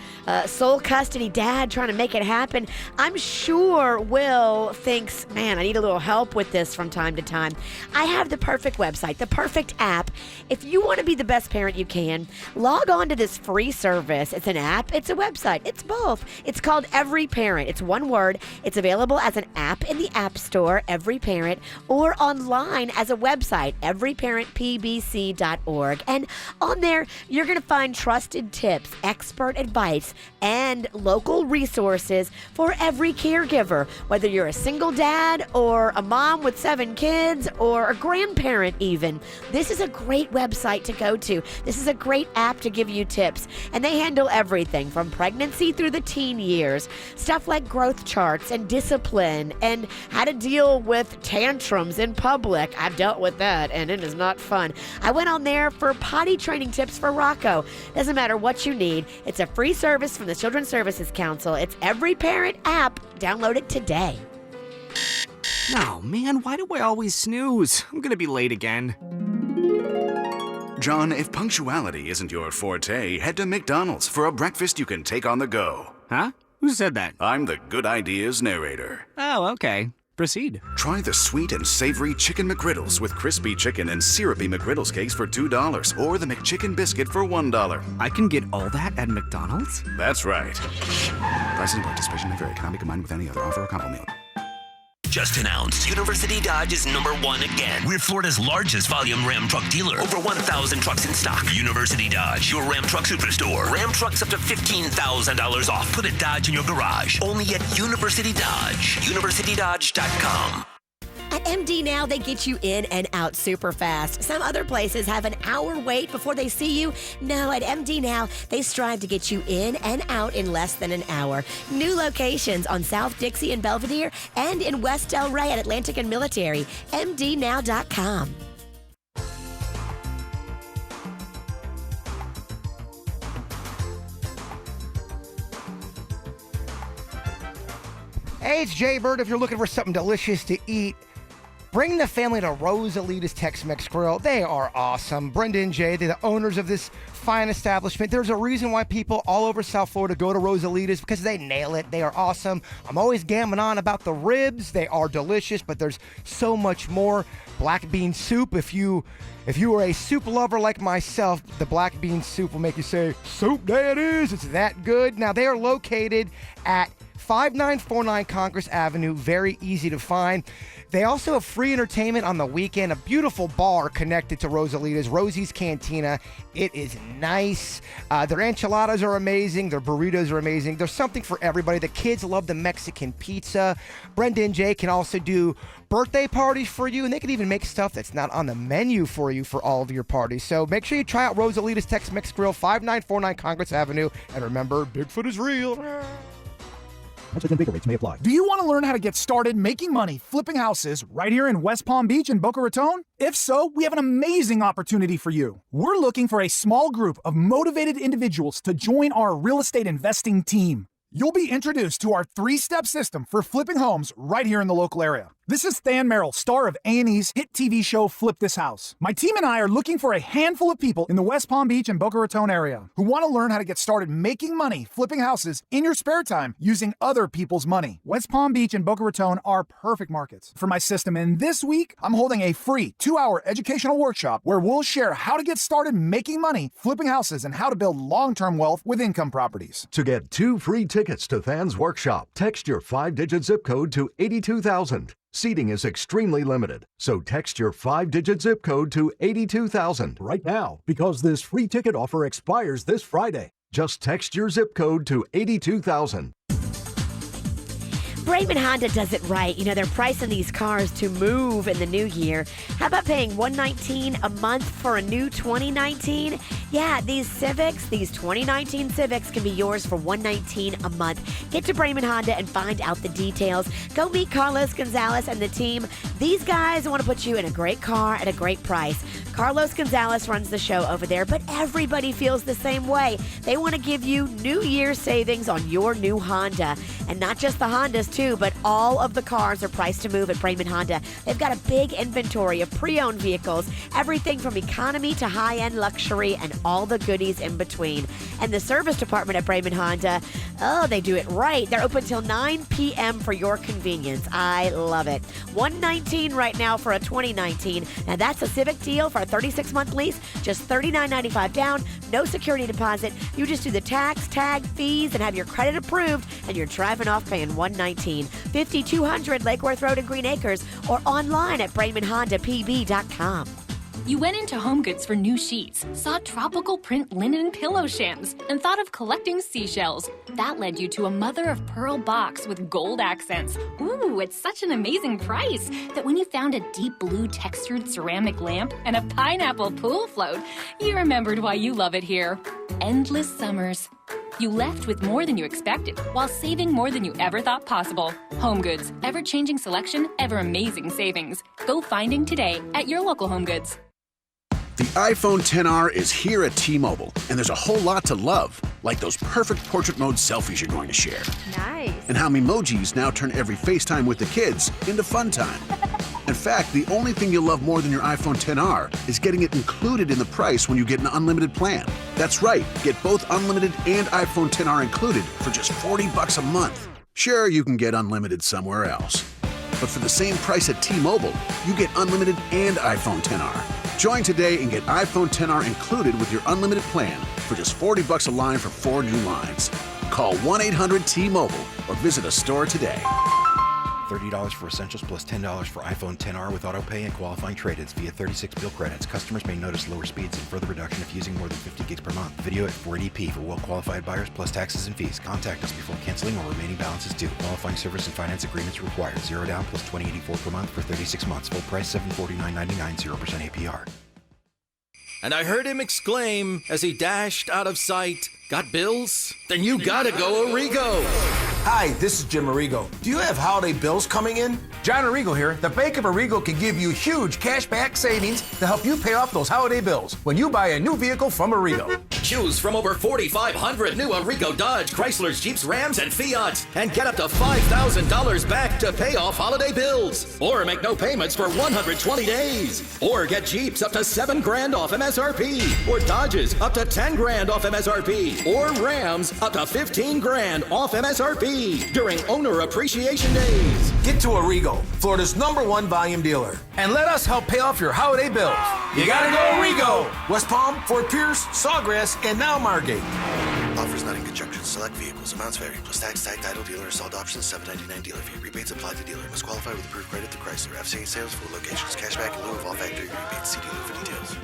sole custody dad trying to make it happen. I'm sure Will thinks, man, I need a little help with this from time to time. I have the perfect website, the perfect app. If you want to be the best parent you can, log on to this free service. It's an app, it's a website, it's both. It's called Every Parent. It's one word. It's available as an app in the App Store, Every Parent, or online as a website, everyparentpbc.org. And on there, you're going to find trusted tips, expert advice, and local resources for every caregiver, whether you're a single dad or a mom with 7 kids or a grandparent even. This is a great website to go to. This is a great app to give you tips. And they handle everything from pregnancy through the teen years, stuff like growth charts and discipline and how to deal with tantrums in public. I've dealt with that, and it is not fun. I went on there for potty training tips for Rocco. Doesn't matter what you need. It's a free service from the Children's Services Council. It's Every Parent app. Download it today. Oh, man, why do I always snooze? I'm gonna be late again. John, if punctuality isn't your forte, head to McDonald's for a breakfast you can take on the go. Huh? Who said that? I'm the Good Ideas narrator. Oh, okay. Proceed. Try the sweet and savory Chicken McGriddles with crispy chicken and syrupy McGriddles cakes for $2, or the McChicken biscuit for $1. I can get all that at McDonald's? That's right. Price and participation may vary. Cannot be combined with any other offer or combo meal. Just announced, University Dodge is #1 again. We're Florida's largest volume Ram truck dealer. Over 1,000 trucks in stock. University Dodge, your Ram truck superstore. Ram trucks up to $15,000 off. Put a Dodge in your garage. Only at University Dodge. UniversityDodge.com. At MD Now, they get you in and out super fast. Some other places have an hour wait before they see you. No, at MD Now, they strive to get you in and out in less than an hour. New locations on South Dixie and Belvedere and in West Del Rey at Atlantic and Military. MDNow.com. Hey, it's Jay Bird. If you're looking for something delicious to eat, bring the family to Rosalita's Tex-Mex Grill. They are awesome. Brenda and Jay, they're the owners of this fine establishment. There's a reason why people all over South Florida go to Rosalita's, because they nail it. They are awesome. I'm always gamming on about the ribs. They are delicious, but there's so much more. Black bean soup. If you are a soup lover like myself, the black bean soup will make you say, "Soup that is." It's that good. Now, they are located at 5949 Congress Avenue. Very easy to find. They also have free entertainment on the weekend, a beautiful bar connected to Rosalita's, Rosie's Cantina. It is nice. Their enchiladas are amazing. Their burritos are amazing. There's something for everybody. The kids love the Mexican pizza. Brenda and Jay can also do birthday parties for you, and they can even make stuff that's not on the menu for you for all of your parties. So make sure you try out Rosalita's Tex-Mex Grill, 5949 Congress Avenue. And remember, Bigfoot is real. Taxes and bigger rates may apply. Do you want to learn how to get started making money flipping houses right here in West Palm Beach and Boca Raton? If so, we have an amazing opportunity for you. We're looking for a small group of motivated individuals to join our real estate investing team. You'll be introduced to our 3-step system for flipping homes right here in the local area. This is Than Merrill, star of A&E's hit TV show Flip This House. My team and I are looking for a handful of people in the West Palm Beach and Boca Raton area who want to learn how to get started making money flipping houses in your spare time using other people's money. West Palm Beach and Boca Raton are perfect markets for my system, and this week I'm holding a free 2-hour educational workshop where we'll share how to get started making money flipping houses and how to build long-term wealth with income properties. To get 2 free tickets to Than's workshop, text your 5-digit zip code to 82,000. Seating is extremely limited, so text your 5-digit zip code to 82,000 right now because this free ticket offer expires this Friday. Just text your zip code to 82,000. Braman Honda does it right. You know, they're pricing these cars to move in the new year. How about paying $119 a month for a new 2019? Yeah, these 2019 Civics can be yours for $119 a month. Get to Braman Honda and find out the details. Go meet Carlos Gonzalez and the team. These guys want to put you in a great car at a great price. Carlos Gonzalez runs the show over there, but everybody feels the same way. They want to give you New Year savings on your new Honda. And not just the Hondas, too, but all of the cars are priced to move at Braman Honda. They've got a big inventory of pre-owned vehicles, everything from economy to high-end luxury and all the goodies in between. And the service department at Braman Honda, oh, they do it right. They're open till 9 p.m. for your convenience. I love it. $119 right now for a 2019. Now, that's a Civic deal for a 36-month lease, just $39.95 down, no security deposit. You just do the tax, tag, fees, and have your credit approved, and you're driving off paying $119. 5200 Lake Worth Road in Green Acres or online at BramanHondaPB.com. You went into Home Goods for new sheets, saw tropical print linen pillow shims, and thought of collecting seashells. That led you to a mother-of-pearl box with gold accents. Ooh, it's such an amazing price that when you found a deep blue textured ceramic lamp and a pineapple pool float, you remembered why you love it here. Endless summers. You left with more than you expected while saving more than you ever thought possible. Home Goods. Ever-changing selection, ever-amazing savings. Go finding today at your local Home Goods. The iPhone XR is here at T-Mobile, and there's a whole lot to love, like those perfect portrait mode selfies you're going to share. Nice. And how Memojis now turn every FaceTime with the kids into fun time. In fact, the only thing you'll love more than your iPhone XR is getting it included in the price when you get an unlimited plan. That's right, get both unlimited and iPhone XR included for just $40 a month. Sure, you can get unlimited somewhere else, but for the same price at T-Mobile, you get unlimited and iPhone XR. Join today and get iPhone XR included with your unlimited plan for just $40 a line for 4 new lines. Call 1-800-T-Mobile or visit a store today. $30 for Essentials plus $10 for iPhone XR with autopay and qualifying trade-ins via 36 bill credits. Customers may notice lower speeds and further reduction if using more than 50 gigs per month. Video at 480p for well-qualified buyers plus taxes and fees. Contact us before canceling or remaining balance is due. Qualifying service and finance agreements required. 0 down plus $20.84 per month for 36 months. Full price $749.99, 0% APR. And I heard him exclaim as he dashed out of sight, "Got bills? Then you gotta go Arrigo." Hi, this is Jim Arrigo. Do you have holiday bills coming in? John Arrigo here. The Bank of Arrigo can give you huge cashback savings to help you pay off those holiday bills when you buy a new vehicle from Arrigo. Choose from over 4,500 new Arrigo Dodge, Chryslers, Jeeps, Rams, and Fiats, and get up to $5,000 back to pay off holiday bills. Or make no payments for 120 days. Or get Jeeps up to $7,000 off MSRP. Or Dodges up to $10,000 off MSRP. Or Rams up to $15,000 off MSRP during Owner Appreciation Days. Get to Arrigo, Florida's #1 volume dealer, and let us help pay off your holiday bills. You gotta go Arrigo! West Palm, Fort Pierce, Sawgrass, and now Margate. Offers not in conjunction. Select vehicles. Amounts vary. Plus tax, tag, title, dealer, sold options, $7.99 dealer fee. Rebates apply to dealer. Must qualify with approved credit through Chrysler. FCA sales, full locations. Cashback in lieu of all factory rebates. See dealer for details.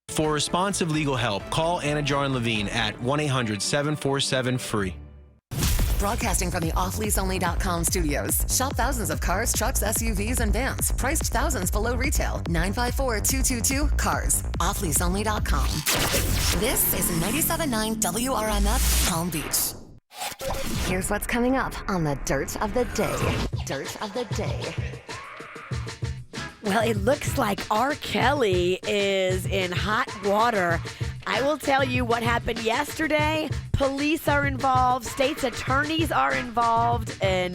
For responsive legal help, call Anna Jar Levine at 1-800-747-FREE. Broadcasting from the offleaseonly.com studios. Shop thousands of cars, trucks, SUVs, and vans. Priced thousands below retail. 954-222-CARS. Offleaseonly.com. This is 97.9 WRMF Palm Beach. Here's what's coming up on the Dirt of the Day. Dirt of the Day. Well, it looks like R. Kelly is in hot water. I will tell you what happened yesterday. Police are involved, state's attorneys are involved, and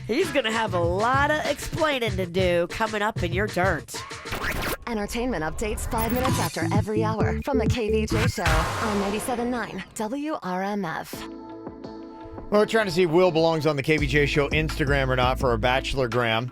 he's going to have a lot of explaining to do coming up in your dirt. Entertainment updates 5 minutes after every hour from the KVJ Show on 97.9 WRMF. Well, we're trying to see if Will belongs on the KVJ Show Instagram or not for our Bachelorgram.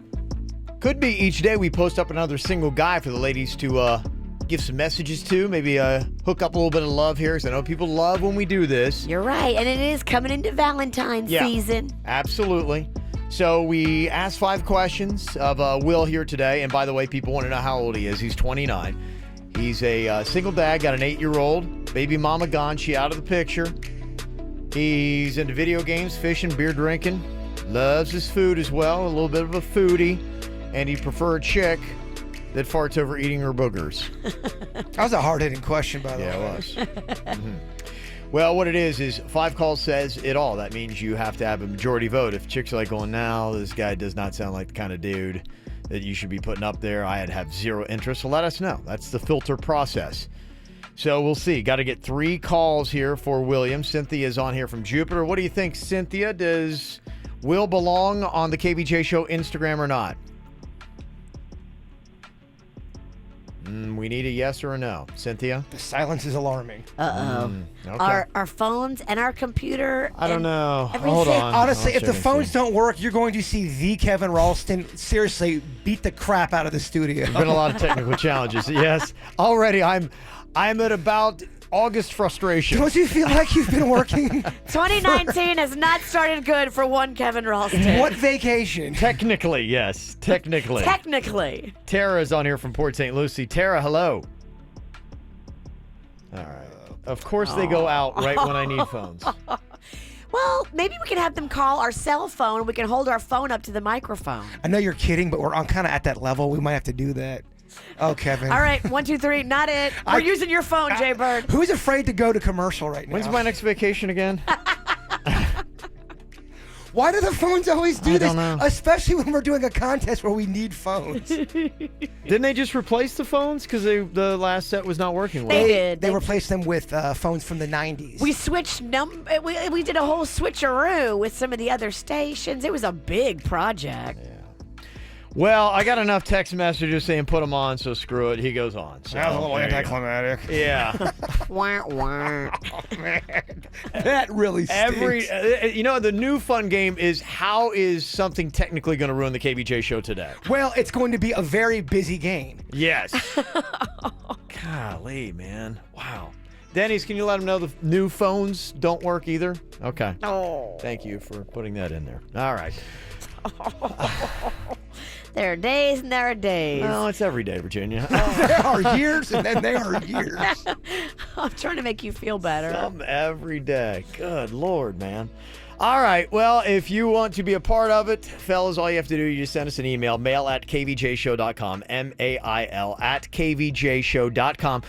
Could be each day we post up another single guy for the ladies to give some messages to. Maybe hook up a little bit of love here, because I know people love when we do this. You're right, and it is coming into Valentine's season. Absolutely. So we asked 5 questions of Will here today. And by the way, people want to know how old he is. He's 29. He's a single dad, got an 8-year-old. Baby mama gone. She out of the picture. He's into video games, fishing, beer drinking. Loves his food as well. A little bit of a foodie. And he prefers a chick that farts over eating her boogers. That was a hard-hitting question, by the way. Yeah, it was. Mm-hmm. Well, what it is 5 calls says it all. That means you have to have a majority vote. If chicks are like going, now this guy does not sound like the kind of dude that you should be putting up there, I'd have zero interest, so let us know. That's the filter process. So we'll see. Got to get 3 calls here for William. Cynthia is on here from Jupiter. What do you think, Cynthia? Does Will belong on the KVJ Show Instagram or not? We need a yes or a no. Cynthia? The silence is alarming. Okay. Our phones and our computer. I don't know. Everything. Hold on. Honestly, if the phones don't work, you're going to see the Kevin Ralston seriously beat the crap out of the studio. There's been a lot of technical challenges. Yes. Already, I'm at about August frustration. Don't you feel like you've been working? 2019 has not started good for one Kevin Ralston. What vacation? Technically, yes. Technically. Technically. Tara is on here from Port St. Lucie. Tara, hello. All right. Of course they go out right when I need phones. Well, maybe we can have them call our cell phone. We can hold our phone up to the microphone. I know you're kidding, but we're on kind of at that level. We might have to do that. Oh, Kevin. All right, 1, 2, 3. Not it. We're using your phone, Jay Bird. Who's afraid to go to commercial right now? When's my next vacation again? Why do the phones always do I this? don't know. Especially when we're doing a contest where we need phones. Didn't they just replace the phones because the last set was not working well? They did. They replaced them with phones from the 90s. We switched we did a whole switcheroo with some of the other stations. It was a big project. Yeah. Well, I got enough text messages saying put him on, so screw it. He goes on. So, that was a little there you go. anticlimactic. Yeah. Wah, wah. Oh, man. That really stinks. The new fun game is how is something technically going to ruin the KVJ Show today? Well, it's going to be a very busy game. Yes. Golly, man. Wow. Denny's, can you let them know the new phones don't work either? Okay. Oh. Thank you for putting that in there. All right. There are days and there are days. No, it's every day, Virginia. There are years and then there are years. I'm trying to make you feel better. Some every day. Good Lord, man. All right. Well, if you want to be a part of it, fellas, all you have to do is just send us an email, mail@kvjshow.com, mail@kvjshow.com.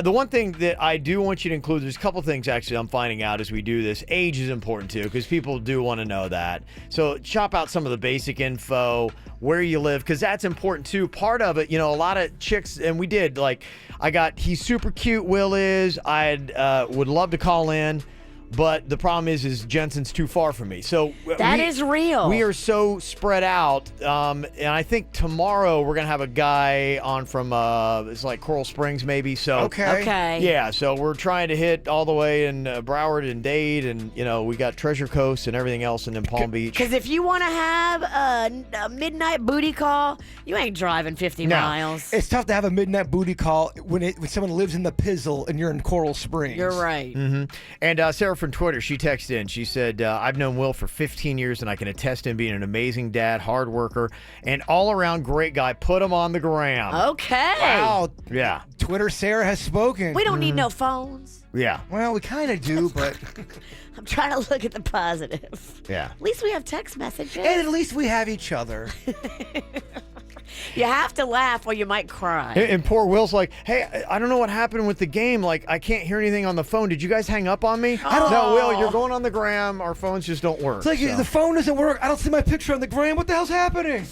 The one thing that I do want you to include, there's a couple things actually I'm finding out as we do this. Age is important too, because people do want to know that. So chop out some of the basic info, where you live, because that's important too. Part of it, a lot of chicks, and we did, he's super cute, Will is. I would love to call in. But the problem is Jensen's too far from me. So that is real. We are so spread out. And I think tomorrow we're going to have a guy on from, it's like Coral Springs maybe. So Okay. Yeah, so we're trying to hit all the way in Broward and Dade. And, we got Treasure Coast and everything else and then Palm Beach. Because if you want to have a midnight booty call, you ain't driving 50 miles. It's tough to have a midnight booty call when someone lives in the Pizzle and you're in Coral Springs. You're right. Mm-hmm. And Sarah from Twitter, she texted in. She said, I've known Will for 15 years, and I can attest to him being an amazing dad, hard worker, and all-around great guy. Put him on the gram. Okay. Wow. Yeah. Twitter Sarah has spoken. We don't need no phones. Yeah. Well, we kind of do, but... I'm trying to look at the positive. Yeah. At least we have text messages. And at least we have each other. You have to laugh or you might cry. And poor Will's like, hey, I don't know what happened with the game. Like, I can't hear anything on the phone. Did you guys hang up on me? No, Will, you're going on the gram. Our phones just don't work. It's like the phone doesn't work. I don't see my picture on the gram. What the hell's happening?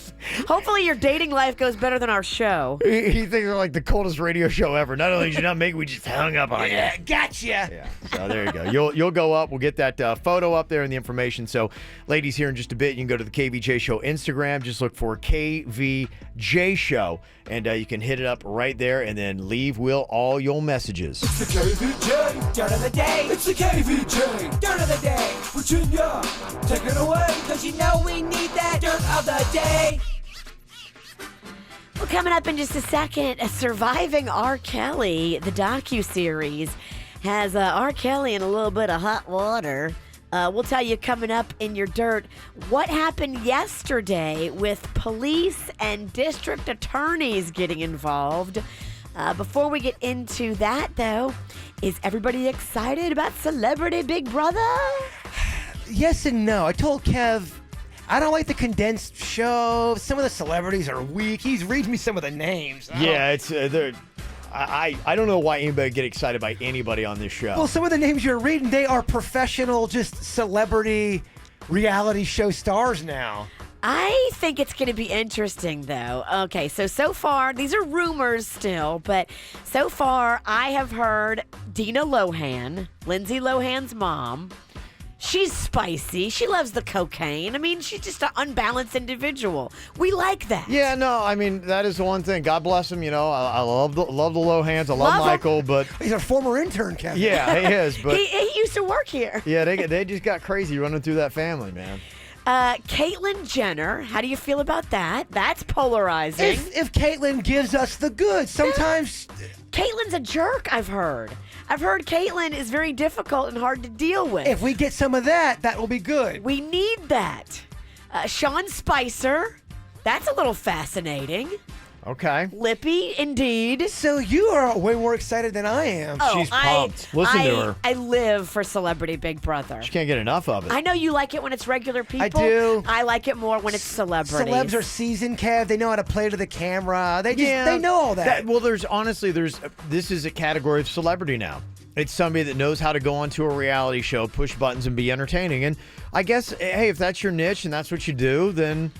Hopefully your dating life goes better than our show. He thinks we're like the coldest radio show ever. Not only did you not make it, we just hung up on you. Yeah, gotcha. Yeah. So there you go. You'll go up. We'll get that photo up there and the information. So, ladies, here in just a bit, you can go to the KVJ Show Instagram. Just look for KVJ Show, and you can hit it up right there, and then leave Will all your messages. It's the KVJ Dirt of the Day. It's the KVJ Dirt of the Day. Virginia, take it away, because you know we need that Dirt of the Day. Well, coming up in just a second, Surviving R. Kelly, the docuseries, has R. Kelly in a little bit of hot water. We'll tell you coming up in your dirt what happened yesterday with police and district attorneys getting involved. Before we get into that, though, is everybody excited about Celebrity Big Brother? Yes and no. I told Kev, I don't like the condensed show. Some of the celebrities are weak. He's reading me some of the names. I don't know why anybody get excited by anybody on this show. Well, some of the names you're reading, they are professional, just celebrity reality show stars now. I think it's going to be interesting, though. Okay, so far, these are rumors still, but so far I have heard Dina Lohan, Lindsay Lohan's mom. She's spicy. She loves the cocaine. I mean, she's just an unbalanced individual. We like that. Yeah, no, I mean, that is the one thing. God bless him. You know, I love the Lohans. I love Michael, but he's a former intern, Kevin. Yeah, he is. But he used to work here. Yeah, they just got crazy running through that family, man. Caitlyn Jenner, how do you feel about that? That's polarizing. If Caitlyn gives us the goods, sometimes Caitlyn's a jerk, I've heard. I've heard Caitlyn is very difficult and hard to deal with. If we get some of that, that will be good. We need that. Sean Spicer, that's a little fascinating. Okay. Lippy, indeed. So you are way more excited than I am. Oh, she's pumped. Listen to her. I live for Celebrity Big Brother. She can't get enough of it. I know you like it when it's regular people. I do. I like it more when it's celebrities. Celebs are seasoned, Kev. They know how to play to the camera. They know all that. Well, this is a category of celebrity now. It's somebody that knows how to go onto a reality show, push buttons, and be entertaining. And I guess, hey, if that's your niche and that's what you do, then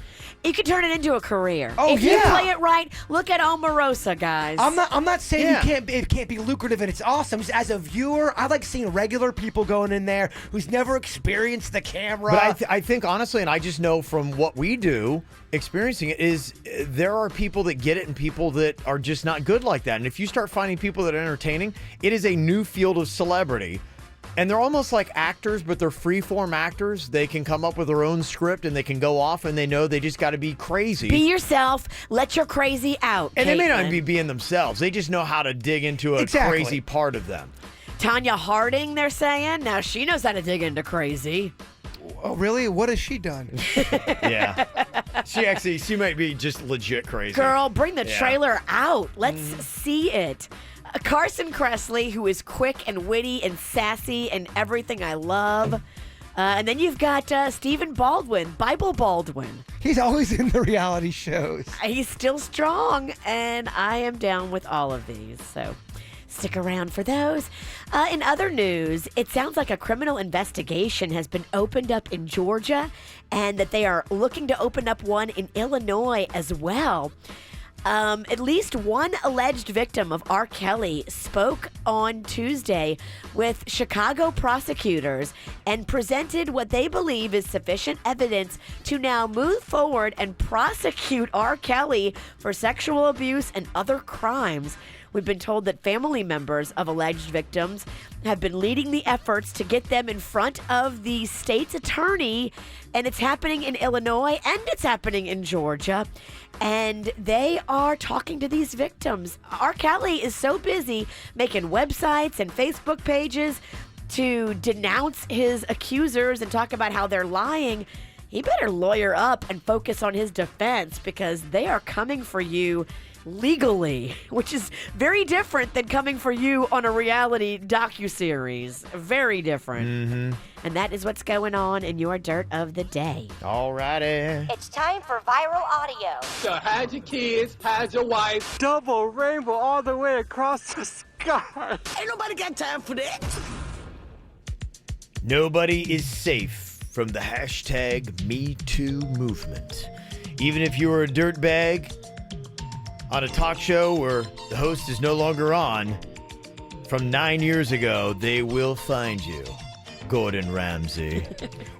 you can turn it into a career. Oh, if you play it right, look at Omarosa, guys. I'm not saying it can't be lucrative and it's awesome. Just as a viewer, I like seeing regular people going in there who's never experienced the camera. But I think honestly, and I just know from what we do, experiencing it, is there are people that get it and people that are just not good like that. And if you start finding people that are entertaining, it is a new field of celebrity. And they're almost like actors, but they're free-form actors. They can come up with their own script, and they can go off, and they know they just got to be crazy. Be yourself. Let your crazy out, And Caitlyn. they may not be being themselves. They just know how to dig into a crazy part of them. Tanya Harding, they're saying. Now she knows how to dig into crazy. Oh, really? What has she done? Yeah. She might be just legit crazy. Girl, bring the trailer out. Let's see it. Carson Kressley, who is quick and witty and sassy and everything I love. And then you've got Stephen Baldwin, Bible Baldwin. He's always in the reality shows. He's still strong, and I am down with all of these. So stick around for those. In other news, it sounds like a criminal investigation has been opened up in Georgia and that they are looking to open up one in Illinois as well. At least one alleged victim of R. Kelly spoke on Tuesday with Chicago prosecutors and presented what they believe is sufficient evidence to now move forward and prosecute R. Kelly for sexual abuse and other crimes. We've been told that family members of alleged victims have been leading the efforts to get them in front of the state's attorney, and it's happening in Illinois and it's happening in Georgia, and they are talking to these victims. R. Kelly is so busy making websites and Facebook pages to denounce his accusers and talk about how they're lying. He better lawyer up and focus on his defense, because they are coming for you legally, which is very different than coming for you on a reality docuseries. Very different. Mm-hmm. And that is what's going on in your Dirt of the Day. All righty. It's time for viral audio. So how's your kids? How's your wife? Double rainbow all the way across the sky. Ain't nobody got time for that. Nobody is safe from the hashtag #MeToo movement. Even if you are a dirtbag on a talk show where the host is no longer on, from 9 years ago, they will find you. Gordon Ramsay.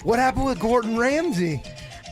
What happened with Gordon Ramsay?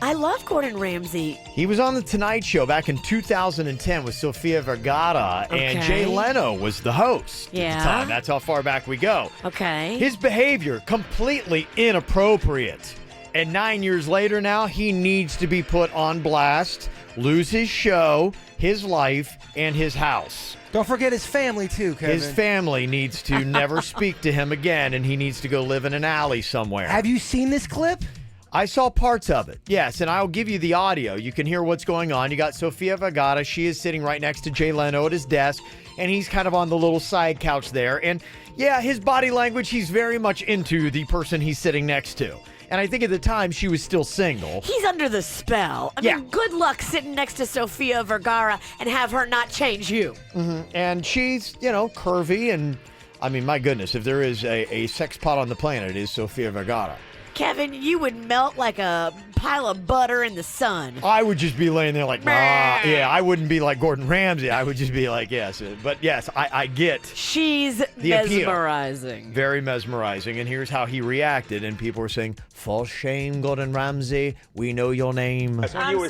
I love Gordon Ramsay. He was on The Tonight Show back in 2010 with Sofia Vergara, and Okay. Jay Leno was the host at Yeah. the time. That's how far back we go. Okay. His behavior, completely inappropriate. And 9 years later now, he needs to be put on blast, lose his show, his life, and his house. Don't forget his family, too, Kevin. His family needs to never speak to him again, and he needs to go live in an alley somewhere. Have you seen this clip? I saw parts of it, yes, and I'll give you the audio. You can hear what's going on. You got Sofia Vergara. She is sitting right next to Jay Leno at his desk, and he's kind of on the little side couch there. And, yeah, his body language, he's very much into the person he's sitting next to. And I think at the time, she was still single. He's under the spell. I mean, good luck sitting next to Sofia Vergara and have her not change you. Mm-hmm. And she's, curvy, and, I mean, my goodness, if there is a sex pot on the planet, it is Sofia Vergara. Kevin, you would melt like a pile of butter in the sun. I would just be laying there like, yeah, I wouldn't be like Gordon Ramsay. I would just be like, yes. But yes, I get She's the appeal. mesmerizing. Very mesmerizing. And here's how he reacted. And people were saying, for shame, Gordon Ramsay. We know your name. I'm sorry.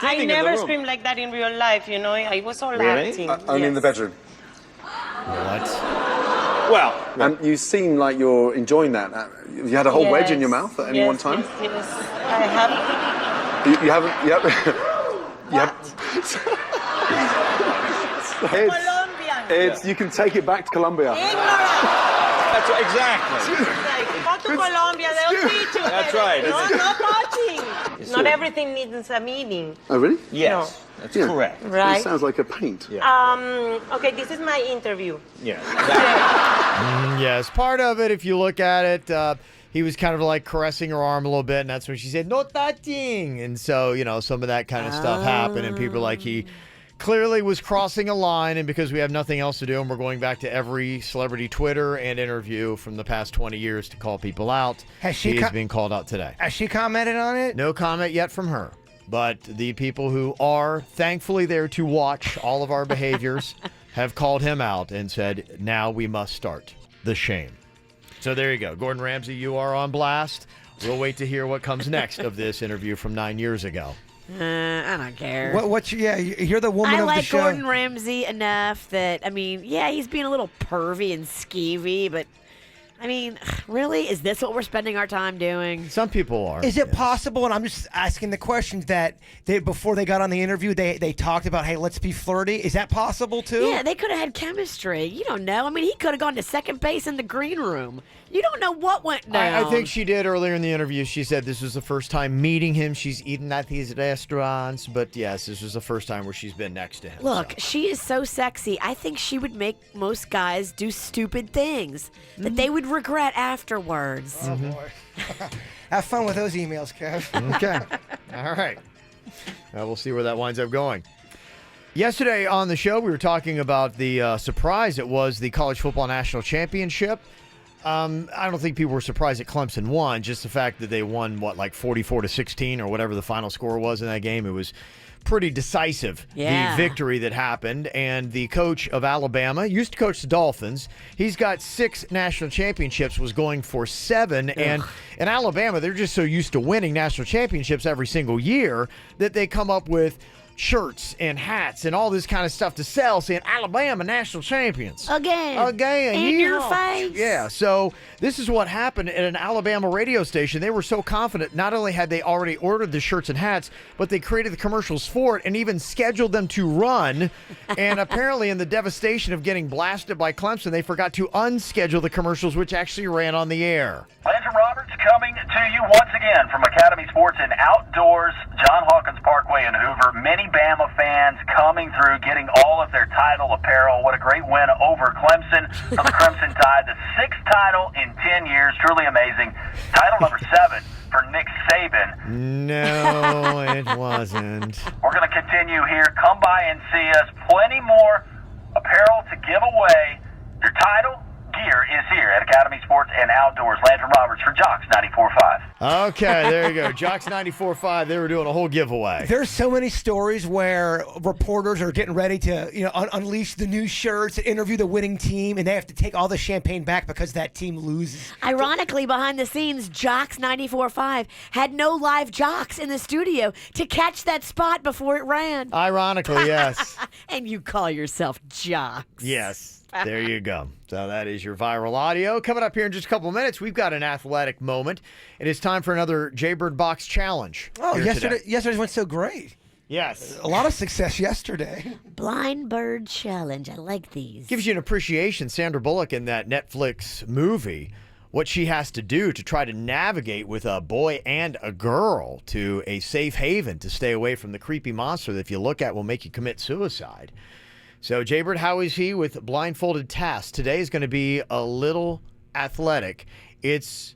I never screamed like that in real life, I was all acting. Only in the bedroom. What? Well, you seem like you're enjoying that. Have you had a whole wedge in your mouth at any one time? Yes, I have. You haven't? Yep. It's you can take it back to Colombia. That's right, exactly. Go to Colombia, they'll teach you. That's right. No touching. Not everything needs a meaning. Oh, really? Yes, that's correct. Right. It sounds like a paint. Okay, this is my interview. Yeah. Yes, part of it, if you look at it, he was kind of like caressing her arm a little bit, and that's when she said, no touching. And so, some of that kind of stuff happened, and people were like, he clearly was crossing a line, and because we have nothing else to do, and we're going back to every celebrity Twitter and interview from the past 20 years to call people out, he is being called out today. Has she commented on it? No comment yet from her. But the people who are thankfully there to watch all of our behaviors have called him out and said, now we must start the shame. So there you go. Gordon Ramsay, you are on blast. We'll wait to hear what comes next of this interview from 9 years ago. I don't care. You're the woman of the show. I like Gordon Ramsay enough that, he's being a little pervy and skeevy, but, really? Is this what we're spending our time doing? Some people are. Is it possible, and I'm just asking the questions, that before they got on the interview, they talked about, hey, let's be flirty? Is that possible, too? Yeah, they could have had chemistry. You don't know. He could have gone to second base in the green room. You don't know what went down. I think she did earlier in the interview. She said this was the first time meeting him. She's eaten at these restaurants. But, yes, this was the first time where she's been next to him. Look, she is so sexy. I think she would make most guys do stupid things that they would regret afterwards. Oh, boy. Have fun with those emails, Kev. Okay. All right. We'll see where that winds up going. Yesterday on the show, we were talking about the surprise it was the College Football National Championship. I don't think people were surprised that Clemson won. Just the fact that they won, 44-16 or whatever the final score was in that game. It was pretty decisive, the victory that happened. And the coach of Alabama used to coach the Dolphins. He's got 6 national championships, was going for 7. Ugh. And in Alabama, they're just so used to winning national championships every single year that they come up with shirts and hats and all this kind of stuff to sell, saying Alabama national champions. Again. In your face. Yeah, so this is what happened at an Alabama radio station. They were so confident, not only had they already ordered the shirts and hats, but they created the commercials for it and even scheduled them to run. And apparently in the devastation of getting blasted by Clemson, they forgot to unschedule the commercials, which actually ran on the air. Landon Roberts coming to you once again from Academy Sports and Outdoors, John Hawkins Parkway. Parkway in Hoover. Many Bama fans coming through, getting all of their title apparel. What a great win over Clemson for the Crimson Tide. The 6th title in 10 years. Truly amazing. Title number 7 for Nick Saban. No, it wasn't. We're going to continue here. Come by and see us. Plenty more apparel to give away. Your title gear is here at Academy Sports and Outdoors. Landon Roberts for Jocks 94.5. Okay, there you go. Jocks 94.5. They were doing a whole giveaway. There's so many stories where reporters are getting ready to, unleash the new shirts, interview the winning team, and they have to take all the champagne back because that team loses. Ironically, behind the scenes, Jocks 94.5 had no live jocks in the studio to catch that spot before it ran. Ironically, yes. And you call yourself Jocks. Yes. There you go. So that is your viral audio. Coming up here in just a couple of minutes, we've got an athletic moment. It is time for another Jaybird Box Challenge. Oh, yesterday's went so great. Yes. A lot of success yesterday. Blind Bird Challenge. I like these. Gives you an appreciation, Sandra Bullock in that Netflix movie, what she has to do to try to navigate with a boy and a girl to a safe haven to stay away from the creepy monster that if you look at will make you commit suicide. So, Jaybird, how is he with blindfolded tasks? Today is going to be a little athletic. It's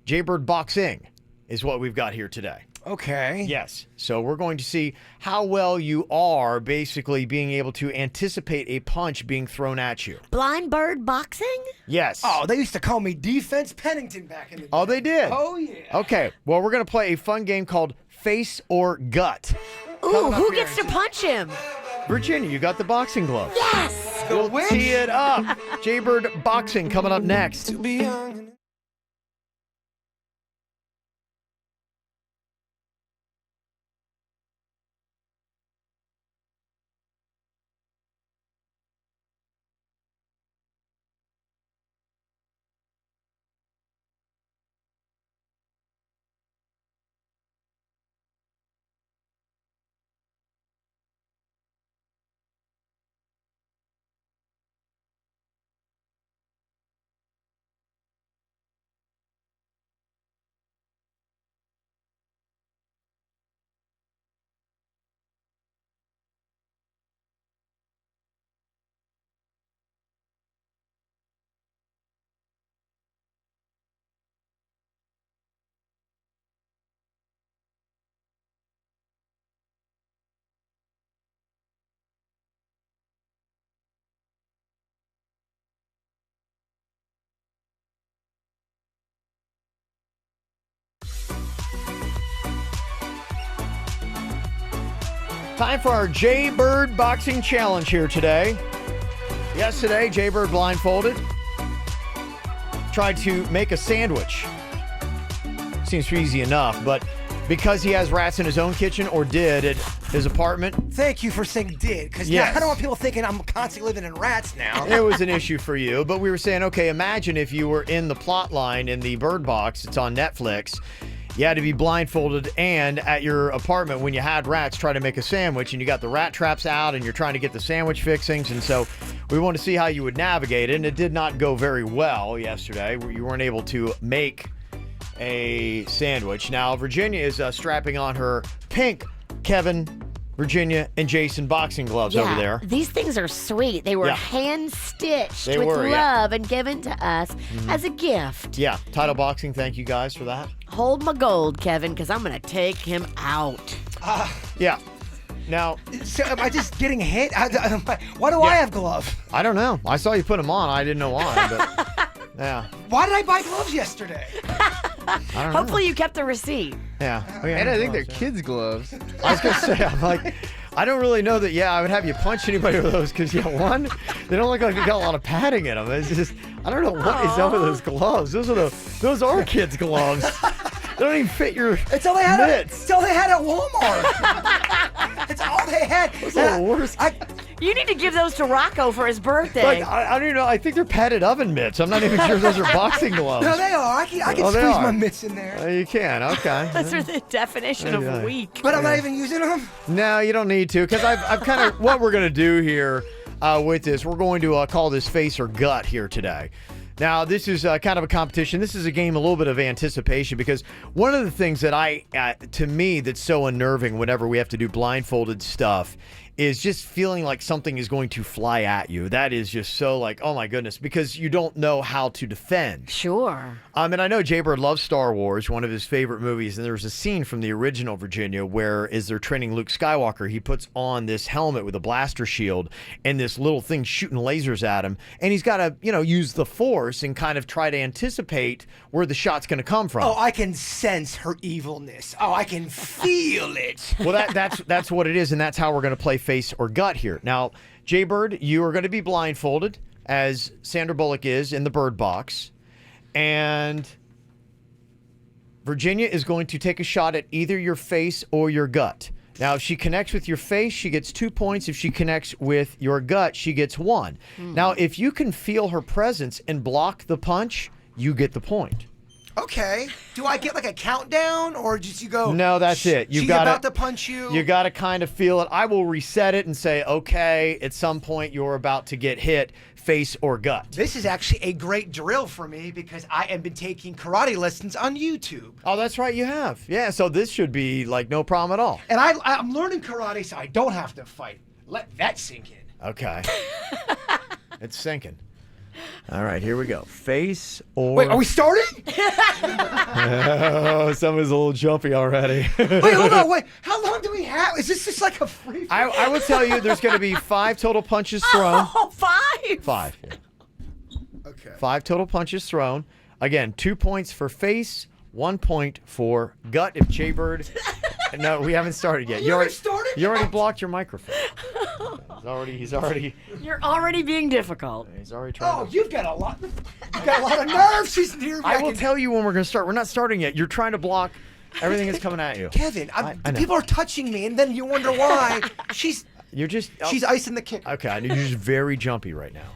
Jaybird boxing is what we've got here today. Okay. Yes. So we're going to see how well you are basically being able to anticipate a punch being thrown at you. Blind Bird Boxing? Yes. Oh, they used to call me Defense Pennington back in the day. Oh, they did? Oh, yeah. Okay. Well, we're going to play a fun game called Face or Gut. Ooh, who gets to punch him? Virginia, you got the boxing glove. Yes! We'll tee it up. Jaybird Boxing coming up next. Time for our Jaybird Boxing Challenge here today. Yesterday, Jaybird blindfolded tried to make a sandwich. Seems easy enough, but because he has rats in his own kitchen, or did at his apartment. Thank you for saying did, because yes. I don't want people thinking I'm constantly living in rats now. It was an issue for you, but we were saying, okay, imagine if you were in the plot line in the Bird Box. It's on Netflix. You had to be blindfolded and at your apartment when you had rats try to make a sandwich, and you got the rat traps out and you're trying to get the sandwich fixings. And so we wanted to see how you would navigate it, and it did not go very well yesterday. You weren't able to make a sandwich. Now, Virginia is strapping on her pink Kevin, Virginia, and Jason boxing gloves over there. These things are sweet. They were hand-stitched with love and given to us as a gift. Yeah, Title Boxing, thank you guys for that. Hold my gold, Kevin, because I'm going to take him out. Yeah. Now, so am I just getting hit? Why do I have gloves? I don't know. I saw you put them on. I didn't know why, but yeah. Why did I buy gloves yesterday? I don't know. Hopefully you kept the receipt. Yeah. And I think they're kids' gloves. I was going to say, I'm like, I don't really know that, I would have you punch anybody with those because, one, they don't look like they got a lot of padding in them. It's just, I don't know what is up with those gloves. Those are kids' gloves. They don't even fit your mitts. It's all they had at Walmart. It's all they had. Those are the worst. You need to give those to Rocco for his birthday. Like, I don't even know. I think they're padded oven mitts. I'm not even sure if those are boxing gloves. No, they are. I can squeeze my mitts in there. You can. Okay. Those are the definition of weak. But I'm not even using them? No, you don't need to, because I've kind of, what we're going to do here with this, we're going to call this face or gut here today. Now, this is kind of a competition. This is a game, a little bit of anticipation, because one of the things that to me, that's so unnerving whenever we have to do blindfolded stuff is just feeling like something is going to fly at you. That is just so like, oh my goodness, because you don't know how to defend. Sure. And I know Jaybird loves Star Wars, one of his favorite movies, and there's a scene from the original Virginia where, as they're training Luke Skywalker, he puts on this helmet with a blaster shield and this little thing shooting lasers at him, and he's got to, use the Force and kind of try to anticipate where the shot's going to come from. Oh, I can sense her evilness. Oh, I can feel it. Well, that's what it is, and that's how we're going to play face or gut here. Now, Jaybird, you are going to be blindfolded, as Sandra Bullock is in the Bird Box, and Virginia is going to take a shot at either your face or your gut. Now, if she connects with your face, she gets 2 points. If she connects with your gut, she gets 1. Now, if you can feel her presence and block the punch, you get the point. Okay. Do I get like a countdown, or just you go? No, that's it. She's about to punch you. You got to kind of feel it. I will reset it and say, okay, at some point you're about to get hit, face or gut. This is actually a great drill for me because I have been taking karate lessons on YouTube. Oh, that's right, you have. Yeah, so this should be like no problem at all. And I'm learning karate so I don't have to fight. Let that sink in. Okay. It's sinking. All right, here we go. Face or... Wait, are we starting? Oh, someone's a little jumpy already. Wait, hold on, wait. How long do we have? Is this just like a free... I will tell you there's going to be 5 total punches thrown. Oh, 5? 5. Yeah. Okay. 5 total punches thrown. Again, 2 points for face, 1 point for gut. If Jaybird... No, we haven't started yet. You already started? You already blocked your microphone. He's already... You're already being difficult. He's already trying to... You've got a lot of nerves. She's near me. I will tell you when we're going to start. We're not starting yet. You're trying to block everything that's coming at you. Kevin, people are touching me, and then you wonder why. She's icing the kick. Okay, you're just very jumpy right now.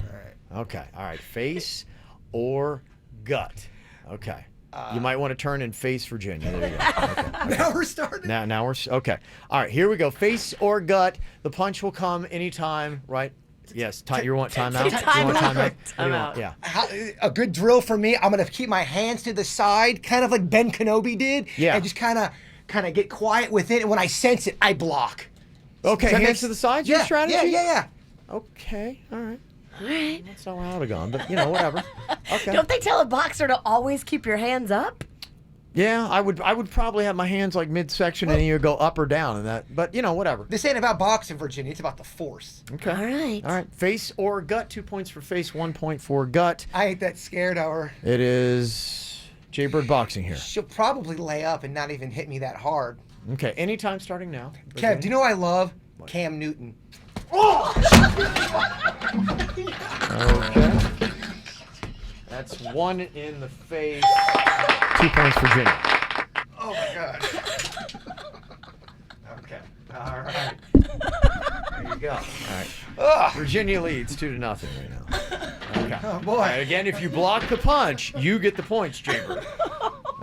All right. Face or gut. Okay. You might want to turn and face Virginia. There you go. Okay. Now we're starting. Now we're okay. All right, here we go. Face or gut. The punch will come anytime, right? Yes. You want timeout? You want timeout? Timeout. Yeah. A good drill for me. I'm gonna keep my hands to the side, kind of like Ben Kenobi did. Yeah. And just kind of get quiet with it. And when I sense it, I block. Okay. Hands to the side. Your strategy. Yeah. Okay. All right. All right. That's not where I would have gone, but whatever. Okay. Don't they tell a boxer to always keep your hands up? Yeah, I would probably have my hands like midsection and you go up or down and that, but whatever. This ain't about boxing, Virginia. It's about the Force. Okay. All right. Face or gut. 2 points for face, 1 point for gut. I ain't that scared of her. It is Jaybird boxing here. She'll probably lay up and not even hit me that hard. Okay. Anytime starting now. Kev, do you know what I love? What? Cam Newton. Oh! Okay. That's 1 in the face. 2 points for Virginia. Oh my God. Okay. All right. There you go. All right. Ugh. Virginia leads 2-0 right now. Okay. Oh boy. All right, again, if you block the punch, you get the points, Jaybird.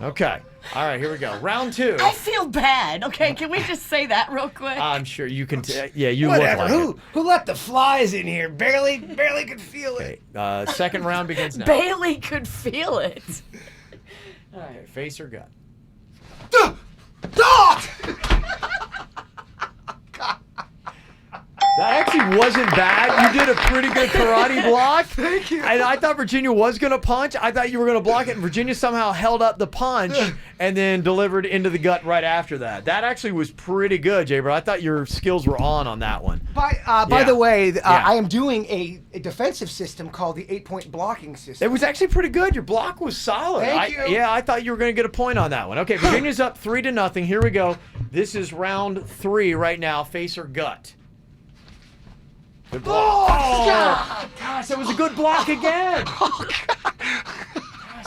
Okay. All right, here we go. Round 2. I feel bad. Okay, can we just say that real quick? I'm sure you can. You Whatever. look like Who let the flies in here? Barely could feel it. Okay. Second round begins now. Bailey could feel it. All right. Face or gut? That actually wasn't bad. You did a pretty good karate block. Thank you. And I thought Virginia was going to punch. I thought you were going to block it, and Virginia somehow held up the punch and then delivered into the gut right after that. That actually was pretty good, Jaybird. I thought your skills were on that one. By the way, I am doing a defensive system called the 8-point blocking system. It was actually pretty good. Your block was solid. Thank you. Yeah, I thought you were going to get a point on that one. Okay, Virginia's up 3-0. Here we go. This is round 3 right now. Face or gut? Good block. Oh, gosh, that was a good block again. Gosh,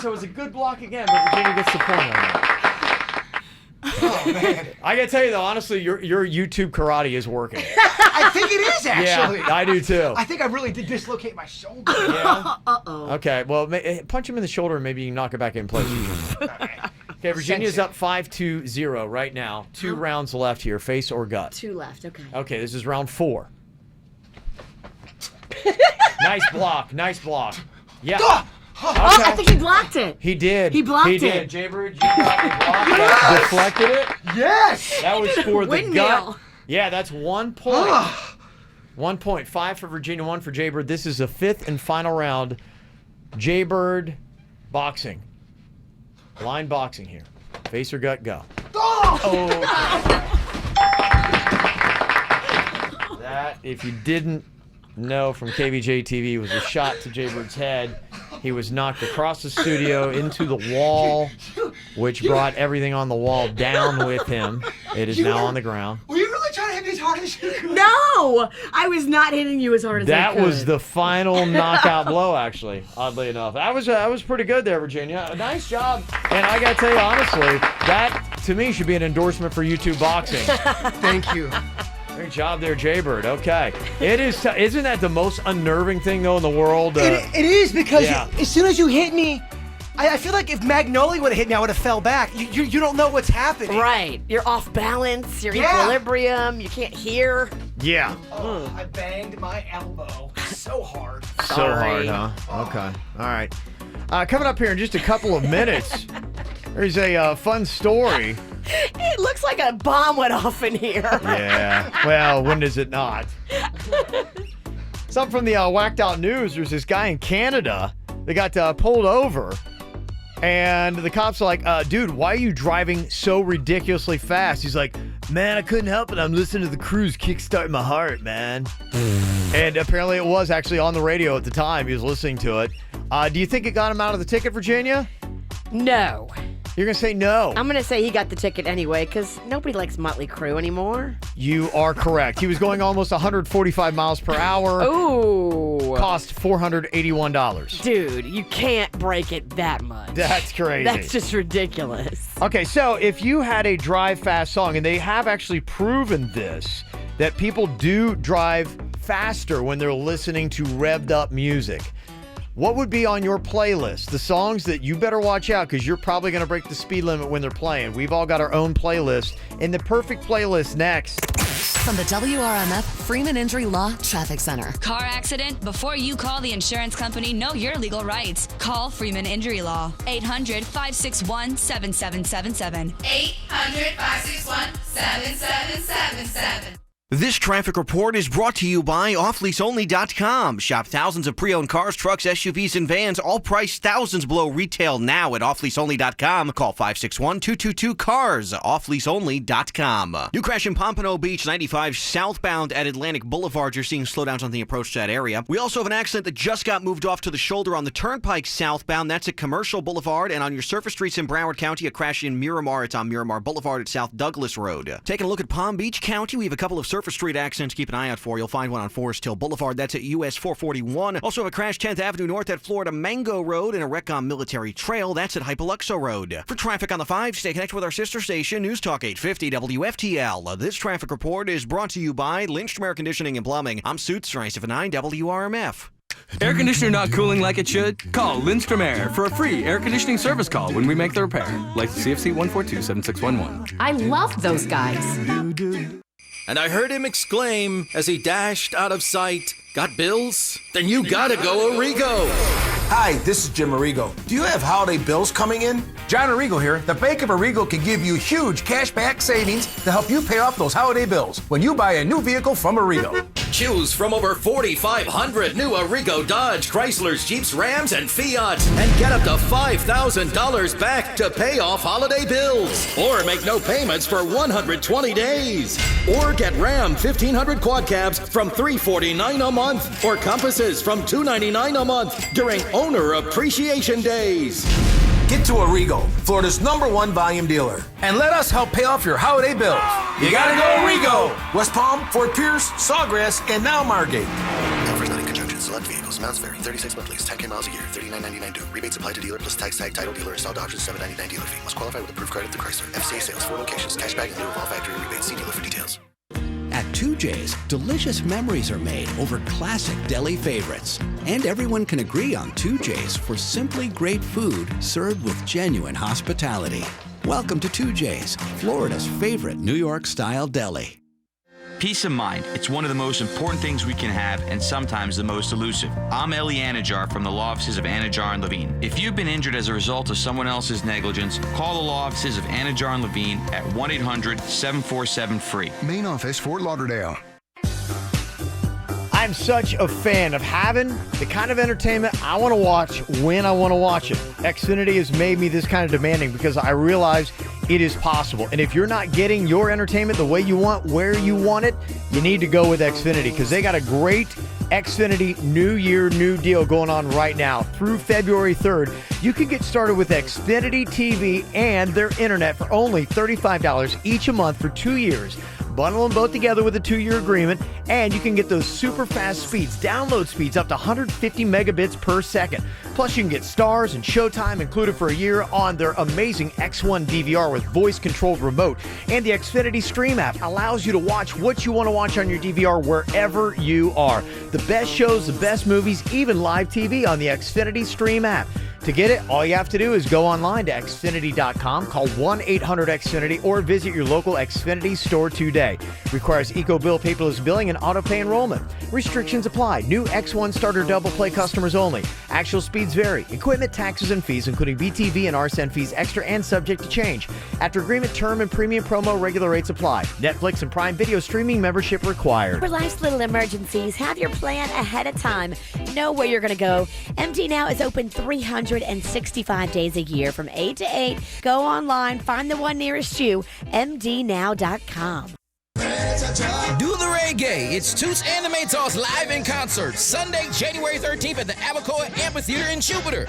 that was a good block again, but Virginia gets the point on that. Oh, man. I got to tell you, though, honestly, your YouTube karate is working. I think it is, actually. Yeah, I do, too. I think I really did dislocate my shoulder. Yeah? Uh-oh. Okay, well, punch him in the shoulder and maybe you can knock it back in place. Okay, Virginia's up 5-0 right now. 2 rounds left here, face or gut? 2 left, okay. Okay, this is round 4. Nice block. Yeah. Oh, I think he blocked it. He did. He blocked He it. did. Jaybird, you got the block that deflected it. Yes. That was did a for the windmill. gut. Yeah, that's 1 point. 1 point. 5 for Virginia, 1 for Jaybird. This is the 5th and final round. Jaybird boxing. Line boxing here. Face or gut, go. Oh. That, if you didn't know from KVJ TV, was a shot to Jaybird's head. He was knocked across the studio into the wall, which brought everything on the wall down with him. It is now on the ground. Were you really trying to hit me as hard as you could? No, I was not hitting you as hard as I That could. was the final knockout blow, actually, oddly enough. That was pretty good there, Virginia. Nice job. And I got to tell you, honestly, that, to me, should be an endorsement for YouTube boxing. Thank you. Great job there, Jaybird. Okay. It is. Isn't that the most unnerving thing, though, in the world? It is because yeah. as soon as you hit me, I feel like if Magnolia would have hit me, I would have fell back. You don't know what's happening. Right. You're off balance. Your equilibrium. You can't hear. Yeah. Oh, I banged my elbow so hard. So hard, huh? Okay. All right. Coming up here in just a couple of minutes, there's a fun story. It looks like a bomb went off in here. Yeah. Well, when does it not? Something from the Whacked Out News. There's this guy in Canada that got pulled over. And the cops are like, dude, why are you driving so ridiculously fast? He's like, man, I couldn't help it. I'm listening to the Cruise kickstart my heart, man. And apparently it was actually on the radio at the time. He was listening to it. Do you think it got him out of the ticket, Virginia? No. You're going to say no. I'm going to say he got the ticket anyway because nobody likes Motley Crue anymore. You are correct. He was going almost 145 miles per hour. Ooh. Cost $481. Dude, you can't break it that much. That's crazy. That's just ridiculous. Okay, so if you had a drive fast song, and they have actually proven this, that people do drive faster when they're listening to revved up music. What would be on your playlist? The songs that you better watch out because you're probably going to break the speed limit when they're playing. We've all got our own playlist. And the perfect playlist next. From the WRMF Freeman Injury Law Traffic Center. Car accident? Before you call the insurance company, know your legal rights. Call Freeman Injury Law. 800-561-7777. 800-561-7777. This traffic report is brought to you by offleaseonly.com. Shop thousands of pre-owned cars, trucks, SUVs, and vans, all priced thousands below retail now at offleaseonly.com. Call 561-222-CARS, offleaseonly.com. New crash in Pompano Beach, 95 southbound at Atlantic Boulevard. You're seeing slowdowns on the approach to that area. We also have an accident that just got moved off to the shoulder on the Turnpike southbound. That's at Commercial Boulevard. And on your surface streets in Broward County, a crash in Miramar. It's on Miramar Boulevard at South Douglas Road. Taking a look at Palm Beach County, we have a couple of surface street accidents. Keep an eye out for. You'll find one on Forest Hill Boulevard. That's at US 441. Also a crash 10th Avenue North at Florida Mango Road and a wreck on Military Trail. That's at Hypoluxo Road. For traffic on the 5, stay connected with our sister station, News Talk 850 WFTL. This traffic report is brought to you by Lindstrom Air Conditioning and Plumbing. I'm Suits, 9 WRMF. Air conditioner not cooling like it should? Call Lindstrom Air for a free air conditioning service call when we make the repair. License CFC 1427611. I love those guys. And I heard him exclaim as he dashed out of sight, "Got bills? Then you gotta go Arrigo." Hi, this is Jim Arrigo. Do you have holiday bills coming in? John Arrigo here. The Bank of Arrigo can give you huge cashback savings to help you pay off those holiday bills when you buy a new vehicle from Arrigo. Choose from over 4,500 new Arrigo Dodge, Chryslers, Jeeps, Rams, and Fiat. And get up to $5,000 back to pay off holiday bills. Or make no payments for 120 days. Or get Ram 1500 quad cabs from $349 a month. Or Compasses from $299 a month during Owner Appreciation Days. Get to Arrigo, Florida's #1 volume dealer, and let us help pay off your holiday bills. You gotta go Arrigo! West Palm, Fort Pierce, Sawgrass, and now Margate. Offers not in conjunction. Select vehicles. Amounts vary. 36 monthlies. 10K miles a year. $39.99 due. Rebates applied to dealer plus tax tag title dealer installed options. $7.99 dealer fee. Must qualify with approved credit through Chrysler. FCA sales. 4 locations. Cashback in lieu of all factory rebates. See dealer for details. At 2J's, delicious memories are made over classic deli favorites. And everyone can agree on 2J's for simply great food served with genuine hospitality. Welcome to 2J's, Florida's favorite New York-style deli. Peace of mind. It's one of the most important things we can have and sometimes the most elusive. I'm Eli Anajar from the Law Offices of Anajar and Levine. If you've been injured as a result of someone else's negligence, call the Law Offices of Anajar and Levine at 1-800-747-FREE. Main office, Fort Lauderdale. I'm such a fan of having the kind of entertainment I want to watch when I want to watch it. Xfinity has made me this kind of demanding because I realize it is possible. And if you're not getting your entertainment the way you want, where you want it, you need to go with Xfinity because they got a great Xfinity New Year, New Deal going on right now. Through February 3rd, you can get started with Xfinity TV and their internet for only $35 each a month for 2 years. Bundle them both together with a 2-year agreement, and you can get those super fast speeds, download speeds up to 150 megabits per second. Plus, you can get Stars and Showtime included for a year on their amazing X1 DVR with voice-controlled remote. And the Xfinity Stream app allows you to watch what you want to watch on your DVR wherever you are. The best shows, the best movies, even live TV on the Xfinity Stream app. To get it, all you have to do is go online to Xfinity.com, call 1-800-XFINITY, or visit your local Xfinity store today. Requires EcoBill paperless billing and auto-pay enrollment. Restrictions apply. New X1 starter double play customers only. Actual speeds vary. Equipment, taxes, and fees, including BTV and RSN fees, extra and subject to change. After agreement term and premium promo, regular rates apply. Netflix and Prime Video streaming membership required. For life's little emergencies, have your plan ahead of time. Know where you're going to go. MD Now is open 365 days a year from 8 to 8. Go online, find the one nearest you, mdnow.com. Do the reggae. It's Toots and the Maytals live in concert Sunday, January 13th at the Abacoa Amphitheater in Jupiter.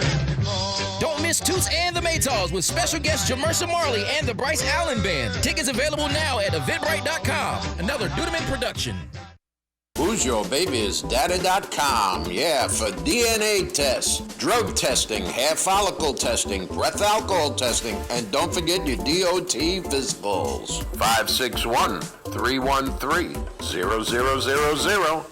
Don't miss Toots and the Maytals with special guest Jamersa Marley and the Bryce Allen Band. Tickets available now at eventbrite.com. Another Dudeman production. Who's Your Baby's Daddy.com. Yeah, for DNA tests, drug testing, hair follicle testing, breath alcohol testing, and don't forget your DOT physicals. 561-313-0000.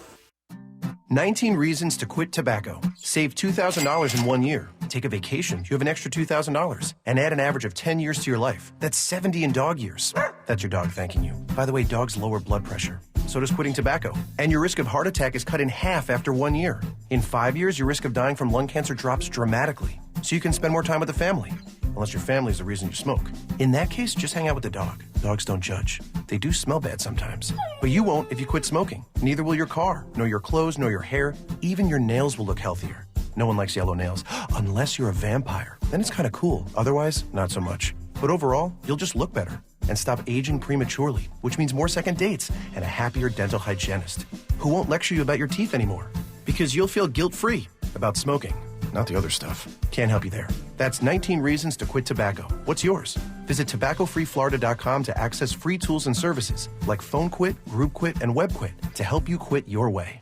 19 reasons to quit tobacco. Save $2,000 in 1 year. Take a vacation, you have an extra $2,000. And add an average of 10 years to your life. That's 70 in dog years. That's your dog thanking you. By the way, dogs lower blood pressure. So does quitting tobacco. And your risk of heart attack is cut in half after 1 year. In 5 years, your risk of dying from lung cancer drops dramatically. So you can spend more time with the family. Unless your family is the reason you smoke. In that case, just hang out with the dog. Dogs don't judge. They do smell bad sometimes. But you won't if you quit smoking. Neither will your car, nor your clothes, nor your hair. Even your nails will look healthier. No one likes yellow nails, unless you're a vampire. Then it's kind of cool. Otherwise, not so much. But overall, you'll just look better and stop aging prematurely, which means more second dates and a happier dental hygienist who won't lecture you about your teeth anymore because you'll feel guilt-free about smoking. Not the other stuff. Can't help you there. That's 19 reasons to quit tobacco. What's yours? Visit tobaccofreeflorida.com to access free tools and services like phone quit, group quit, and web quit to help you quit your way.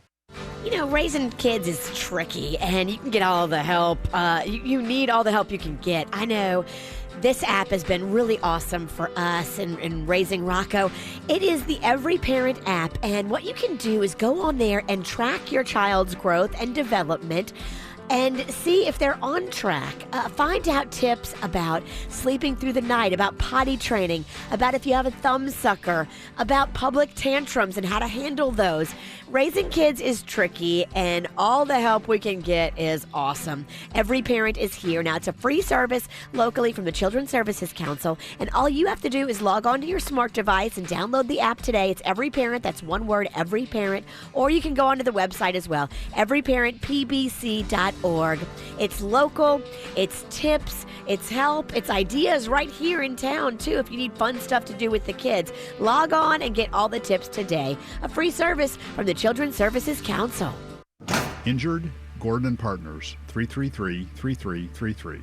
You know, raising kids is tricky, and you can get all the help. You need all the help you can get. I know this app has been really awesome for us in raising Rocco. It is the Every Parent app, and what you can do is go on there and track your child's growth and development and see if they're on track. Find out tips about sleeping through the night, about potty training, about if you have a thumb sucker, about public tantrums and how to handle those. Raising kids is tricky, and all the help we can get is awesome. Every Parent is here. Now, it's a free service locally from the Children's Services Council, and all you have to do is log on to your smart device and download the app today. It's Every Parent. That's one word, Every Parent. Or you can go onto the website as well, everyparentpbc.org. It's local, it's tips, it's help, it's ideas right here in town, too, if you need fun stuff to do with the kids. Log on and get all the tips today. A free service from the Children's Services Council. Injured? Gordon & Partners, 333-3333.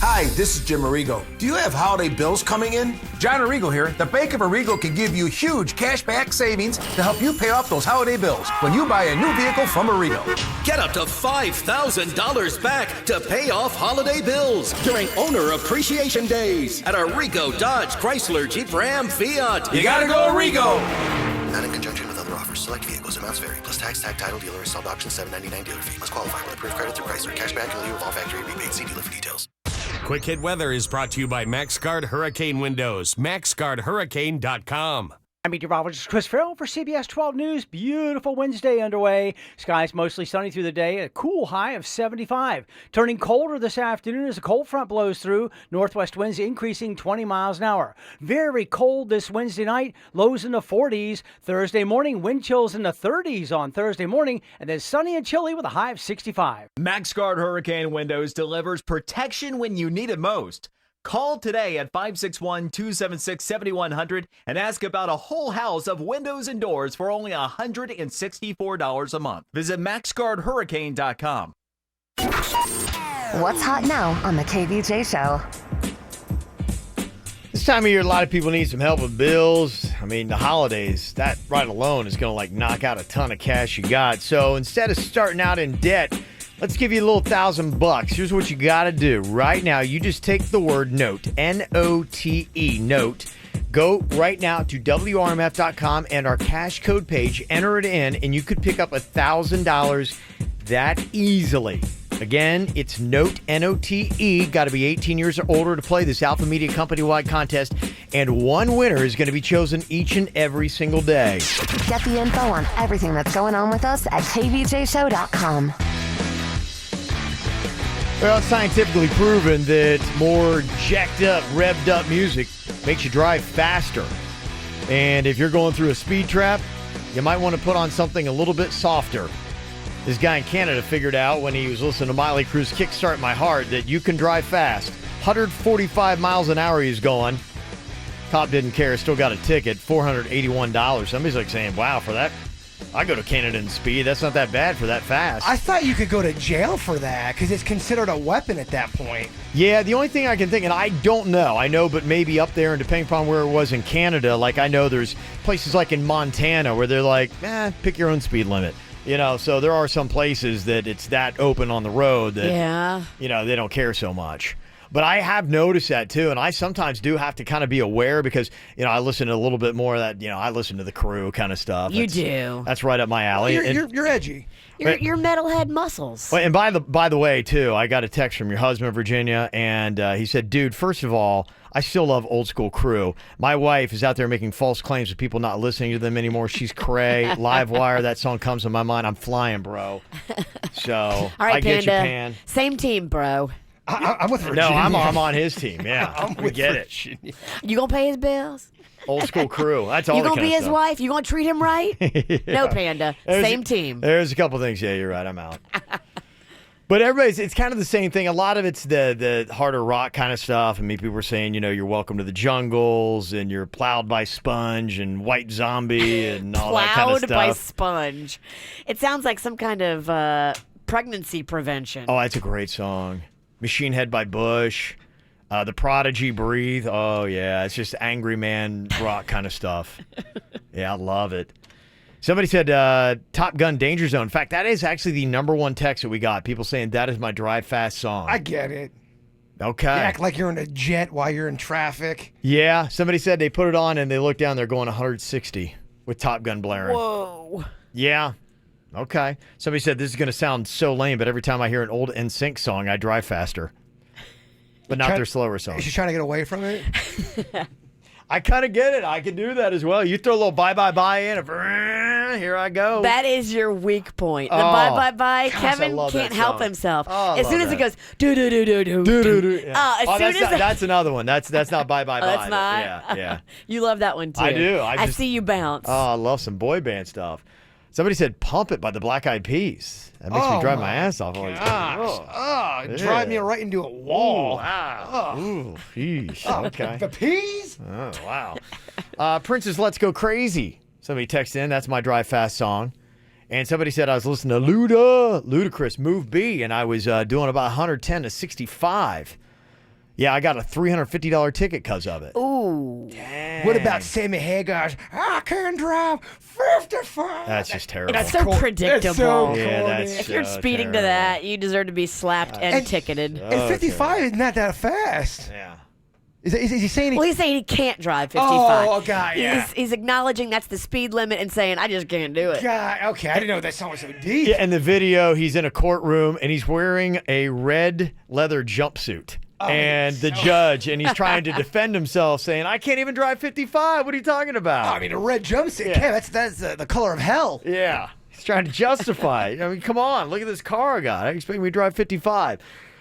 Hi, this is Jim Arrigo. Do you have holiday bills coming in? John Arrigo here. The Bank of Arrigo can give you huge cashback savings to help you pay off those holiday bills when you buy a new vehicle from Arrigo. Get up to $5,000 back to pay off holiday bills during Owner Appreciation Days at Arrigo Dodge, Chrysler, Jeep, Ram, Fiat. You gotta go Arrigo! Not in conjunction with other offers. Select vehicles. Amounts vary. Plus tax, tag, title, dealer, installed auction, $7.99 dealer fee. Must qualify with approved credit through Chrysler. Cashback in lieu of all factory rebates. See dealer for details. Quick Hit Weather is brought to you by MaxGuard Hurricane Windows. MaxGuardHurricane.com. I'm meteorologist Chris Farrell for CBS 12 News. Beautiful Wednesday underway. Skies mostly sunny through the day. A cool high of 75. Turning colder this afternoon as a cold front blows through. Northwest winds increasing 20 miles an hour. Very cold this Wednesday night. Lows in the 40s. Thursday morning, wind chills in the 30s on Thursday morning. And then sunny and chilly with a high of 65. MaxGuard Hurricane Windows delivers protection when you need it most. Call today at 561-276-7100 and ask about a whole house of windows and doors for only $164 a month. Visit MaxGuardHurricane.com. What's hot now on the KVJ Show? This time of year, a lot of people need some help with bills. I mean, the holidays, that right alone is going to knock out a ton of cash you got. So instead of starting out in debt, let's give you a little $1,000. Here's what you got to do. Right now, you just take the word NOTE, N-O-T-E, NOTE. Go right now to WRMF.com and our cash code page. Enter it in, and you could pick up $1,000 that easily. Again, it's NOTE, N-O-T-E. Got to be 18 years or older to play this Alpha Media company-wide contest. And one winner is going to be chosen each and every single day. Get the info on everything that's going on with us at KVJShow.com. Well, it's scientifically proven that more jacked up, revved up music makes you drive faster. And if you're going through a speed trap, you might want to put on something a little bit softer. This guy in Canada figured out when he was listening to Miley Cyrus' Kickstart My Heart that you can drive fast. 145 miles an hour he's going. Cop didn't care, still got a ticket, $481. Somebody's saying, wow, for that, I go to Canada in speed. That's not that bad for that fast. I thought you could go to jail for that because it's considered a weapon at that point. Yeah, the only thing I can think, and I don't know, but maybe up there, and depending upon where it was in Canada, I know there's places like in Montana where they're pick your own speed limit. So there are some places that it's that open on the road that, they don't care so much. But I have noticed that too, and I sometimes do have to kind of be aware because, I listen to a little bit more of that, I listen to the Crew kind of stuff. You do. That's right up my alley. You're edgy. You're metalhead muscles. And by the way, too, I got a text from your husband, Virginia, and he said, dude, first of all, I still love old school Crew. My wife is out there making false claims of people not listening to them anymore. She's cray. Livewire, that song comes to my mind. I'm flying, bro. So, all right, I get Panda. you, Pan. Same team, bro. I'm with Virginia. No, I'm on his team. Yeah, we get it. You gonna pay his bills? Old school Crew. That's all. You the gonna kind be of his stuff. wife? You gonna treat him right? Yeah. No, Panda. Same team. There's a couple things. Yeah, you're right. I'm out. But it's kind of the same thing. A lot of it's the harder rock kind of stuff. I mean, people were saying, you're welcome to the jungles and you're plowed by Sponge and White Zombie and all that kind of stuff. Plowed by Sponge. It sounds like some kind of pregnancy prevention. Oh, that's a great song. Machine Head by Bush. The Prodigy, Breathe. Oh, yeah. It's just angry man rock kind of stuff. Yeah, I love it. Somebody said Top Gun Danger Zone. In fact, that is actually the number one text that we got. People saying that is my drive fast song. I get it. Okay. You act like you're in a jet while you're in traffic. Yeah. Somebody said they put it on and they look down. They're going 160 with Top Gun blaring. Whoa. Yeah. Okay. Somebody said this is going to sound so lame, but every time I hear an old NSYNC song, I drive faster. But not their slower songs. She's trying to get away from it? I kind of get it. I can do that as well. You throw a little bye in, and here I go. That is your weak point. The bye. Gosh, Kevin can't help himself. As soon as it goes do. That's another one. That's not bye. That's not. Yeah. You love that one too. I do. I see you bounce. Oh, I love some boy band stuff. Somebody said "Pump It" by the Black Eyed Peas. That makes me drive my ass off. Drive me right into a wall. Ooh, sheesh. Okay. The peas? Oh, wow. Prince's Let's Go Crazy. Somebody texted in. That's my drive fast song. And somebody said I was listening to Ludacris, Move B, and I was doing about 110 to 65. Yeah, I got a $350 ticket because of it. Ooh. Dang. What about Sammy Hagar's I can drive 55? That's just terrible. That's so predictable. It's so if you're speeding to that, you deserve to be slapped and ticketed. And 55 is not that fast. Yeah. Is he saying he's saying he can't drive 55. Oh, God, yeah. He's acknowledging that's the speed limit and saying, I just can't do it. God, okay. I didn't know that song was so deep. Yeah, in the video, he's in a courtroom, and he's wearing a red leather jumpsuit. and the judge, and he's trying to defend himself, saying, I can't even drive 55. What are you talking about? I mean, a red jumpsuit. Yeah, that's the color of hell. Yeah. He's trying to justify it. I mean, come on. Look at this car I got. I expect me to drive 55.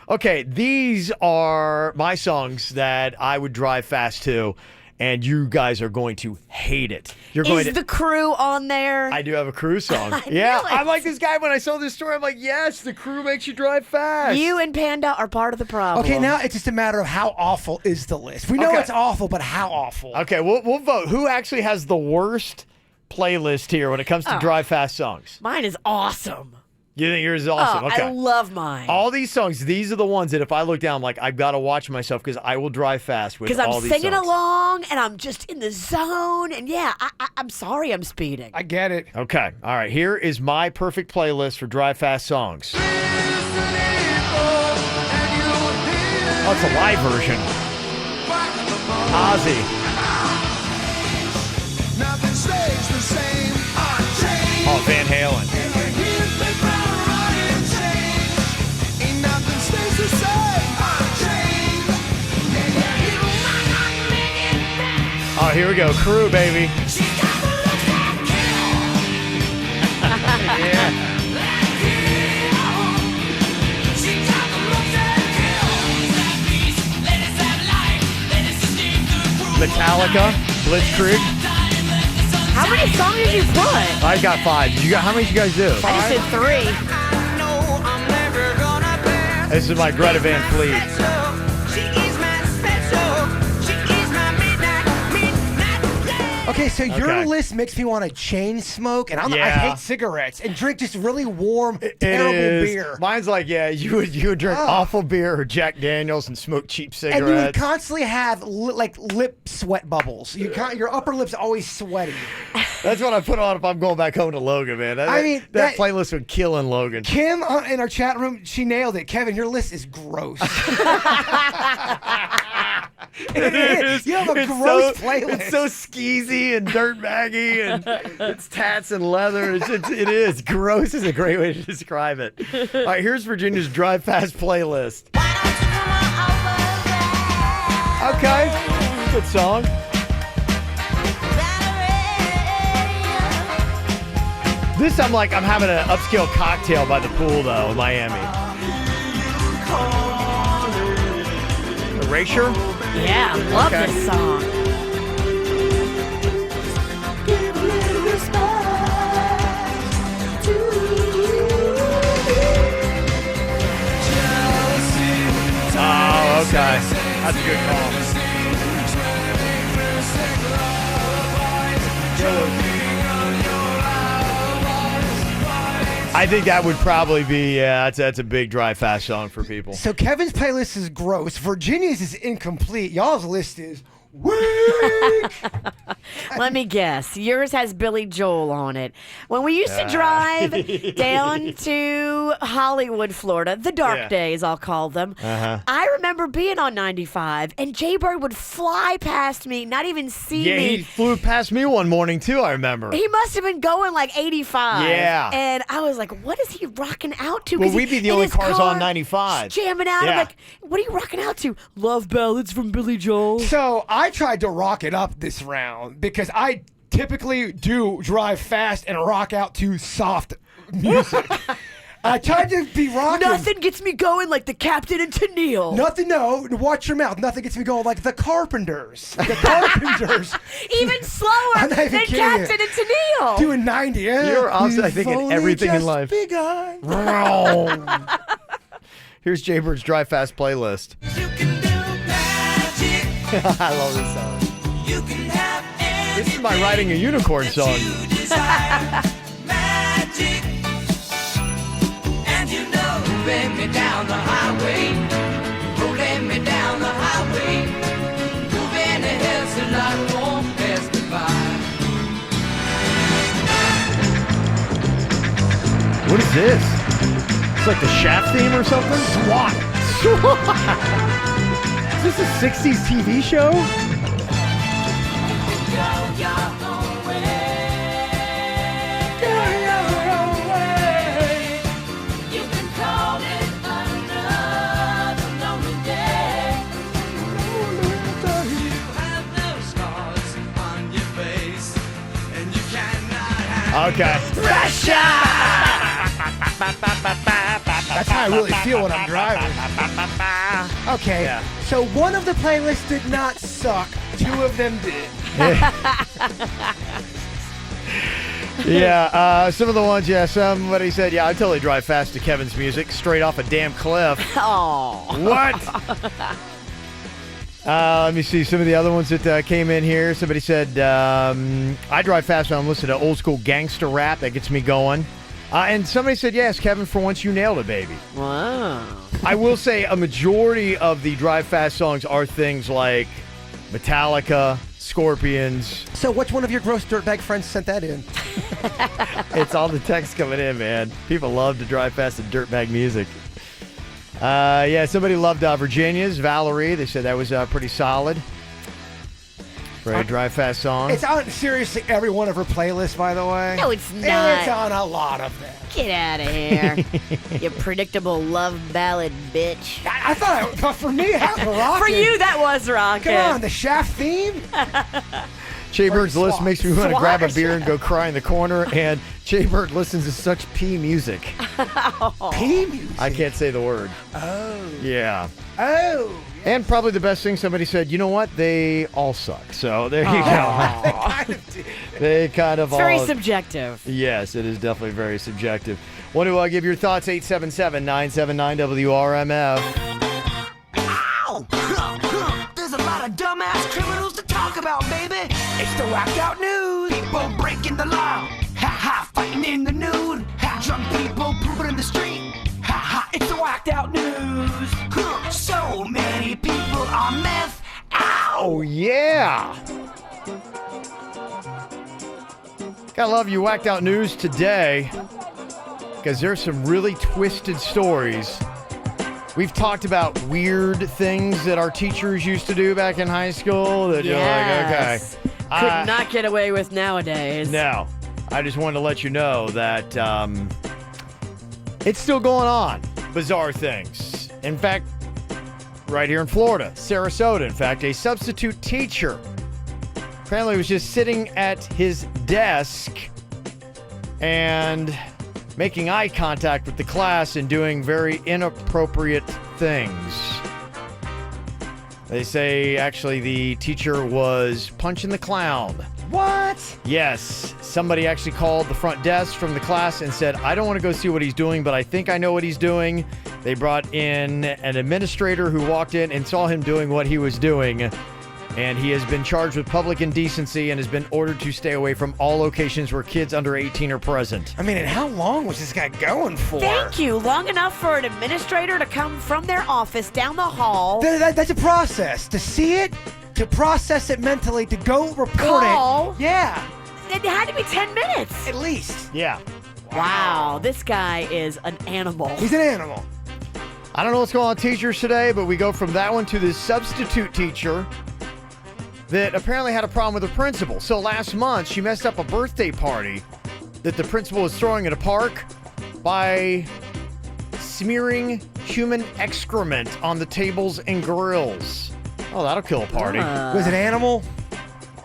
Okay, these are my songs that I would drive fast to, and you guys are going to hate it. You're going Is the Crew on there? I do have a Crew song. Yeah, I'm like this guy when I saw this story. I'm like, yes, the Crew makes you drive fast. You and Panda are part of the problem. Okay, now it's just a matter of how awful is the list. We know it's awful, but how awful? Okay, we'll vote. Who actually has the worst playlist here when it comes to drive fast songs? Mine is awesome. You think yours is awesome? Okay. I love mine. All these songs, these are the ones that if I look down, I'm like, I've got to watch myself because I will drive fast with all these songs. Because I'm singing along and I'm just in the zone. And yeah, I'm sorry I'm speeding. I get it. Okay. All right. Here is my perfect playlist for drive fast songs. Oh, it's a live version. Ozzy. Oh, Van Halen. Oh, here we go. Crew, baby. Yeah. Metallica, Blitzkrieg. How many songs did you put? I got 5. How many did you guys do? I just did 3. This is my Greta Van Fleet. Okay, so your list makes me want to chain smoke, and I hate cigarettes, and drink just really warm, terrible beer. Mine's like, you would drink awful beer or Jack Daniels and smoke cheap cigarettes. And you would constantly have lip sweat bubbles. Your upper lip's always sweaty. That's what I put on if I'm going back home to Logan, man. That playlist would kill in Logan. Kim in our chat room, she nailed it. Kevin, your list is gross. It is. You have a gross playlist. It's so skeezy and dirtbaggy, and it's tats and leather. It is. Gross is a great way to describe it. All right, here's Virginia's Drive Fast playlist. Okay. Good song. This, I'm having an upscale cocktail by the pool, though, in Miami. Erasure? Yeah, love this song. Oh, okay. That's a good call. I think that would probably be, that's a big drive fast song for people. So Kevin's playlist is gross. Virginia's is incomplete. Y'all's list is weak. Let me guess. Yours has Billy Joel on it. When we used to drive down to Hollywood, Florida, the dark days, I'll call them, I remember being on 95, and Jay-Bird would fly past me, not even see me. Yeah, he flew past me one morning, too, I remember. He must have been going like 85. Yeah. And I was like, what is he rocking out to? Well, we'd be the only cars on 95. Jamming out. I'm like, what are you rocking out to? Love ballads from Billy Joel. So I tried to rock it up this round because I typically do drive fast and rock out to soft music. I tried to be rocking. Nothing gets me going like the Captain and Tennille. Nothing, no. Watch your mouth. Nothing gets me going like the Carpenters. The Carpenters. Even slower than Captain and Tennille. Doing 90. You're also, I think, in everything in life. Begun. Here's Jaybird's Drive Fast playlist. I love this song. This is my Riding a Unicorn song. Rolling me down the highway, rolling me down the highway, moving ahead so life won't pass me by. What is this? It's like the Shaft theme or something? SWAT. Is this a 60s TV show? Okay. Russia! That's how I really feel when I'm driving. Okay, Yeah. so one of the playlists did not suck. Two of them did. Yeah, some of the ones, somebody said, yeah, I totally drive fast to Kevin's music, straight off a damn cliff. Oh. What? Let me see some of the other ones that came in here. Somebody said, I drive fast when I'm listening to old school gangster rap. That gets me going. And somebody said, yes, Kevin, for once you nailed it, baby. Wow. I will say a majority of the drive fast songs are things like Metallica, Scorpions. So which one of your gross dirtbag friends sent that in? It's all the text coming in, man. People love to drive fast to dirtbag music. Yeah, somebody loved Virginia's, Valerie. They said that was pretty solid. For a drive fast song. It's on seriously every one of her playlists, by the way. No, it's not. It's on a lot of them. Get out of here. You predictable love ballad bitch. I thought for me, that was rocking. For you, that was rocking. Come on, the Shaft theme. Jay Bird's list makes me want to grab a Swash. beer and go cry in the corner. And Jay Bird listens to such pee music. Pee music? I can't say the word. Oh. Yeah. Oh. And probably the best thing, somebody said, you know what? They all suck. So there you go. They kind of did. They kind of It's all. very subjective. Yes, it is definitely very subjective. Want to give your thoughts, 877-979-WRMF. Ow! There's a lot of dumbass criminals to talk about, baby. It's the whacked out news. People breaking the law. Ha ha, fighting in the nude. Ha, drunk people pooping in the street. Ha ha, it's the whacked out news. So many people on meth. Ow! Oh, yeah. Gotta love you whacked out news today, because there's some really twisted stories. We've talked about weird things that our teachers used to do back in high school that you're like, okay. Could not get away with nowadays. No. I just wanted to let you know that it's still going on. Bizarre things. In fact, right here in Florida, Sarasota, in fact, a substitute teacher apparently was just sitting at his desk and making eye contact with the class and doing very inappropriate things. They say, actually, the teacher was punching the clown. What? Yes. Somebody actually called the front desk from the class and said, I don't want to go see what he's doing, but I think I know what he's doing. They brought in an administrator who walked in and saw him doing what he was doing. And he has been charged with public indecency and has been ordered to stay away from all locations where kids under 18 are present. I mean, and how long was this guy going for? Thank you. Long enough for an administrator to come from their office down the hall. That's a process. To see it, to process it mentally, to go report it. Yeah. It had to be 10 minutes. At least. Yeah. Wow. This guy is an animal. He's an animal. I don't know what's going on with teachers today, but we go from that one to this substitute teacher that apparently had a problem with the principal. So last month, she messed up a birthday party that the principal was throwing at a park by smearing human excrement on the tables and grills. Oh, that'll kill a party. Was it animal?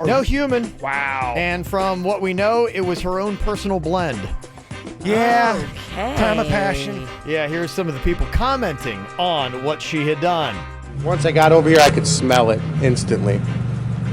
No human. Wow. And from what we know, it was her own personal blend. Yeah. Okay. Time of passion. Yeah, here's some of the people commenting on what she had done. Once I got over here, I could smell it instantly.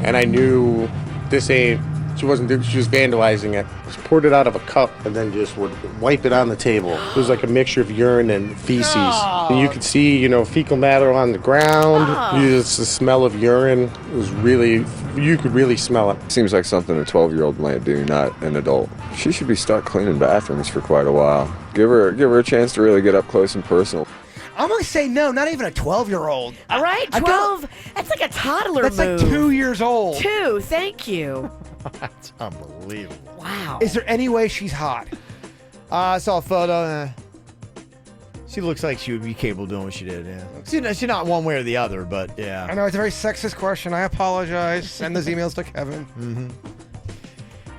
And I knew this ain't, she was vandalizing it. Just poured it out of a cup and then just would wipe it on the table. It was like a mixture of urine and feces. Oh. And you could see, fecal matter on the ground. Just the smell of urine. It was really, you could really smell it. Seems like something a 12-year-old might do, not an adult. She should be stuck cleaning bathrooms for quite a while. Give her a chance to really get up close and personal. I'm going to say no, not even a 12-year-old. All right, 12. That's like a toddler That's move. like 2 years old. 2, thank you. That's unbelievable. Wow. Is there any way she's hot? I saw a photo. She looks like she would be capable of doing what she did, yeah. She's not one way or the other, but yeah. I know, it's a very sexist question. I apologize. Send those emails to Kevin. Mm-hmm.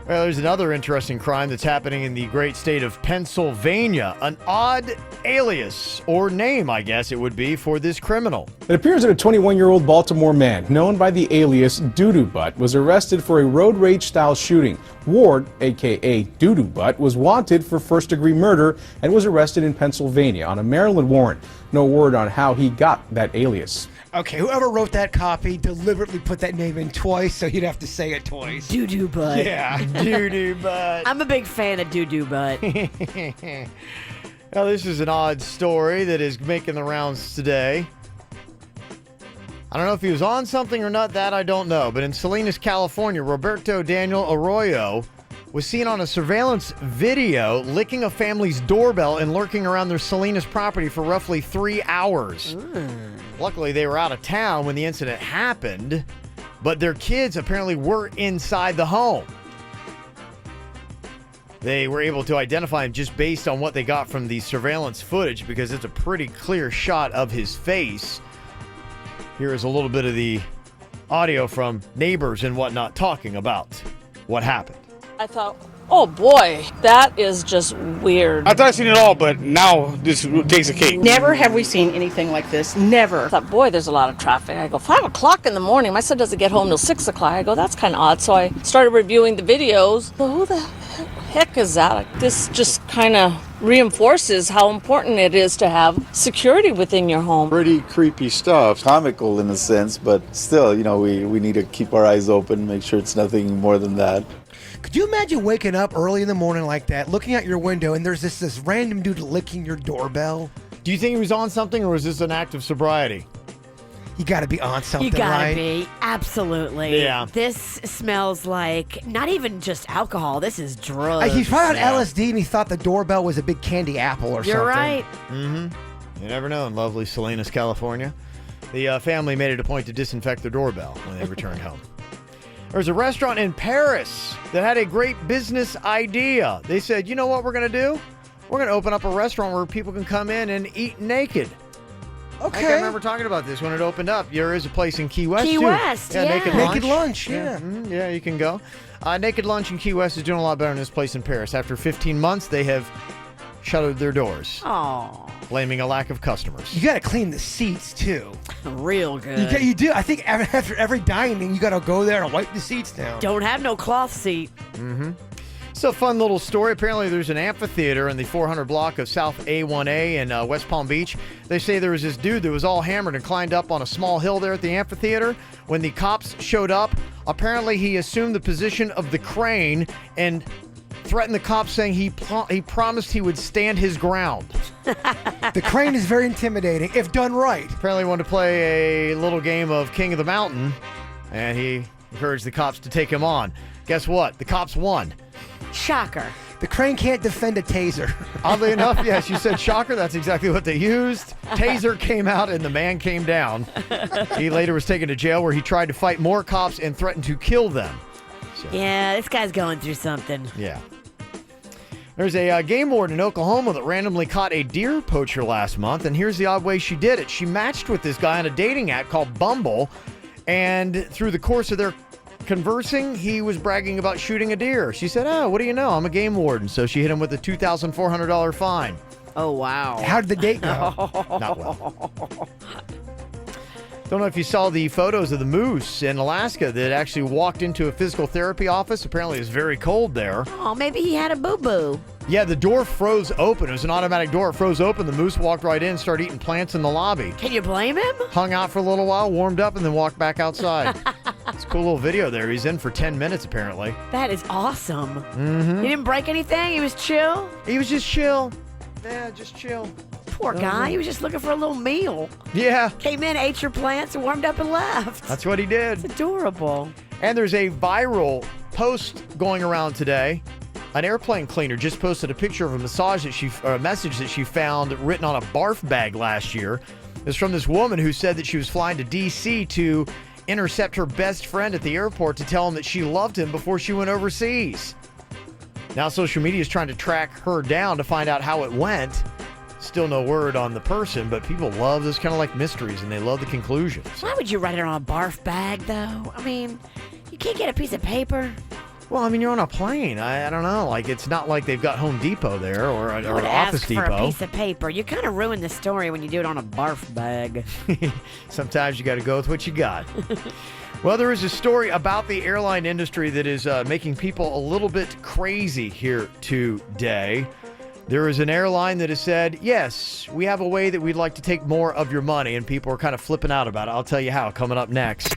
Well, there's another interesting crime that's happening in the great state of Pennsylvania. An odd alias, or name, I guess it would be, for this criminal. It appears that a 21-year-old Baltimore man, known by the alias Doo-Doo Butt, was arrested for a road rage-style shooting. Ward, a.k.a. Doo-Doo Butt, was wanted for first-degree murder and was arrested in Pennsylvania on a Maryland warrant. No word on how he got that alias. Okay, whoever wrote that copy deliberately put that name in twice, so you'd have to say it twice. Doo-Doo Butt. Yeah. Doo-Doo Butt. I'm a big fan of Doo-Doo Butt. Now, this is an odd story that is making the rounds today. I don't know if he was on something or not, that I don't know. But in Salinas, California, Roberto Daniel Arroyo was seen on a surveillance video licking a family's doorbell and lurking around their Salinas property for roughly 3 hours. Luckily, they were out of town when the incident happened, but their kids apparently were inside the home. They were able to identify him just based on what they got from the surveillance footage because it's a pretty clear shot of his face. Here is a little bit of the audio from neighbors and whatnot talking about what happened. I thought, oh boy, that is just weird. I thought I'd seen it all, but now this takes a cake. Never have we seen anything like this. Never. I thought, boy, there's a lot of traffic. I go, 5 o'clock in the morning. My son doesn't get home till 6 o'clock. I go, that's kind of odd. So I started reviewing the videos. Well, who the heck is that? This just kind of reinforces how important it is to have security within your home. Pretty creepy stuff. Comical in a sense, but still, we need to keep our eyes open, make sure it's nothing more than that. Could you imagine waking up early in the morning like that, looking out your window, and there's this random dude licking your doorbell? Do you think he was on something, or was this an act of sobriety? You got to be on something, You gotta right? be. Absolutely. Yeah. This smells like not even just alcohol. This is drugs. He's probably on LSD, and he thought the doorbell was a big candy apple or something. You're right. Mm-hmm. You never know in lovely Salinas, California. The family made it a point to disinfect their doorbell when they returned home. There's a restaurant in Paris that had a great business idea. They said, you know what we're going to do? We're going to open up a restaurant where people can come in and eat naked. Okay. I remember talking about this when it opened up. There is a place in Key West, Key too. West, yeah. Naked lunch, yeah. Yeah, you can go. Naked Lunch in Key West is doing a lot better than this place in Paris. After 15 months, they have shuttered their doors. Oh, blaming a lack of customers. You got to clean the seats, too. real good. You do. I think after every dining, you got to go there and wipe the seats down. Don't have no cloth seat. Mm-hmm. It's a fun little story. Apparently, there's an amphitheater in the 400 block of South A1A in West Palm Beach. They say there was this dude that was all hammered and climbed up on a small hill there at the amphitheater. When the cops showed up, apparently he assumed the position of the crane and threatened the cops, saying he promised he would stand his ground. The crane is very intimidating if done right. Apparently, he wanted to play a little game of King of the Mountain, and he encouraged the cops to take him on. Guess what? The cops won. Shocker. The crane can't defend a taser. Oddly enough, yes, you said shocker. That's exactly what they used. Taser came out and the man came down. He later was taken to jail where he tried to fight more cops and threatened to kill them. So. Yeah, this guy's going through something. Yeah. There's a game warden in Oklahoma that randomly caught a deer poacher last month, and here's the odd way she did it. She matched with this guy on a dating app called Bumble, and through the course of their conversing, he was bragging about shooting a deer. She said, "Oh, what do you know? I'm a game warden." So she hit him with a $2,400 fine. Oh, wow. How did the date go? Not well. Don't know if you saw the photos of the moose in Alaska that actually walked into a physical therapy office. Apparently, it's very cold there. Oh, maybe he had a boo-boo. Yeah, the door froze open. It was an automatic door. It froze open. The moose walked right in and started eating plants in the lobby. Can you blame him? Hung out for a little while, warmed up, and then walked back outside. It's a cool little video there. He's in for 10 minutes, apparently. That is awesome. Mm-hmm. He didn't break anything? He was chill? He was just chill. Yeah, just chill. Poor guy. He was just looking for a little meal. Yeah. Came in, ate your plants, warmed up, and left. That's what he did. It's adorable. And there's a viral post going around today. An airplane cleaner just posted a picture of a message that she found written on a barf bag last year. It's from this woman who said that she was flying to D.C. to intercept her best friend at the airport to tell him that she loved him before she went overseas. Now social media is trying to track her down to find out how it went. Still no word on the person, but people love this kind of like mysteries, and they love the conclusions. Why would you write it on a barf bag, though? I mean, you can't get a piece of paper. Well, I mean, you're on a plane. I don't know. Like, it's not like they've got Home Depot there or an would Office ask Depot. for a piece of paper. You kind of ruin the story when you do it on a barf bag. Sometimes you got to go with what you got. Well, there is a story about the airline industry that is making people a little bit crazy here today. There is an airline that has said, yes, we have a way that we'd like to take more of your money, and people are kind of flipping out about it. I'll tell you how, coming up next.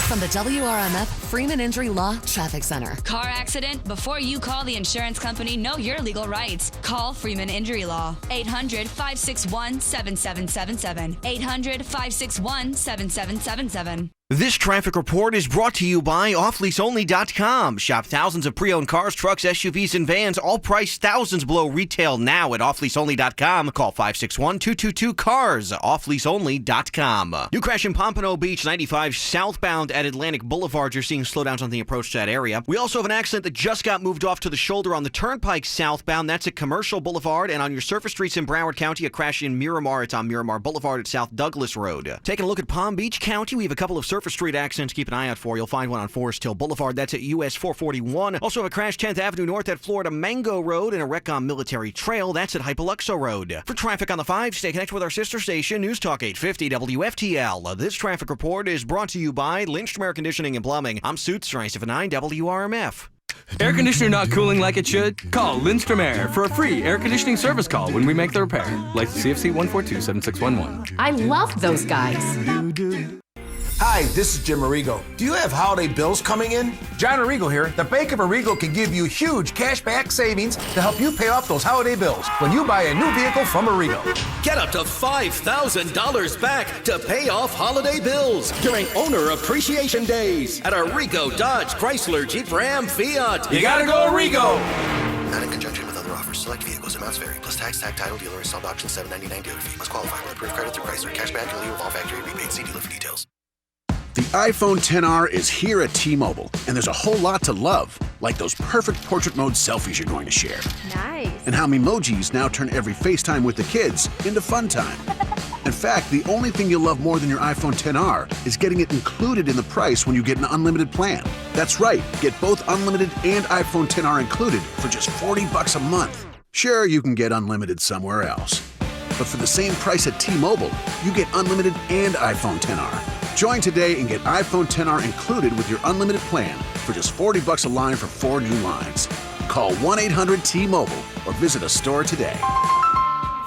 From the WRMF Freeman Injury Law Traffic Center. Car accident? Before you call the insurance company, know your legal rights. Call Freeman Injury Law. 800-561-7777. 800-561-7777. This traffic report is brought to you by offleaseonly.com. Shop thousands of pre-owned cars, trucks, SUVs, and vans, all priced thousands below retail now at offleaseonly.com. Call 561-222-CARS, offleaseonly.com. New crash in Pompano Beach, 95 southbound at Atlantic Boulevard. You're seeing slowdowns on the approach to that area. We also have an accident that just got moved off to the shoulder on the Turnpike southbound. That's at Commercial Boulevard. And on your surface streets in Broward County, a crash in Miramar. It's on Miramar Boulevard at South Douglas Road. Taking a look at Palm Beach County, we have a couple of surface street accidents. Keep an eye out for. You'll find one on Forest Hill Boulevard. That's at US 441. Also have a crash 10th Avenue North at Florida Mango Road and a wreck on Military Trail. That's at Hypoluxo Road. For traffic on the 5, stay connected with our sister station, News Talk 850 WFTL. This traffic report is brought to you by Lindstrom Air Conditioning and Plumbing. I'm Suits 979 WRMF. Air conditioner not cooling like it should? Call Lindstrom Air for a free air conditioning service call when we make the repair. License CFC 1427611. I love those guys. Hi, this is Jim Arrigo. Do you have holiday bills coming in? John Arrigo here. The Bank of Arrigo can give you huge cashback savings to help you pay off those holiday bills when you buy a new vehicle from Arrigo. Get up to $5,000 back to pay off holiday bills during Owner Appreciation Days at Arrigo Dodge, Chrysler, Jeep, Ram, Fiat. You gotta go Arrigo! Not in conjunction with other offers. Select vehicles. Amounts vary. Plus tax, title, dealer, installed auction, $7.99 dealer fee. Must qualify with approved credit through Chrysler. Cashback and leave all factory rebates. See dealer for details. The iPhone XR is here at T-Mobile, and there's a whole lot to love, like those perfect portrait mode selfies you're going to share. Nice. And how Memojis now turn every FaceTime with the kids into fun time. In fact, the only thing you'll love more than your iPhone XR is getting it included in the price when you get an unlimited plan. That's right, get both unlimited and iPhone XR included for just $40 a month. Sure, you can get unlimited somewhere else. But for the same price at T-Mobile, you get unlimited and iPhone XR. Join today and get iPhone XR included with your unlimited plan for just $40 a line for 4 new lines. Call 1-800-T-Mobile or visit a store today.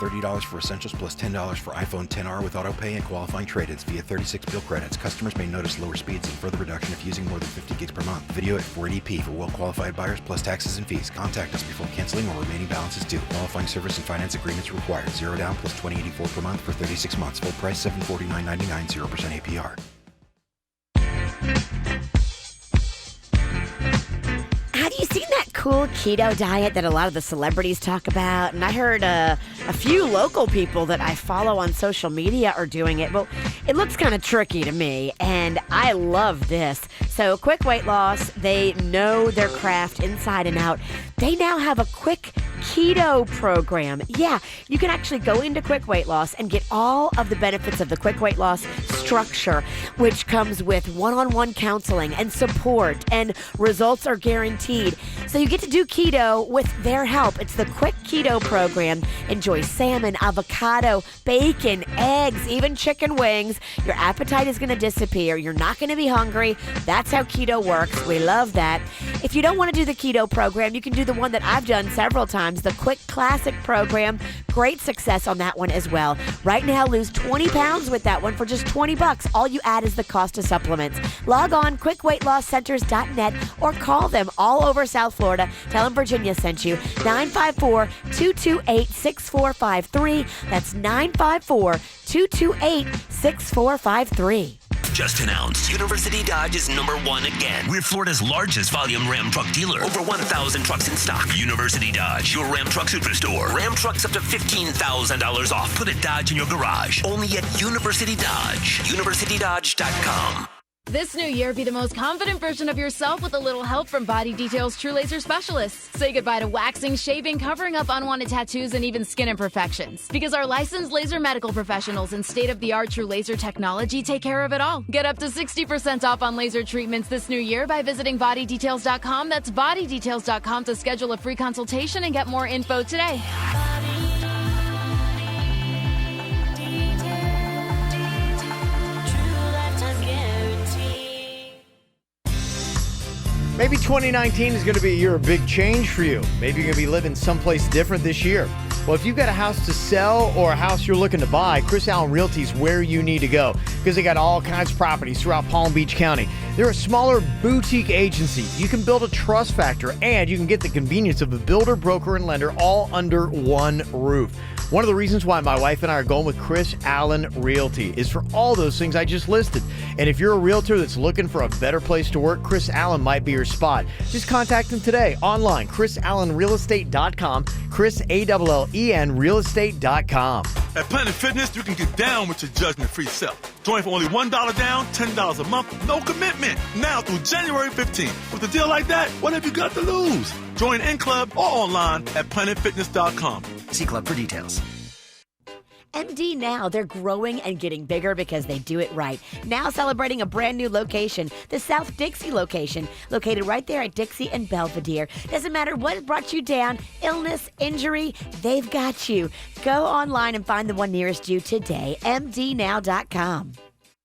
$30 for Essentials plus $10 for iPhone XR with autopay and qualifying trade-ins via 36 bill credits. Customers may notice lower speeds and further reduction if using more than 50 gigs per month. Video at 480p for well-qualified buyers plus taxes and fees. Contact us before canceling or remaining balance is due. Qualifying service and finance agreements required. 0 down plus $20.84 per month for 36 months. Full price $749.99, 0% APR. Have you seen that cool keto diet that a lot of the celebrities talk about? And I heard a few local people that I follow on social media are doing it. Well, it looks kind of tricky to me, and I love this. So Quick Weight Loss, they know their craft inside and out. They now have a quick keto program. Yeah, you can actually go into Quick Weight Loss and get all of the benefits of the Quick Weight Loss structure, which comes with one-on-one counseling and support, and results are guaranteed. So you get to do keto with their help. It's the Quick Keto program. Enjoy salmon, avocado, bacon, eggs, even chicken wings. Your appetite is going to disappear. You're not going to be hungry. That's how keto works. We love that. If you don't want to do the keto program, you can do the one that I've done several times, the Quick Classic program. Great success on that one as well. Right now, lose 20 pounds with that one for just $20. All you add is the cost of supplements. Log on quickweightlosscenters.net or call them all over South Florida. Tell them Virginia sent you. 954-228-6453. That's 954-228-6453. Just announced, University Dodge is #1 again. We're Florida's largest volume Ram truck dealer. Over 1,000 trucks in stock. University Dodge, your Ram truck superstore. Ram trucks up to $15,000 off. Put a Dodge in your garage. Only at University Dodge. UniversityDodge.com. This new year, be the most confident version of yourself with a little help from Body Detail's True Laser Specialists. Say goodbye to waxing, shaving, covering up unwanted tattoos, and even skin imperfections. Because our licensed laser medical professionals and state-of-the-art True Laser technology take care of it all. Get up to 60% off on laser treatments this new year by visiting bodydetails.com. That's bodydetails.com to schedule a free consultation and get more info today. Maybe 2019 is going to be a year of big change for you. Maybe you're going to be living someplace different this year. Well, if you've got a house to sell or a house you're looking to buy, Chris Allen Realty is where you need to go because they got all kinds of properties throughout Palm Beach County. They're a smaller boutique agency. You can build a trust factor and you can get the convenience of a builder, broker, and lender all under one roof. One of the reasons why my wife and I are going with Chris Allen Realty is for all those things I just listed. And if you're a realtor that's looking for a better place to work, Chris Allen might be your spot. Just contact him today online, chrisallenrealestate.com, Chris, A-L-L-E-N, realestate.com. At Planet Fitness, you can get down with your judgment-free self. Join for only $1 down, $10 a month, no commitment. Now through January 15th. With a deal like that, what have you got to lose? Join in club or online at planetfitness.com. See club for details. MD Now, they're growing and getting bigger because they do it right. Now celebrating a brand new location, the South Dixie location, located right there at Dixie and Belvedere. Doesn't matter what brought you down, illness, injury, they've got you. Go online and find the one nearest you today, mdnow.com.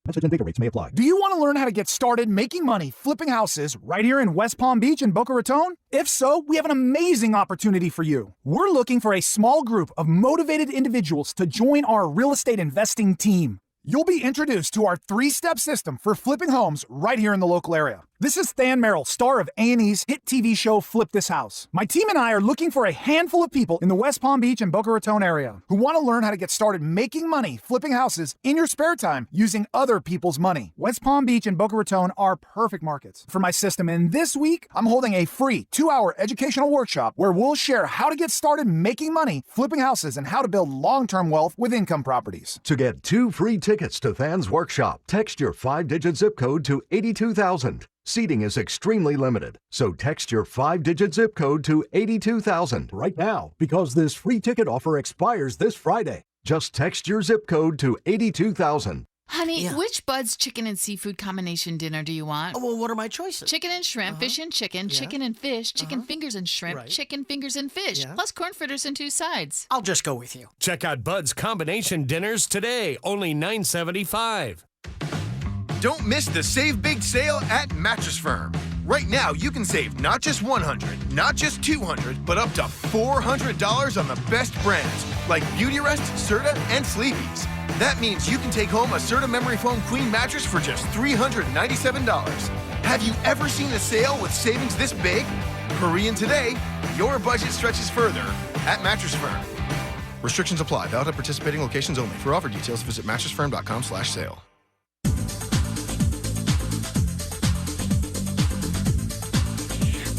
Message and data rates may apply. Do you want to learn how to get started making money flipping houses right here in West Palm Beach and Boca Raton? If so, we have an amazing opportunity for you. We're looking for a small group of motivated individuals to join our real estate investing team. You'll be introduced to our 3-step system for flipping homes right here in the local area. This is Than Merrill, star of A&E's hit TV show Flip This House. My team and I are looking for a handful of people in the West Palm Beach and Boca Raton area who want to learn how to get started making money flipping houses in your spare time using other people's money. West Palm Beach and Boca Raton are perfect markets for my system, and this week I'm holding a free 2-hour educational workshop where we'll share how to get started making money flipping houses and how to build long-term wealth with income properties. To get 2 free tickets to Than's workshop, text your 5-digit zip code to 82,000. Seating is extremely limited, so text your 5-digit zip code to 82,000 right now because this free ticket offer expires this Friday. Just text your zip code to 82,000. Honey, which Bud's chicken and seafood combination dinner do you want? Well, what are my choices? Chicken and shrimp, fish and chicken, chicken and fish, chicken fingers and shrimp, chicken fingers and fish, plus corn fritters and 2 sides. I'll just go with you. Check out Bud's combination dinners today, only $9.75. Don't miss the Save Big sale at Mattress Firm. Right now, you can save not just $100, not just $200, but up to $400 on the best brands like Beautyrest, Serta, and Sleepy's. That means you can take home a Serta Memory Foam Queen mattress for just $397. Have you ever seen a sale with savings this big? Hurry in today. Your budget stretches further at Mattress Firm. Restrictions apply. Valid at participating locations only. For offer details, visit mattressfirm.com/sale.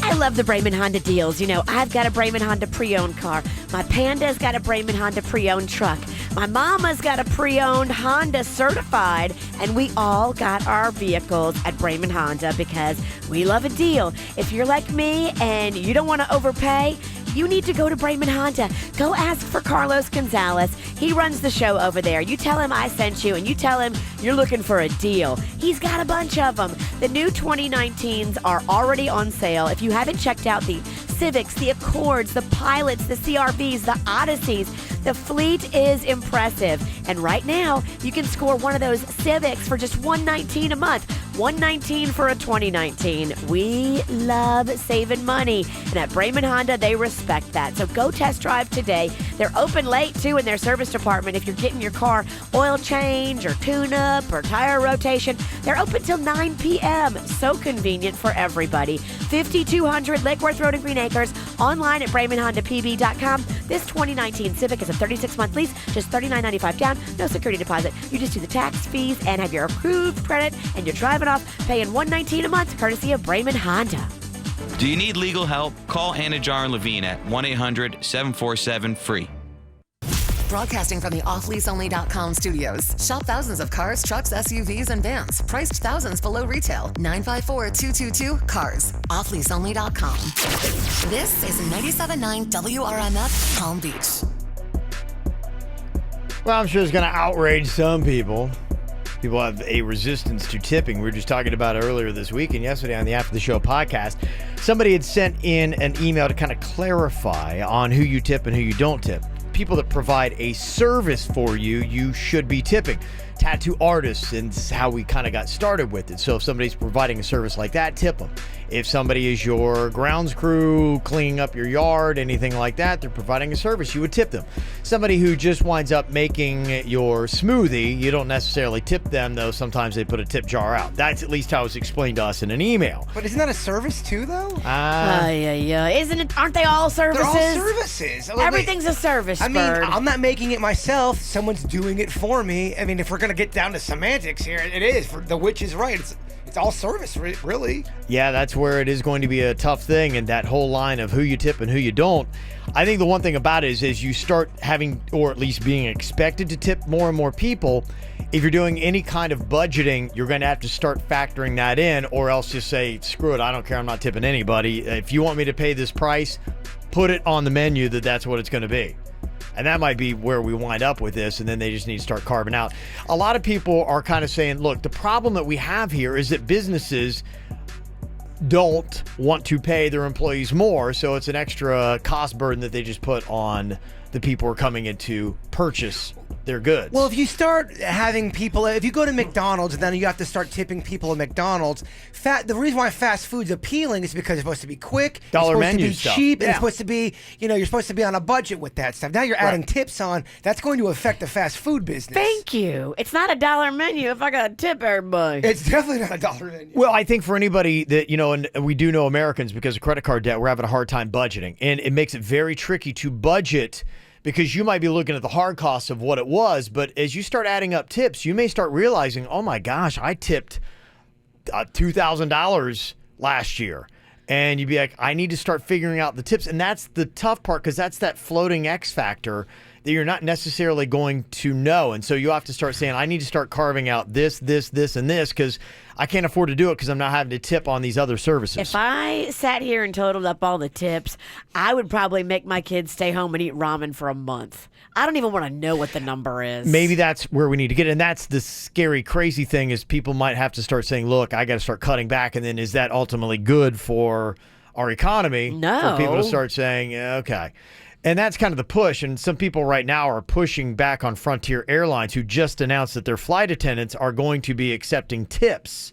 I love the Brayman Honda deals. You know, I've got a Brayman Honda pre-owned car. My Panda's got a Brayman Honda pre-owned truck. My mama's got a pre-owned Honda certified. And we all got our vehicles at Brayman Honda because we love a deal. If you're like me and you don't want to overpay, you need to go to Brayman Honda. Go ask for Carlos Gonzalez. He runs the show over there. You tell him I sent you, and you tell him you're looking for a deal. He's got a bunch of them. The new 2019s are already on sale. If you haven't checked out the Civics, the Accords, the Pilots, the CRVs, the Odysseys, the fleet is impressive. And right now, you can score one of those Civics for just $119 a month. $119 for a 2019. We love saving money. And at Brayman Honda, they respect that. So go test drive today. They're open late, too, in their service department. If you're getting your car oil change or tune-up or tire rotation, they're open till 9 p.m. So convenient for everybody. 5200 Lake Worth Road in Green Acres. Online at BraymanHondaPB.com. This 2019 Civic is a 36-month lease, just $39.95 down, no security deposit. You just do the tax, fees, and have your approved credit, and you're driving off paying $119 a month, courtesy of Brayman Honda. Do you need legal help? Call Anna Jar and Levine at 1-800-747-FREE. Broadcasting from the offleaseonly.com studios. Shop thousands of cars, trucks, SUVs, and vans. Priced thousands below retail. 954-222-CARS. Offleaseonly.com. This is 97.9 WRMF Palm Beach. Well, I'm sure it's going to outrage some people. People have a resistance to tipping. We were just talking about it earlier this week and yesterday on the After the Show podcast. Somebody had sent in an email to kind of clarify on who you tip and who you don't tip. People that provide a service for you, you should be tipping. Tattoo artists, and this is how we kind of got started with it. So if somebody's providing a service like that, tip them. If somebody is your grounds crew, cleaning up your yard, anything like that, they're providing a service, you would tip them. Somebody who just winds up making your smoothie, you don't necessarily tip them, though sometimes they put a tip jar out. That's at least how it's explained to us in an email. But isn't that a service too, though? Yeah. Isn't it? Aren't they all services? They're all services. Everything's a service, I mean, Bird. I'm not making it myself. Someone's doing it for me. I mean, if we're going to get down to semantics here, it is. The witch is right. It's all service, really. Yeah, that's where it is going to be a tough thing, and that whole line of who you tip and who you don't. I think the one thing about it is as you start having, or at least being expected to tip more and more people, if you're doing any kind of budgeting, you're going to have to start factoring that in, or else just say, screw it, I don't care, I'm not tipping anybody. If you want me to pay this price, put it on the menu that's what it's going to be. And that might be where we wind up with this, and then they just need to start carving out. A lot of people are kind of saying, look, the problem that we have here is that businesses don't want to pay their employees more, so it's an extra cost burden that they just put on the people who are coming in to purchase their goods. Well, if you start having people, if you go to McDonald's and then you have to start tipping people at McDonald's, the reason why fast food's appealing is because it's supposed to be quick, dollar menu it's supposed to be stuff. cheap, and Yeah. it's supposed to be, you're supposed to be on a budget with that stuff. Now you're adding tips on, that's going to affect the fast food business. Thank you. It's not a dollar menu if I got to tip everybody. It's definitely not a dollar menu. Well, I think for anybody that, and we do know Americans because of credit card debt, we're having a hard time budgeting. And it makes it very tricky to budget because you might be looking at the hard costs of what it was, but as you start adding up tips, you may start realizing, oh my gosh, I tipped $2,000 last year. And you'd be like, I need to start figuring out the tips. And that's the tough part because that's that floating X factor that you're not necessarily going to know. And so you have to start saying, I need to start carving out this, and this because I can't afford to do it because I'm not having to tip on these other services. If I sat here and totaled up all the tips, I would probably make my kids stay home and eat ramen for a month. I don't even want to know what the number is. Maybe that's where we need to get. And that's the scary, crazy thing is people might have to start saying, look, I got to start cutting back. And then is that ultimately good for our economy? No. For people to start saying, okay. And that's kind of the push. And some people right now are pushing back on Frontier Airlines, who just announced that their flight attendants are going to be accepting tips.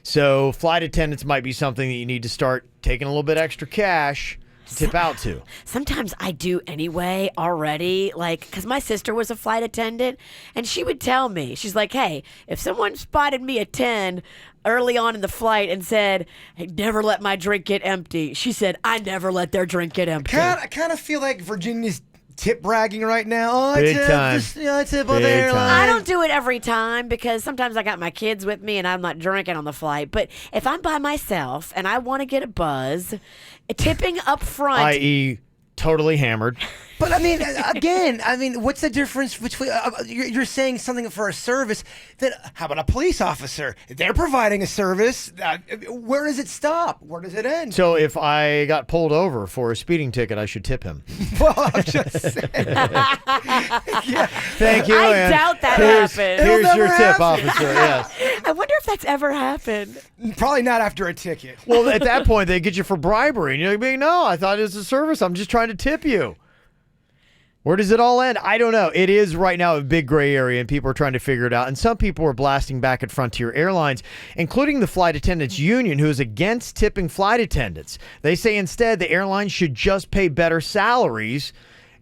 So flight attendants might be something that you need to start taking a little bit extra cash to tip out to. Sometimes I do anyway already, because my sister was a flight attendant, and she would tell me, she's like, hey, if someone spotted me a 10 early on in the flight and said, hey, never let my drink get empty, she said, I never let their drink get empty. I kind of feel like Virginia's tip bragging right now. Oh, Big time. I tip on the Big airline. I don't do it every time because sometimes I got my kids with me and I'm not drinking on the flight. But if I'm by myself and I want to get a buzz, tipping up front, i.e. totally hammered. But I mean, again, what's the difference between you're saying something for a service that? How about a police officer? They're providing a service. Where does it stop? Where does it end? So if I got pulled over for a speeding ticket, I should tip him. Well, I'm just saying. Thank you. I doubt that happened. Here's your never tip, happen. officer. Yes. I wonder if that's ever happened. Probably not after a ticket. Well, at that point, they get you for bribery. And you're like, no, I thought it was a service. I'm just trying to tip you. Where does it all end? I don't know. It is right now a big gray area, and people are trying to figure it out. And some people are blasting back at Frontier Airlines, including the Flight Attendants Union, who is against tipping flight attendants. They say instead the airlines should just pay better salaries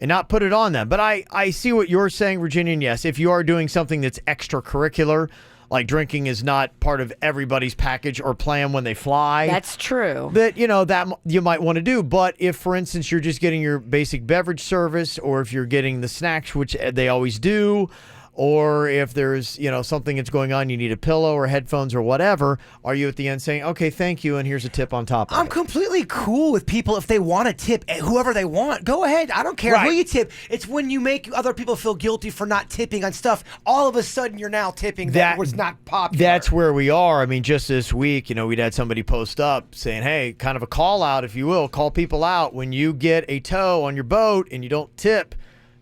and not put it on them. But I see what you're saying, Virginia, and yes, if you are doing something that's extracurricular, like drinking is not part of everybody's package or plan when they fly. That's true. That, that you might want to do. But if, for instance, you're just getting your basic beverage service, or if you're getting the snacks, which they always do, or if there's, something that's going on, you need a pillow or headphones or whatever, are you at the end saying, okay, thank you, and here's a tip on top of it? I'm completely cool with people if they want to tip whoever they want. Go ahead. I don't care who you tip. It's when you make other people feel guilty for not tipping on stuff, all of a sudden you're now tipping that was not popular. That's where we are. I mean, just this week, we'd had somebody post up saying, hey, kind of a call out, if you will, call people out when you get a tow on your boat and you don't tip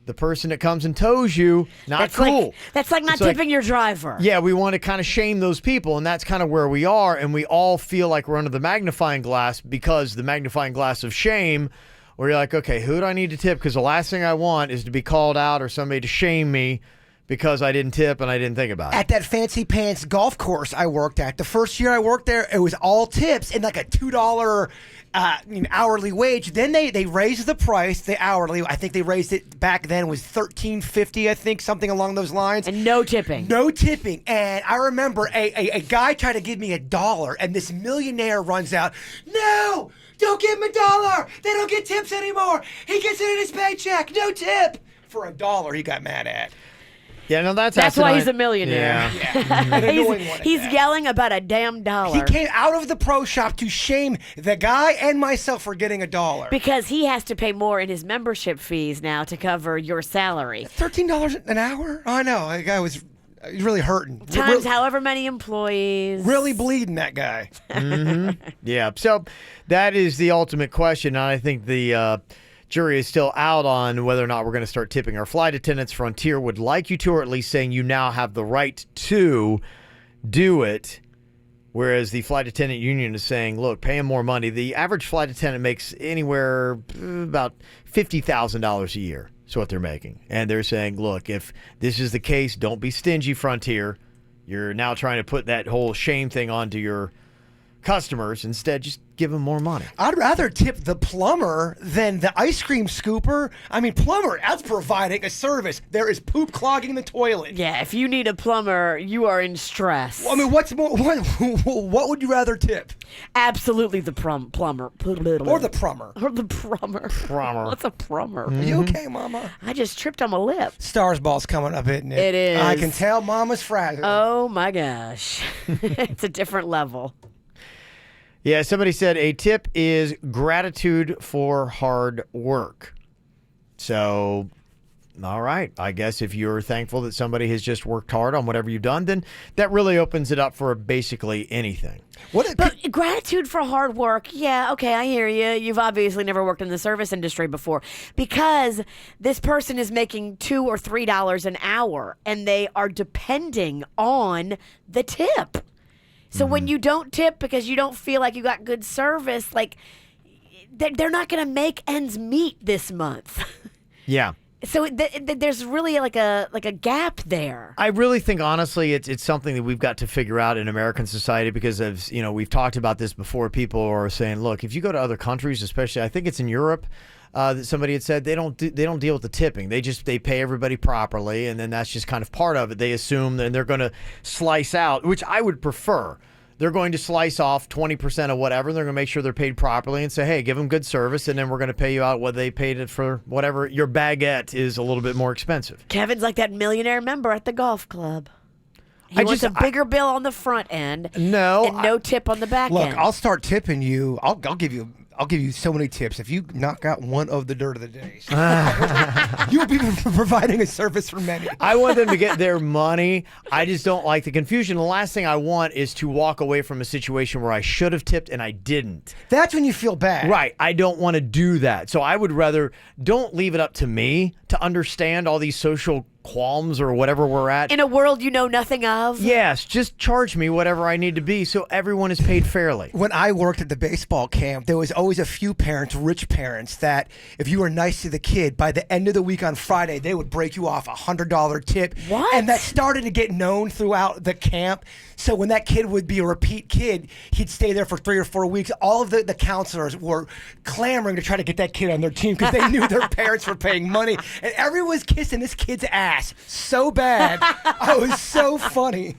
the person that comes and tows you. That's cool. That's like not tipping your driver. Yeah, we want to kind of shame those people, and that's kind of where we are, and we all feel like we're under the magnifying glass because the magnifying glass of shame, where you're like, okay, who do I need to tip? Because the last thing I want is to be called out or somebody to shame me because I didn't tip and I didn't think about it. At that fancy pants golf course I worked at, the first year I worked there, it was all tips and like a $2 hourly wage. Then they raised the price, the hourly. I think they raised it back then was $13.50, I think, something along those lines. And no tipping. No tipping. And I remember a guy tried to give me $1, and this millionaire runs out, no, don't give him $1. They don't get tips anymore. He gets it in his paycheck. No tip. For $1 he got mad at. Yeah, no, that's why he's a millionaire. Yeah. He's yelling about a damn dollar. He came out of the pro shop to shame the guy and myself for getting $1. Because he has to pay more in his membership fees now to cover your salary. $13 an hour? Oh, I know. The guy was really hurting. Times however many employees. Really bleeding, that guy. Mm-hmm. Yeah, so that is the ultimate question, and I think the jury is still out on whether or not we're going to start tipping our flight attendants. Frontier would like you to, or at least saying you now have the right to do it, whereas the flight attendant union is saying, look, pay them more money. The average flight attendant makes anywhere about $50,000 a year. That's what they're making. And they're saying, look, if this is the case, don't be stingy, Frontier. You're now trying to put that whole shame thing onto your customers. Instead, just give them more money. I'd rather tip the plumber than the ice cream scooper. I mean, plumber, that's providing a service. There is poop clogging the toilet. Yeah, if you need a plumber, you are in stress. I mean, what's more? What would you rather tip? Absolutely the plumber. Or the prummer. Or the prummer. Prummer. What's a prummer? Are you okay, Mama? I just tripped on my lip. Stars Ball's coming up, isn't it? It is. I can tell Mama's frazzled. Oh, my gosh. It's a different level. Yeah, somebody said a tip is gratitude for hard work. So, all right. I guess if you're thankful that somebody has just worked hard on whatever you've done, then that really opens it up for basically anything. But gratitude for hard work, yeah, okay, I hear you. You've obviously never worked in the service industry before because this person is making $2 or $3 an hour and they are depending on the tip. So when you don't tip because you don't feel like you got good service, like they're not going to make ends meet this month. Yeah. So there's really like a gap there. I really think, honestly, it's something that we've got to figure out in American society because, as you know, we've talked about this before. People are saying, look, if you go to other countries, especially, I think it's in Europe, that somebody had said they don't deal with the tipping. They pay everybody properly, and then that's just kind of part of it. They assume that they're going to slice out, which I would prefer. They're going to slice off 20% of whatever, and they're going to make sure they're paid properly and say, hey, give them good service, and then we're going to pay you out what they paid it for whatever. Your baguette is a little bit more expensive. Kevin's like that millionaire member at the golf club. He wants a bigger bill on the front end. No. And no tip on the back end. Look, I'll start tipping you. I'll give you so many tips if you knock out one of the dirt of the days. You'll be providing a service for many. I want them to get their money. I just don't like the confusion. The last thing I want is to walk away from a situation where I should have tipped and I didn't. That's when you feel bad. Right. I don't want to do that. So I would rather don't leave it up to me to understand all these social qualms or whatever we're at. In a world you know nothing of? Yes, just charge me whatever I need to be so everyone is paid fairly. When I worked at the baseball camp, there was always a few parents, rich parents, that if you were nice to the kid, by the end of the week on Friday, they would break you off $100 tip. What? And that started to get known throughout the camp. So when that kid would be a repeat kid, he'd stay there for 3 or 4 weeks. All of the counselors were clamoring to try to get that kid on their team because they knew their parents were paying money. And everyone was kissing this kid's ass so bad. It was so funny.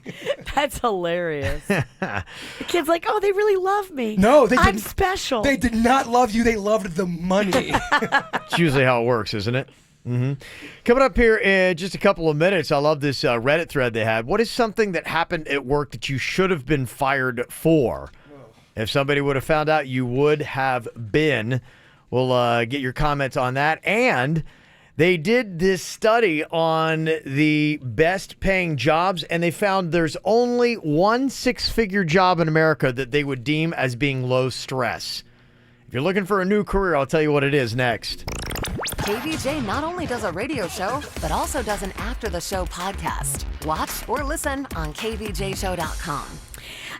That's hilarious. The kid's like, oh, they really love me. No, they didn't. I'm special. They did not love you. They loved the money. It's usually how it works, isn't it? Coming up here in just a couple of minutes, I love this Reddit thread they had. What is something that happened at work that you should have been fired for? If somebody would have found out, you would have been. We'll get your comments on that. And they did this study on the best paying jobs, and they found there's only one 6-figure job in America that they would deem as being low stress. If you're looking for a new career, I'll tell you what it is next. KVJ not only does a radio show, but also does an after-the-show podcast. Watch or listen on KVJShow.com.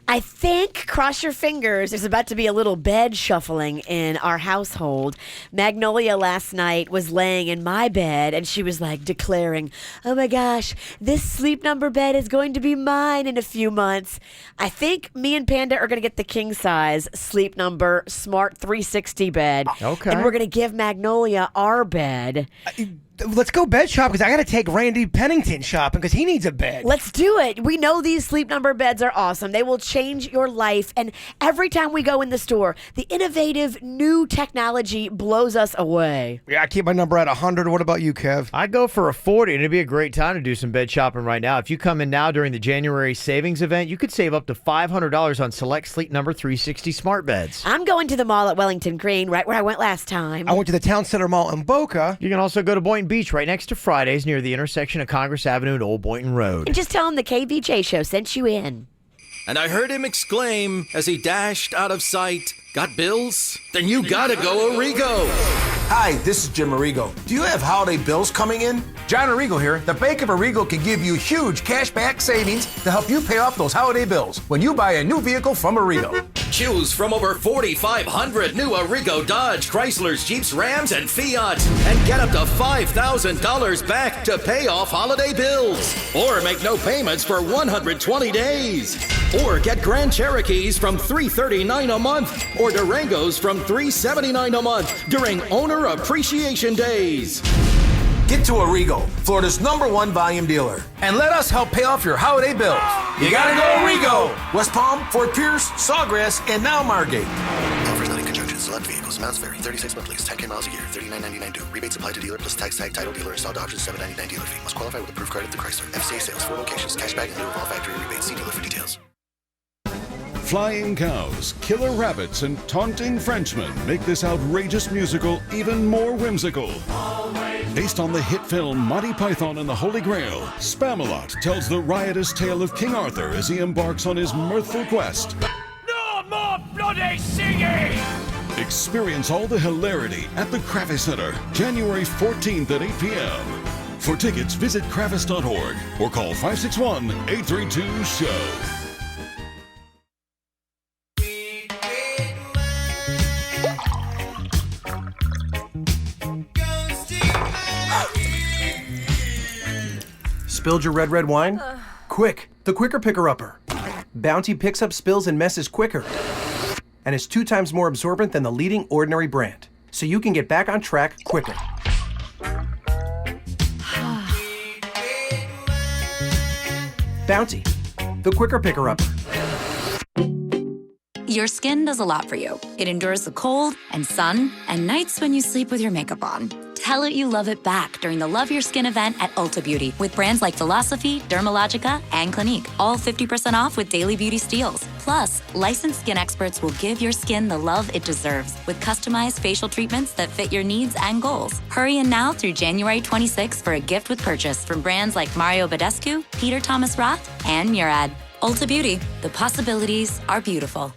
I think, cross your fingers, there's about to be a little bed shuffling in our household. Magnolia last night was laying in my bed, and she was like declaring, oh my gosh, this Sleep Number bed is going to be mine in a few months. I think me and Panda are going to get the king size Sleep Number Smart 360 bed. Okay. And we're going to give Magnolia our bed. Let's go bed shopping because I got to take Randy Pennington shopping because he needs a bed. Let's do it. We know these Sleep Number beds are awesome. They will change your life. And every time we go in the store, the innovative new technology blows us away. Yeah, I keep my number at 100. What about you, Kev? I go for a 40, and it'd be a great time to do some bed shopping right now. If you come in now during the January savings event, you could save up to $500 on select Sleep Number 360 smart beds. I'm going to the mall at Wellington Green, right where I went last time. I went to the Town Center Mall in Boca. You can also go to Boynton Beach right next to Fridays near the intersection of Congress Avenue and Old Boynton Road. And just tell him the KVJ Show sent you in. And I heard him exclaim as he dashed out of sight, got bills? Then you gotta go Arrigo. Hi, this is Jim Arrigo. Do you have holiday bills coming in? John Arrigo here. The Bank of Arrigo can give you huge cashback savings to help you pay off those holiday bills when you buy a new vehicle from Arrigo. Choose from over 4,500 new Arrigo Dodge, Chryslers, Jeeps, Rams, and Fiat. And get up to $5,000 back to pay off holiday bills. Or make no payments for 120 days. Or get Grand Cherokees from $339 a month. Or Durangos from $379 a month during Owner Appreciation Days. Get to Arrigo, Florida's #1 volume dealer, and let us help pay off your holiday bills. You gotta go Arrigo! West Palm, Fort Pierce, Sawgrass, and now Margate. Offers not in conjunction. Select vehicles. Amounts vary. 36 monthly. 10K miles a year. $39.99 due. Rebates applied to dealer plus tax tag title dealer installed options. $7.99 dealer fee. Must qualify with approved credit through Chrysler. FCA sales. 4 locations. Cashback in lieu of all factory rebates. See dealer for details. Flying cows, killer rabbits, and taunting Frenchmen make this outrageous musical even more whimsical. Based on the hit film Monty Python and the Holy Grail, Spamalot tells the riotous tale of King Arthur as he embarks on his mirthful quest. No more bloody singing! Experience all the hilarity at the Kravis Center, January 14th at 8 p.m. For tickets, visit kravis.org or call 561-832-SHOW. Spilled your red wine? Quick, the Quicker Picker-Upper. Bounty picks up spills and messes quicker. And is 2 times more absorbent than the leading ordinary brand. So you can get back on track quicker. Bounty, the Quicker Picker-Upper. Your skin does a lot for you. It endures the cold and sun and nights when you sleep with your makeup on. Tell it you love it back during the Love Your Skin event at Ulta Beauty with brands like Philosophy, Dermalogica, and Clinique. All 50% off with daily beauty steals. Plus, licensed skin experts will give your skin the love it deserves with customized facial treatments that fit your needs and goals. Hurry in now through January 26th for a gift with purchase from brands like Mario Badescu, Peter Thomas Roth, and Murad. Ulta Beauty, the possibilities are beautiful.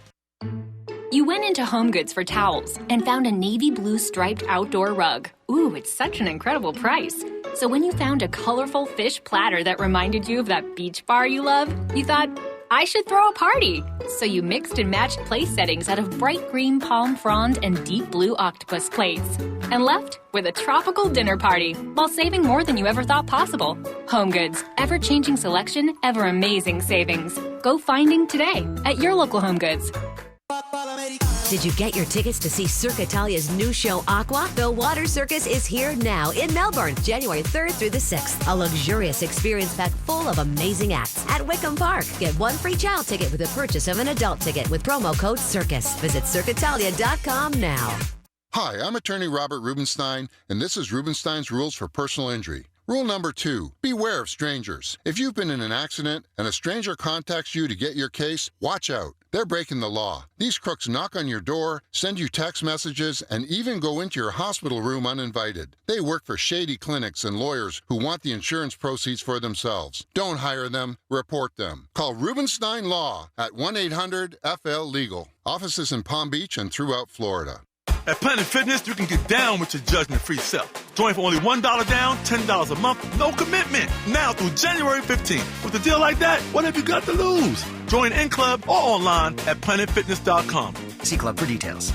You went into HomeGoods for towels and found a navy blue striped outdoor rug. Ooh, it's such an incredible price. So when you found a colorful fish platter that reminded you of that beach bar you love, you thought, I should throw a party. So you mixed and matched place settings out of bright green palm frond and deep blue octopus plates and left with a tropical dinner party while saving more than you ever thought possible. HomeGoods, ever-changing selection, ever-amazing savings. Go finding today at your local HomeGoods. Did you get your tickets to see Cirque Italia's new show, Aqua? The Water Circus is here now in Melbourne, January 3rd through the 6th. A luxurious experience pack full of amazing acts at Wickham Park. Get 1 free child ticket with the purchase of an adult ticket with promo code CIRCUS. Visit CirqueItalia.com now. Hi, I'm attorney Robert Rubenstein, and this is Rubenstein's Rules for Personal Injury. Rule number 2, beware of strangers. If you've been in an accident and a stranger contacts you to get your case, watch out. They're breaking the law. These crooks knock on your door, send you text messages, and even go into your hospital room uninvited. They work for shady clinics and lawyers who want the insurance proceeds for themselves. Don't hire them, report them. Call Rubenstein Law at 1-800-FL-LEGAL. Offices in Palm Beach and throughout Florida. At Planet Fitness, you can get down with your judgment-free self. Join for only $1 down, $10 a month, no commitment. Now through January 15th. With a deal like that, what have you got to lose? Join in club or online at planetfitness.com. See club for details.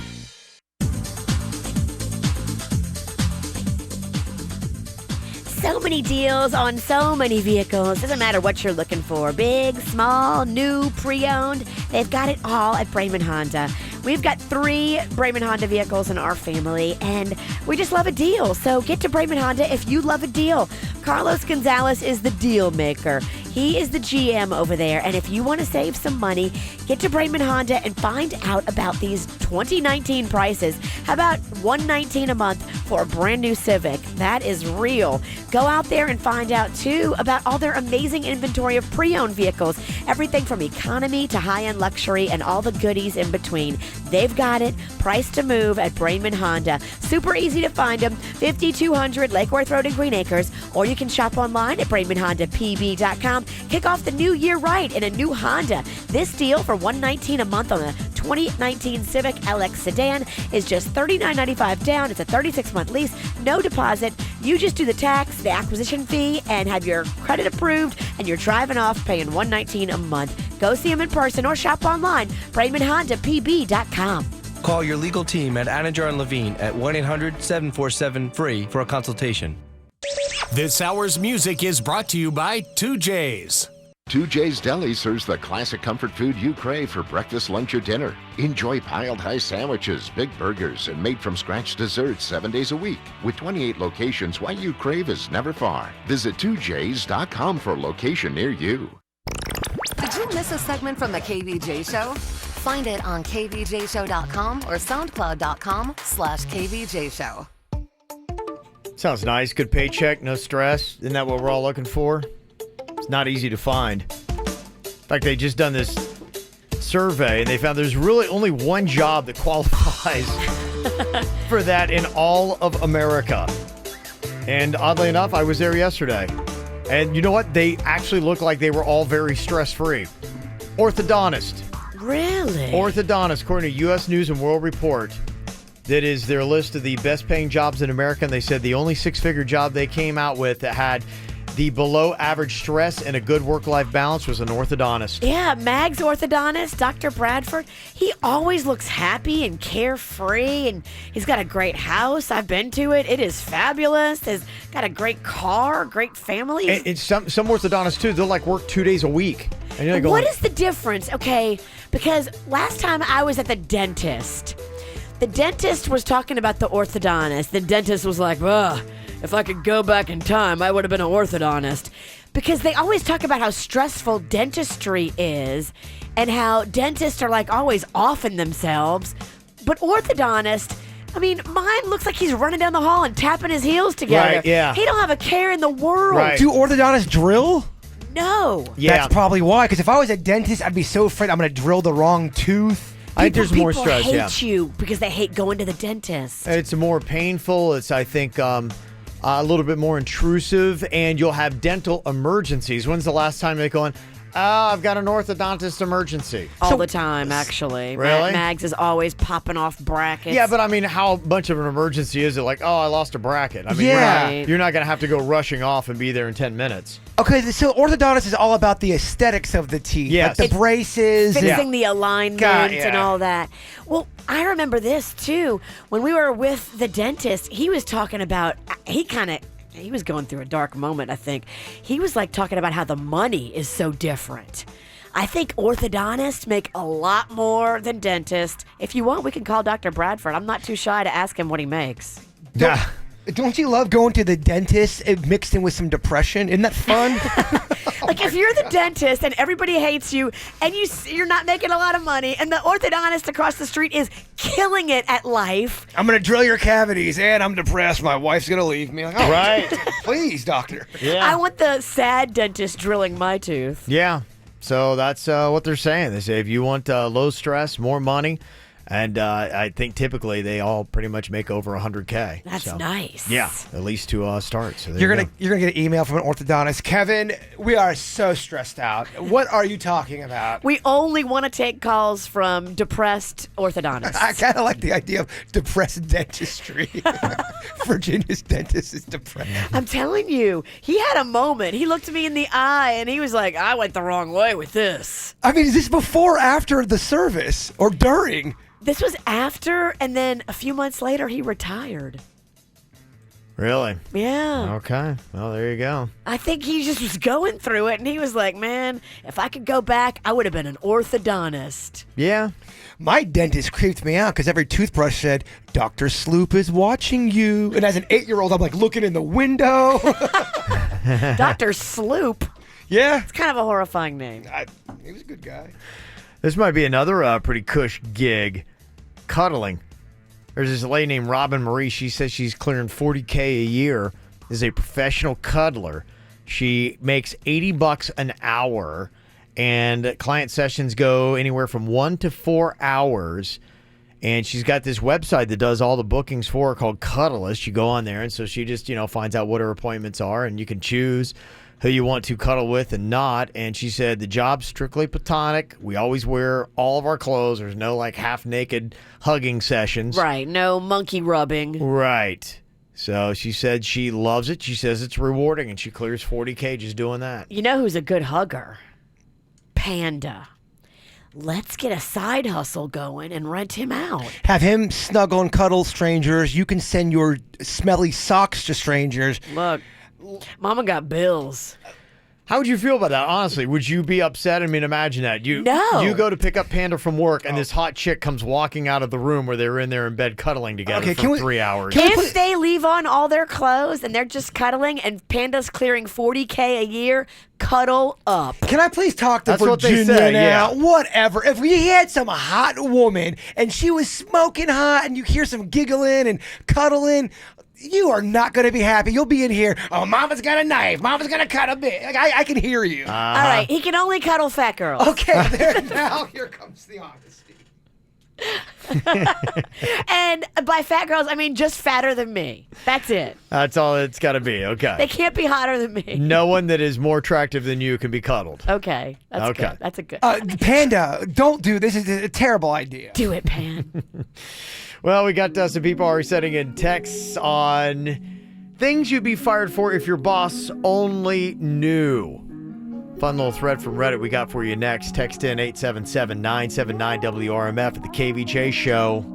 So many deals on so many vehicles. Doesn't matter what you're looking for. Big, small, new, pre-owned. They've got it all at Brayman Honda. We've got 3 Brayman Honda vehicles in our family, and we just love a deal. So get to Brayman Honda if you love a deal. Carlos Gonzalez is the deal maker. He is the GM over there, and if you want to save some money, get to Brayman Honda and find out about these 2019 prices. How about $119 a month for a brand new Civic? That is real. Go out there and find out, too, about all their amazing inventory of pre-owned vehicles. Everything from economy to high-end luxury and all the goodies in between. They've got it. Price to move at Brayman Honda. Super easy to find them. 5200 Lake Worth Road in Green Acres. Or you can shop online at BraymanHondaPB.com. Kick off the new year right in a new Honda. This deal for $119 a month on a 2019 Civic LX sedan is just $39.95 down. It's a 36-month lease, no deposit. You just do the tax, the acquisition fee, and have your credit approved, and you're driving off paying $119 a month. Go see them in person or shop online. BraymanHondaPB.com. Call your legal team at Anajar and Levine at 1-800-747-FREE for a consultation. This hour's music is brought to you by 2J's. 2J's Deli serves the classic comfort food you crave for breakfast, lunch, or dinner. Enjoy piled high sandwiches, big burgers, and made-from-scratch desserts 7 days a week. With 28 locations, what you crave is never far. Visit 2J's.com for a location near you. Did you miss a segment from the KVJ Show? Find it on kvjshow.com or soundcloud.com/KVJ Show. Sounds nice. Good paycheck, no stress. Isn't that what we're all looking for? It's not easy to find. In fact, they just done this survey, and they found there's really only one job that qualifies for that in all of America. And oddly enough, I was there yesterday. And you know what? They actually looked like they were all very stress-free. Orthodontist. Really? Orthodontist, according to U.S. News and World Report. That is their list of the best-paying jobs in America. And they said the only six-figure job they came out with that had the below-average stress and a good work-life balance was an orthodontist. Yeah, Mag's orthodontist, Dr. Bradford. He always looks happy and carefree, and he's got a great house. I've been to it. It is fabulous. He's got a great car, great family. And some orthodontists, too, they'll, work 2 days a week. And you're going, what is the difference? Okay, because last time I was at the dentist, the dentist was talking about the orthodontist. The dentist was like, ugh. If I could go back in time, I would have been an orthodontist. Because they always talk about how stressful dentistry is and how dentists are always offing themselves. But orthodontist, I mean, mine looks like he's running down the hall and tapping his heels together. Right, yeah. He don't have a care in the world. Right. Do orthodontists drill? No. Yeah. That's probably why. Because if I was a dentist, I'd be so afraid I'm going to drill the wrong tooth. I think there's more stress, People hate you because they hate going to the dentist. It's more painful. It's, I think, a little bit more intrusive, and you'll have dental emergencies. When's the last time they're going, I've got an orthodontist emergency? All the time, actually. Really? Mags is always popping off brackets. Yeah, but I mean, how much of an emergency is it? I lost a bracket. I mean, you're not going to have to go rushing off and be there in 10 minutes. Okay, so orthodontist is all about the aesthetics of the teeth. Yes. Like the braces. Fixing the alignment and all that. Well, I remember this, too. When we were with the dentist, he was talking about, he was going through a dark moment, I think. He was talking about how the money is so different. I think orthodontists make a lot more than dentists. If you want, we can call Dr. Bradford. I'm not too shy to ask him what he makes. Yeah. Don't you love going to the dentist mixed in with some depression? Isn't that fun? Like if you're the dentist and everybody hates you and you're not making a lot of money and the orthodontist across the street is killing it at life. I'm going to drill your cavities and I'm depressed. My wife's going to leave me. Like, oh, Right. Please, doctor. Yeah. I want the sad dentist drilling my tooth. Yeah. So that's what they're saying. They say if you want low stress, more money, and I think typically they all pretty much make over $100K. That's nice. Yeah, at least to start. So there You're you gonna get an email from an orthodontist. Kevin, we are so stressed out. What are you talking about? We only want to take calls from depressed orthodontists. I kind of like the idea of depressed dentistry. Virginia's dentist is depressed. I'm telling you, he had a moment. He looked me in the eye and he was like, I went the wrong way with this. I mean, is this before or after the service or during? This was after, and then a few months later, he retired. Really? Yeah. Okay. Well, there you go. I think he just was going through it, and he was like, man, if I could go back, I would have been an orthodontist. Yeah. My dentist creeped me out because every toothbrush said, Dr. Sloop is watching you. And as an 8-year-old, I'm like looking in the window. Dr. Sloop? Yeah. It's kind of a horrifying name. He was a good guy. This might be another pretty cush gig. Cuddling. There's this lady named Robin Marie. She says she's clearing $40K a year as a professional cuddler. She makes $80 an hour, and client sessions go anywhere from 1 to 4 hours. And she's got this website that does all the bookings for her called Cuddlist. You go on there, and so she just, finds out what her appointments are, and you can choose who you want to cuddle with and not. And she said the job's strictly platonic. We always wear all of our clothes. There's no half-naked hugging sessions. Right. No monkey rubbing. Right. So she said she loves it. She says it's rewarding, and she clears $40K just doing that. You know who's a good hugger? Panda. Let's get a side hustle going and rent him out. Have him snuggle and cuddle strangers. You can send your smelly socks to strangers. Look, Mama got bills. How would you feel about that? Honestly, would you be upset? I mean, imagine that. No. You go to pick up Panda from work, and this hot chick comes walking out of the room where they were in there in bed cuddling together for 3 hours. If they leave on all their clothes and they're just cuddling and Panda's clearing $40K a year, cuddle up. Can I please talk to That's what Virginia they say, now? yeah. Whatever. If we had some hot woman and she was smoking hot and you hear some giggling and cuddling, you are not going to be happy. You'll be in here. Oh, Mama's got a knife. Mama's going to cut a bit. I can hear you. All right, he can only cuddle fat girls. Okay, there now. Here comes the honesty. And by fat girls, I mean just fatter than me. That's it. That's all it's got to be. Okay. They can't be hotter than me. No one that is more attractive than you can be cuddled. Okay. That's Okay. good. That's a good. Panda, don't do this. Is a terrible idea. Do it, Pan. Well, we got some people already sending in texts on things you'd be fired for if your boss only knew. Fun little thread from Reddit we got for you next. Text in 877-979-WRMF at the KVJ Show.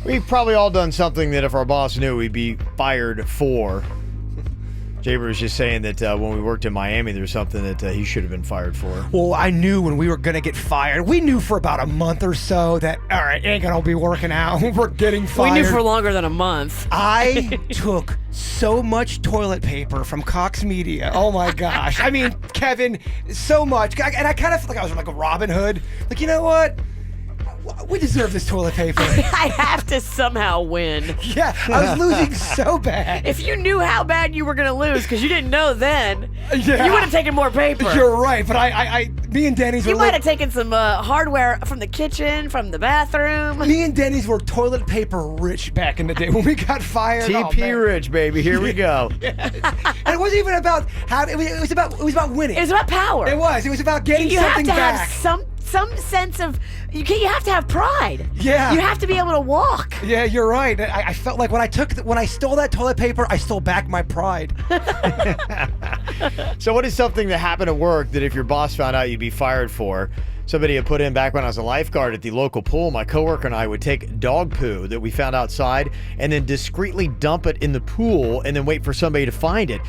We've probably all done something that if our boss knew, we'd be fired for. Jaber was just saying that when we worked in Miami, there was something that he should have been fired for. Well, I knew when we were going to get fired. We knew for about a month or so that, all right, it ain't going to be working out. We're getting fired. We knew for longer than a month. I took so much toilet paper from Cox Media. Oh, my gosh. I mean, Kevin, so much. And I kind of felt like I was like a Robin Hood. Like, you know what? We deserve this toilet paper. I have to somehow win. Yeah, I was losing so bad. If you knew how bad you were going to lose, because you didn't know then, you would have taken more paper. You're right, but me and Denny's were... You might have taken some hardware from the kitchen, from the bathroom. Me and Denny's were toilet paper rich back in the day when we got fired. TP rich, baby. Here we go. And it wasn't even about how... It was about winning. It was about power. It was about getting something back. You have to have some sense of... You have to have pride. Yeah. You have to be able to walk. Yeah, you're right. I felt like when I stole that toilet paper, I stole back my pride. So what is something that happened at work that if your boss found out you'd be fired for? Somebody had put in back when I was a lifeguard at the local pool. My coworker and I would take dog poo that we found outside and then discreetly dump it in the pool and then wait for somebody to find it.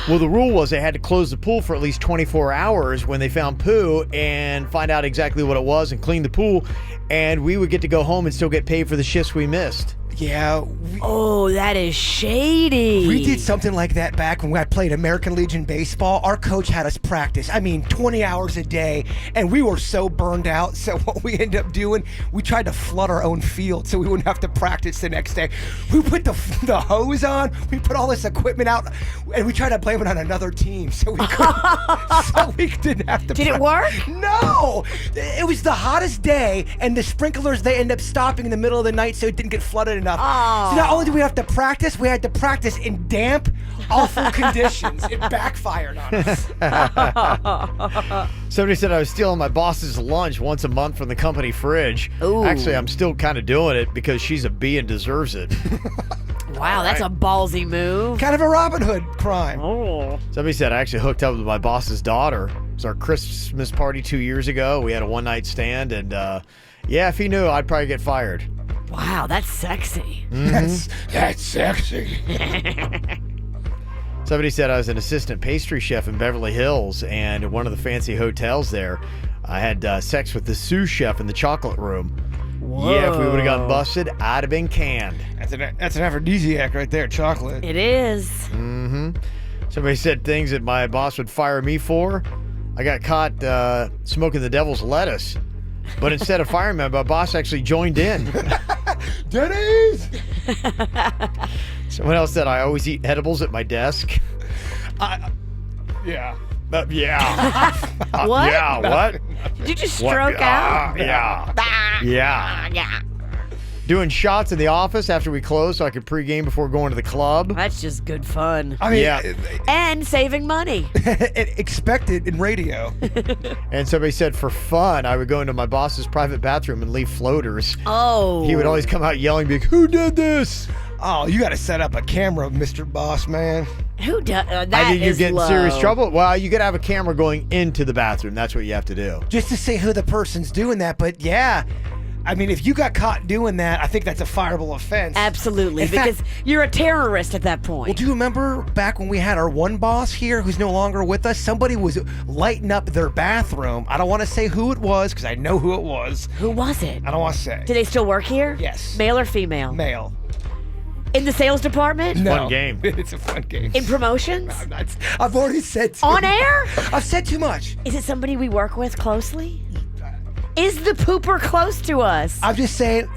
Well, the rule was they had to close the pool for at least 24 hours when they found poo and find out exactly what it was and clean the pool. And we would get to go home and still get paid for the shifts we missed. Yeah. Oh, that is shady. We did something like that back when I played American Legion baseball. Our coach had us practice. 20 hours a day, and we were so burned out. So what we ended up doing, we tried to flood our own field so we wouldn't have to practice the next day. We put the hose on. We put all this equipment out, and we tried to blame it on another team so we didn't have to. Did it work? No. It was the hottest day, and the sprinklers, they ended up stopping in the middle of the night so it didn't get flooded enough. Oh. So not only did we have to practice, we had to practice in damp, awful conditions. It backfired on us. Somebody said I was stealing my boss's lunch once a month from the company fridge. Ooh. Actually, I'm still kind of doing it because she's a bee and deserves it. Wow, that's a ballsy move. Kind of a Robin Hood crime. Oh. Somebody said I actually hooked up with my boss's daughter. It was our Christmas party 2 years ago. We had a one-night stand, and if he knew, I'd probably get fired. Wow, that's sexy. Mm-hmm. That's sexy. Somebody said I was an assistant pastry chef in Beverly Hills, and at one of the fancy hotels there, I had sex with the sous chef in the chocolate room. Whoa. Yeah, if we would have gotten busted, I'd have been canned. That's an aphrodisiac right there, chocolate. It is. Mm-hmm. Somebody said things that my boss would fire me for. I got caught smoking the devil's lettuce. But instead of firing me, my boss actually joined in. Denny's! Someone else said I always eat edibles at my desk. Yeah. What? Yeah, what? Did you just stroke out? Yeah. Yeah. Doing shots in the office after we closed so I could pregame before going to the club. That's just good fun. And saving money. Expected in radio. And somebody said for fun, I would go into my boss's private bathroom and leave floaters. Oh. He would always come out yelling, like, who did this? Oh, you got to set up a camera, Mr. Boss Man. Who does? That I think you is get in low. serious trouble. Well, you got to have a camera going into the bathroom. That's what you have to do. Just to see who the person's doing that. But yeah, if you got caught doing that, I think that's a fireable offense. Absolutely, because you're a terrorist at that point. Well, do you remember back when we had our one boss here who's no longer with us? Somebody was lighting up their bathroom. I don't want to say who it was because I know who it was. Who was it? I don't want to say. Do they still work here? Yes. Male or female? Male. In the sales department? No. Fun game. It's a fun game. In promotions? I've already said too On air? I've said too much. Is it somebody we work with closely? Is the pooper close to us? I'm just saying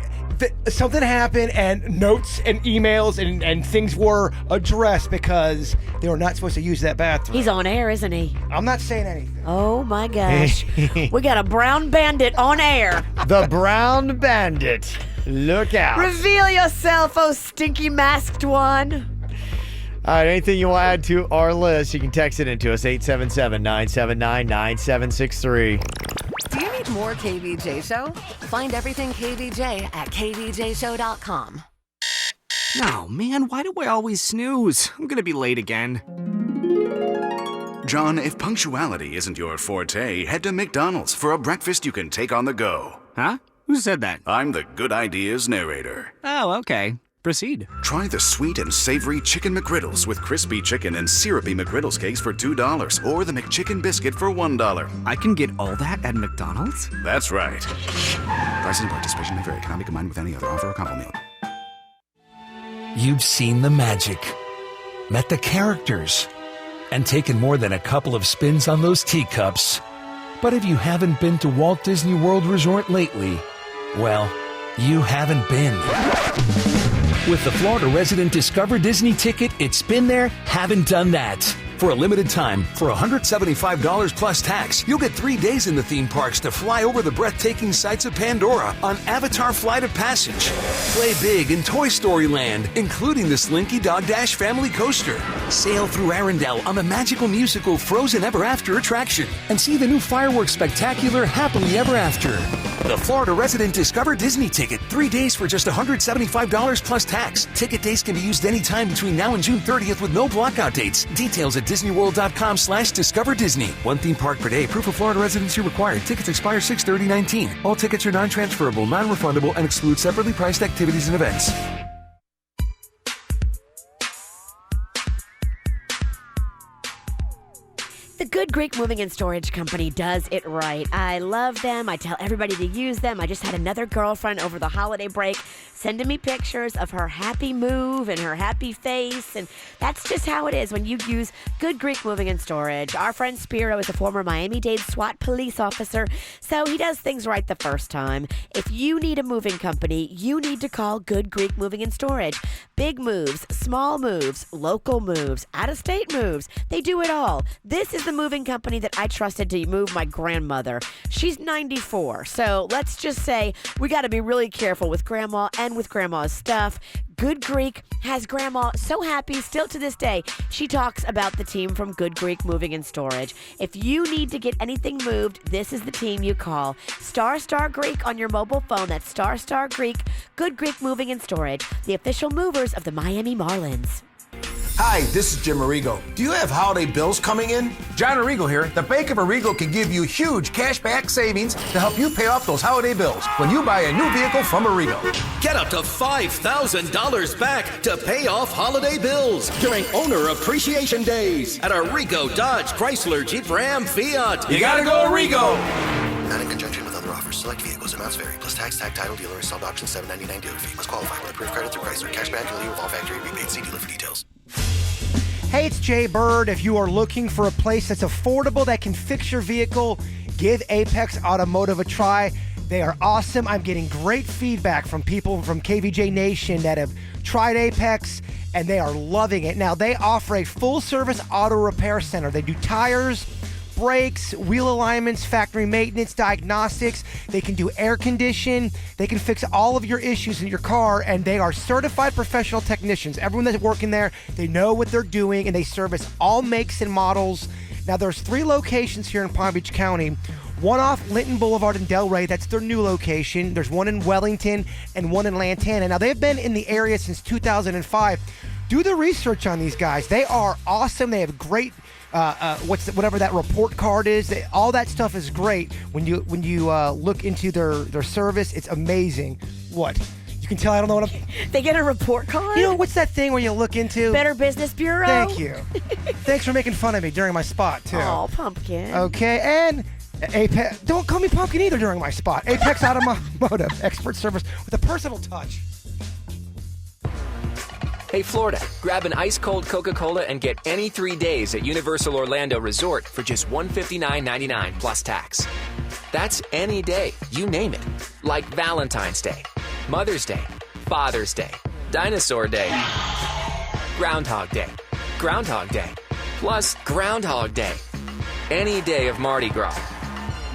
something happened and notes and emails and things were addressed because they were not supposed to use that bathroom. He's on air, isn't he? I'm not saying anything. Oh my gosh. We got a brown bandit on air. The Brown Bandit. Look out. Reveal yourself, oh stinky masked one. All right, anything you want to add to our list, you can text it into us, 877-979-9763. Do you need more KVJ Show? Find everything KVJ at kvjshow.com. Oh, man, why do I always snooze? I'm gonna be late again. John, if punctuality isn't your forte, head to McDonald's for a breakfast you can take on the go. Huh? Who said that? I'm the Good Ideas narrator. Oh, okay. Proceed. Try the sweet and savory Chicken McGriddles with crispy chicken and syrupy McGriddles cakes for $2, or the McChicken biscuit for $1. I can get all that at McDonald's? That's right. Prices and participation may vary. Cannot be combined with any other offer or combo meal. You've seen the magic, met the characters, and taken more than a couple of spins on those teacups. But if you haven't been to Walt Disney World Resort lately, well, you haven't been. With the Florida Resident Discover Disney ticket, it's been there, haven't done that. For a limited time, for $175 plus tax, you'll get 3 days in the theme parks to fly over the breathtaking sights of Pandora on Avatar Flight of Passage. Play big in Toy Story Land, including the Slinky Dog Dash family coaster. Sail through Arendelle on the magical musical Frozen Ever After attraction. And see the new fireworks spectacular Happily Ever After. The Florida Resident Discover Disney ticket, 3 days for just $175 plus tax. Ticket days can be used anytime between now and June 30th with no blockout dates. Details at DisneyWorld.com/Discover Disney. One theme park per day. Proof of Florida residency required. Tickets expire 6/30/19. All tickets are non-transferable, non-refundable, and exclude separately priced activities and events. The Good Greek Moving and Storage Company does it right. I love them. I tell everybody to use them. I just had another girlfriend over the holiday break sending me pictures of her happy move and her happy face. And that's just how it is when you use Good Greek Moving and Storage. Our friend Spiro is a former Miami-Dade SWAT police officer, so he does things right the first time. If you need a moving company, you need to call Good Greek Moving and Storage. Big moves, small moves, local moves, out-of-state moves. They do it all. This is the moving company that I trusted to move my grandmother. She's 94, so let's just say we got to be really careful with Grandma and with Grandma's stuff. Good Greek has Grandma so happy still to this day. She talks about the team from Good Greek Moving and Storage. If you need to get anything moved, this is the team you call. Star Greek on your mobile phone. That's Star Greek, Good Greek Moving and Storage, the official movers of the Miami Marlins. Hi, this is Jim Arrigo. Do you have holiday bills coming in? John Arrigo here. The Bank of Arrigo can give you huge cashback savings to help you pay off those holiday bills when you buy a new vehicle from Arrigo. Get up to $5,000 back to pay off holiday bills during Owner Appreciation Days at Arrigo Dodge Chrysler Jeep Ram Fiat. You gotta go Arrigo! Not in conjunction with other offers. Select vehicles. Amounts vary. Plus tax, tag, title, dealer, installed auction, $7.99 dealer fee. Must qualify by approved credit through Chrysler. Cashback and lieu of all factory rebates. See dealer for details. Hey, it's Jay Bird. If you are looking for a place that's affordable that can fix your vehicle, give Apex Automotive a try. They are awesome. I'm getting great feedback from people from KVJ Nation that have tried Apex, and they are loving it. Now, they offer a full-service auto repair center. They do tires, brakes, wheel alignments, factory maintenance, diagnostics. They can do air condition. They can fix all of your issues in your car, and they are certified professional technicians. Everyone that's working there, they know what they're doing, and they service all makes and models. Now, there's 3 locations here in Palm Beach County. One off Linton Boulevard in Delray. That's their new location. There's one in Wellington and one in Lantana. Now, they've been in the area since 2005. Do the research on these guys. They are awesome. They have great whatever that report card is. All that stuff is great when you look into their service. It's amazing. What? You can tell I don't know what I'm... They get a report card? You know, what's that thing where you look into? Better Business Bureau? Thank you. Thanks for making fun of me during my spot, too. Oh, pumpkin. Okay, and Apex... Don't call me pumpkin either during my spot. Apex Automotive, expert service with a personal touch. Hey, Florida, grab an ice-cold Coca-Cola and get any 3 days at Universal Orlando Resort for just $159.99 plus tax. That's any day, you name it. Like Valentine's Day, Mother's Day, Father's Day, Dinosaur Day, Groundhog Day, plus Groundhog Day. Any day of Mardi Gras.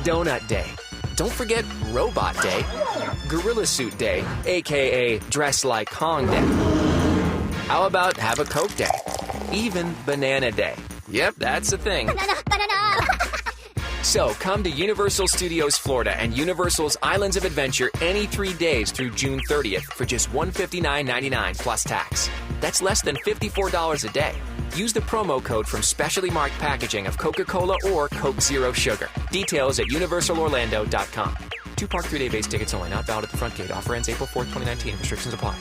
Donut Day. Don't forget Robot Day, Gorilla Suit Day, a.k.a. Dress Like Kong Day. How about have a Coke Day? Even Banana Day. Yep, that's a thing. Banana. So come to Universal Studios Florida and Universal's Islands of Adventure any 3 days through June 30th for just $159.99 plus tax. That's less than $54 a day. Use the promo code from specially marked packaging of Coca-Cola or Coke Zero Sugar. Details at universalorlando.com. 2 Park 3-day base tickets only. Not valid at the front gate. Offer ends April 4th, 2019. Restrictions apply.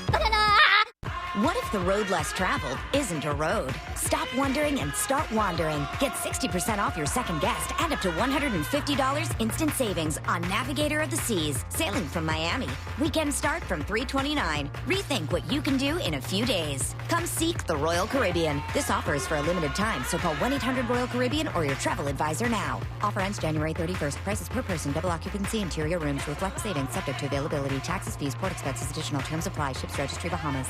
What if the road less traveled isn't a road? Stop wondering and start wandering. Get 60% off your second guest and up to $150 instant savings on Navigator of the Seas, sailing from Miami. Weekends start from $329. Rethink what you can do in a few days. Come seek the Royal Caribbean. This offer is for a limited time, so call 1-800-ROYAL-CARIBBEAN or your travel advisor now. Offer ends January 31st. Prices per person, double occupancy, interior rooms, reflect savings, subject to availability, taxes, fees, port expenses, additional terms apply. Ships Registry, Bahamas.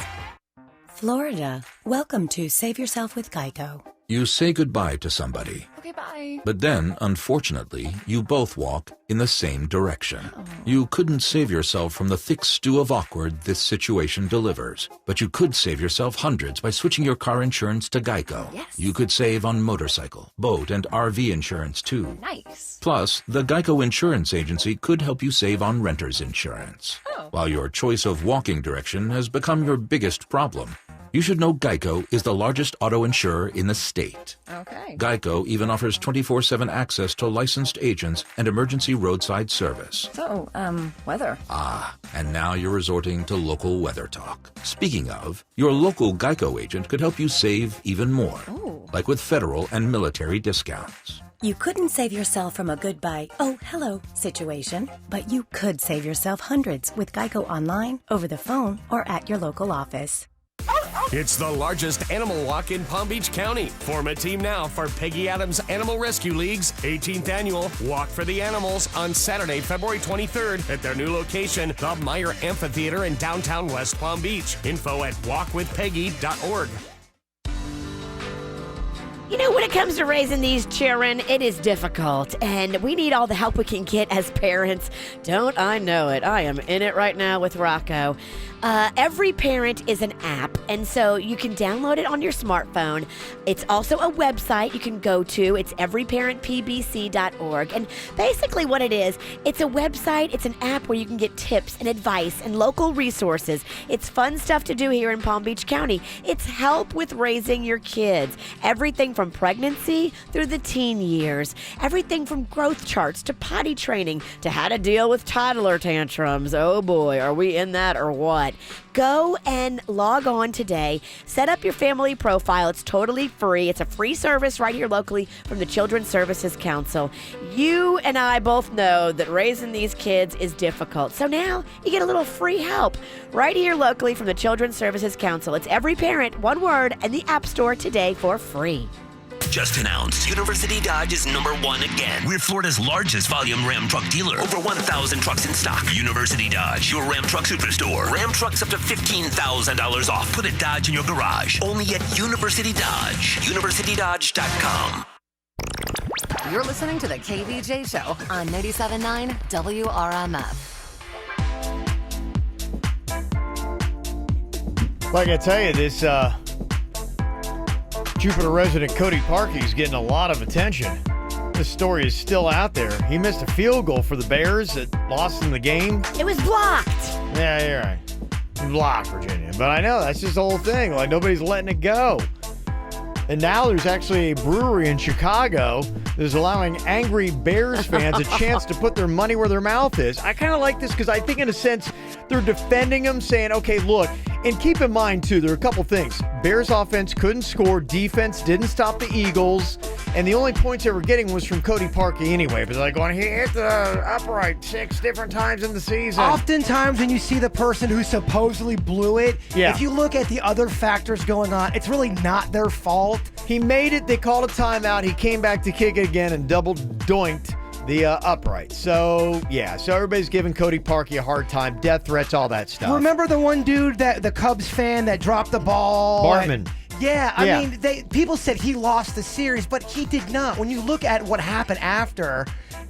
Florida. Welcome to Save Yourself with Geico. You say goodbye to somebody. Okay, bye. But then, unfortunately, you both walk in the same direction. You couldn't save yourself from the thick stew of awkward this situation delivers. But you could save yourself hundreds by switching your car insurance to Geico. Yes. You could save on motorcycle, boat, and RV insurance, too. Nice. Plus, the Geico Insurance Agency could help you save on renter's insurance. While your choice of walking direction has become your biggest problem, you should know Geico is the largest auto insurer in the state. Okay. Geico even offers 24/7 access to licensed agents and emergency roadside service. So, weather. Ah, and now you're resorting to local weather talk. Speaking of, your local Geico agent could help you save even more, like with federal and military discounts. You couldn't save yourself from a goodbye, oh, hello situation, but you could save yourself hundreds with Geico online, over the phone, or at your local office. It's the largest animal walk in Palm Beach County. Form a team now for Peggy Adams Animal Rescue League's 18th annual Walk for the Animals on Saturday, February 23rd at their new location, the Meyer Amphitheater in downtown West Palm Beach. Info at walkwithpeggy.org. You know, when it comes to raising these children, it is difficult, and we need all the help we can get as parents. Don't I know it? I am in it right now with Rocco. Every Parent is an app, and so you can download it on your smartphone. It's also a website you can go to. It's everyparentpbc.org, and basically what it is, it's a website, it's an app where you can get tips and advice and local resources. It's fun stuff to do here in Palm Beach County. It's help with raising your kids. Everything from pregnancy through the teen years. Everything from growth charts to potty training to how to deal with toddler tantrums. Oh boy, are we in that or what? Go and log on today. Set up your family profile. It's totally free. It's a free service right here locally from the Children's Services Council. You and I both know that raising these kids is difficult. So now you get a little free help right here locally from the Children's Services Council. It's Every Parent, one word, and the App Store today for free. Just announced, University Dodge is #1 again. We're Florida's largest volume Ram truck dealer. Over 1,000 trucks in stock. University Dodge, your Ram truck superstore. Ram trucks up to $15,000 off. Put a Dodge in your garage. Only at University Dodge. UniversityDodge.com. You're listening to the KVJ Show on 97.9 WRMF. Like I tell you, this Jupiter resident Cody Parkey is getting a lot of attention. This story is still out there. He missed a field goal for the Bears that lost in the game. It was blocked. Yeah, you're right. Blocked, Virginia. But I know, that's just the whole thing. Like, nobody's letting it go. And now there's actually a brewery in Chicago that is allowing angry Bears fans a chance to put their money where their mouth is. I kind of like this because I think, in a sense, they're defending them, saying, okay, look, and keep in mind, too, there are a couple things. Bears offense couldn't score. Defense didn't stop the Eagles. And the only points they were getting was from Cody Parkey anyway. But they're like going, he hit the upright 6 different times in the season. Oftentimes when you see the person who supposedly blew it, if you look at the other factors going on, it's really not their fault. He made it. They called a timeout. He came back to kick it again and double doinked the upright. So, yeah. So everybody's giving Cody Parkey a hard time. Death threats, all that stuff. Remember the one dude, that the Cubs fan that dropped the ball? Bartman. I mean, people said he lost the series, but he did not. When you look at what happened after,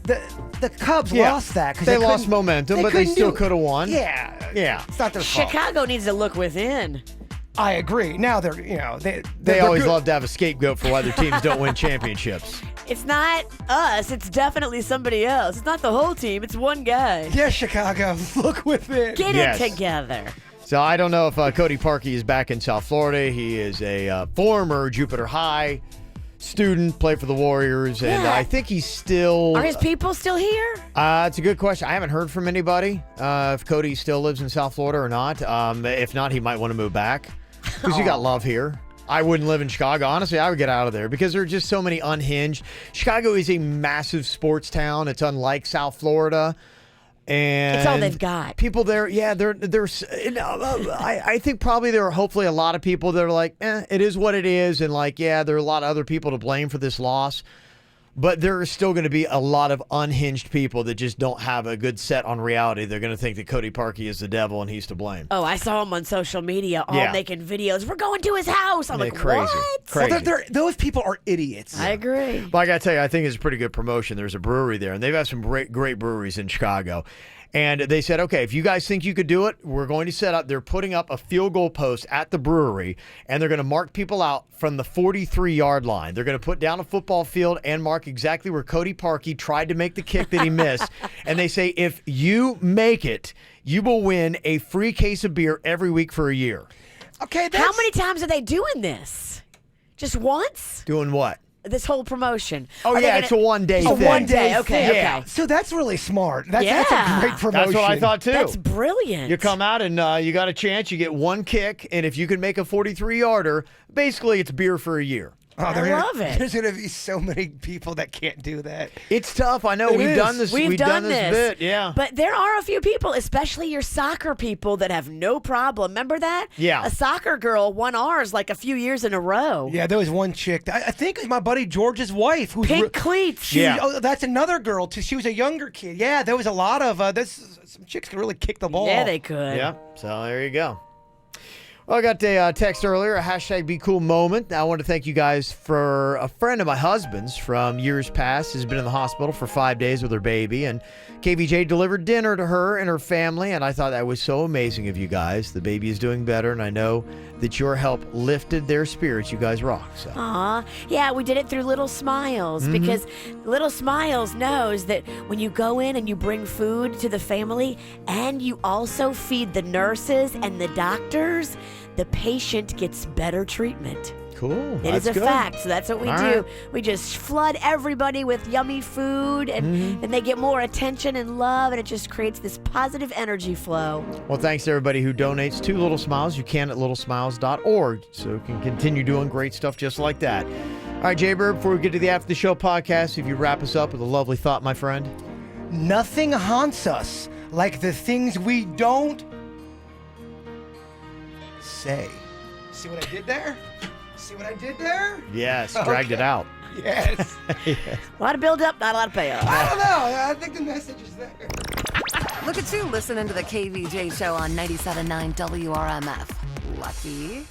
the Cubs lost that. Because they lost momentum, but they still could have won. Yeah. It's not their fault. Chicago needs to look within. I agree. Now they're they always love to have a scapegoat for why their teams don't win championships. It's not us. It's definitely somebody else. It's not the whole team. It's one guy. Yeah, Chicago. Look within. Get it together. So I don't know if Cody Parkey is back in South Florida. He is a former Jupiter High student, played for the Warriors, and Yeah. I think he's still... Are his people still here? It's a good question. I haven't heard from anybody if Cody still lives in South Florida or not. If not, he might want to move back because you got love here. I wouldn't live in Chicago. Honestly, I would get out of there because there are just so many unhinged. Chicago is a massive sports town. It's unlike South Florida. And It's all they've got. People there, yeah, I think probably there are hopefully a lot of people that are like, it is what it is. And like, yeah, there are a lot of other people to blame for this loss. But there are still going to be a lot of unhinged people that just don't have a good set on reality. They're going to think that Cody Parkey is the devil and he's to blame. Oh, I saw him on social media all making videos. We're going to his house. I'm like, crazy. what? Crazy. Well, those people are idiots. I agree. But I got to tell you, I think it's a pretty good promotion. There's a brewery there, and they've got some great breweries in Chicago. And they said, okay, if you guys think you could do it, we're going to set up, they're putting up a field goal post at the brewery, and they're going to mark people out from the 43-yard line. They're going to put down a football field and mark exactly where Cody Parkey tried to make the kick that he missed. And they say, if you make it, you will win a free case of beer every week for a year. Okay, How many times are they doing this? Just once? Doing what? This whole promotion. Oh, Are they yeah, it's a one-day It's a thing. one-day, okay, Yeah. okay. So that's really smart. That's a great promotion. That's what I thought, too. That's brilliant. You come out and you got a chance. You get one kick, and if you can make a 43-yarder, basically it's beer for a year. Oh, I love it. There's going to be so many people that can't do that. It's tough. I know. It We've is. done this. We've done this bit. Yeah. But there are a few people, especially your soccer people, that have no problem. Remember that? Yeah. A soccer girl won ours like a few years in a row. Yeah, there was one chick. I think it was my buddy George's wife. Who's Pink cleats. Yeah. Oh, that's another girl, too. She was a younger kid. Yeah, there was a lot of some chicks could really kick the ball. Yeah, they could. Yeah. So there you go. Well, I got a text earlier, a hashtag Be Cool moment. I want to thank you guys for a friend of my husband's from years past has been in the hospital for 5 days with her baby, and KVJ delivered dinner to her and her family, and I thought that was so amazing of you guys. The baby is doing better, and I know that your help lifted their spirits. You guys rock. So. Aw, yeah, we did it through Little Smiles because Little Smiles knows that when you go in and you bring food to the family and you also feed the nurses and the doctors, the patient gets better treatment. Cool. It is a fact, so that's what we All do. right. We just flood everybody with yummy food, and they get more attention and love, and it just creates this positive energy flow. Well, thanks to everybody who donates to Little Smiles. You can at littlesmiles.org, so you can continue doing great stuff just like that. All right, Jay-Bird, before we get to the After the Show podcast, if you wrap us up with a lovely thought, my friend. Nothing haunts us like the things we don't say. See what I did there? See what I did there? Yes, dragged it out. Yes. Yes. A lot of build-up, not a lot of payoff. I don't know. I think the message is there. Look at you listening to the KVJ Show on 97.9 WRMF. Lucky.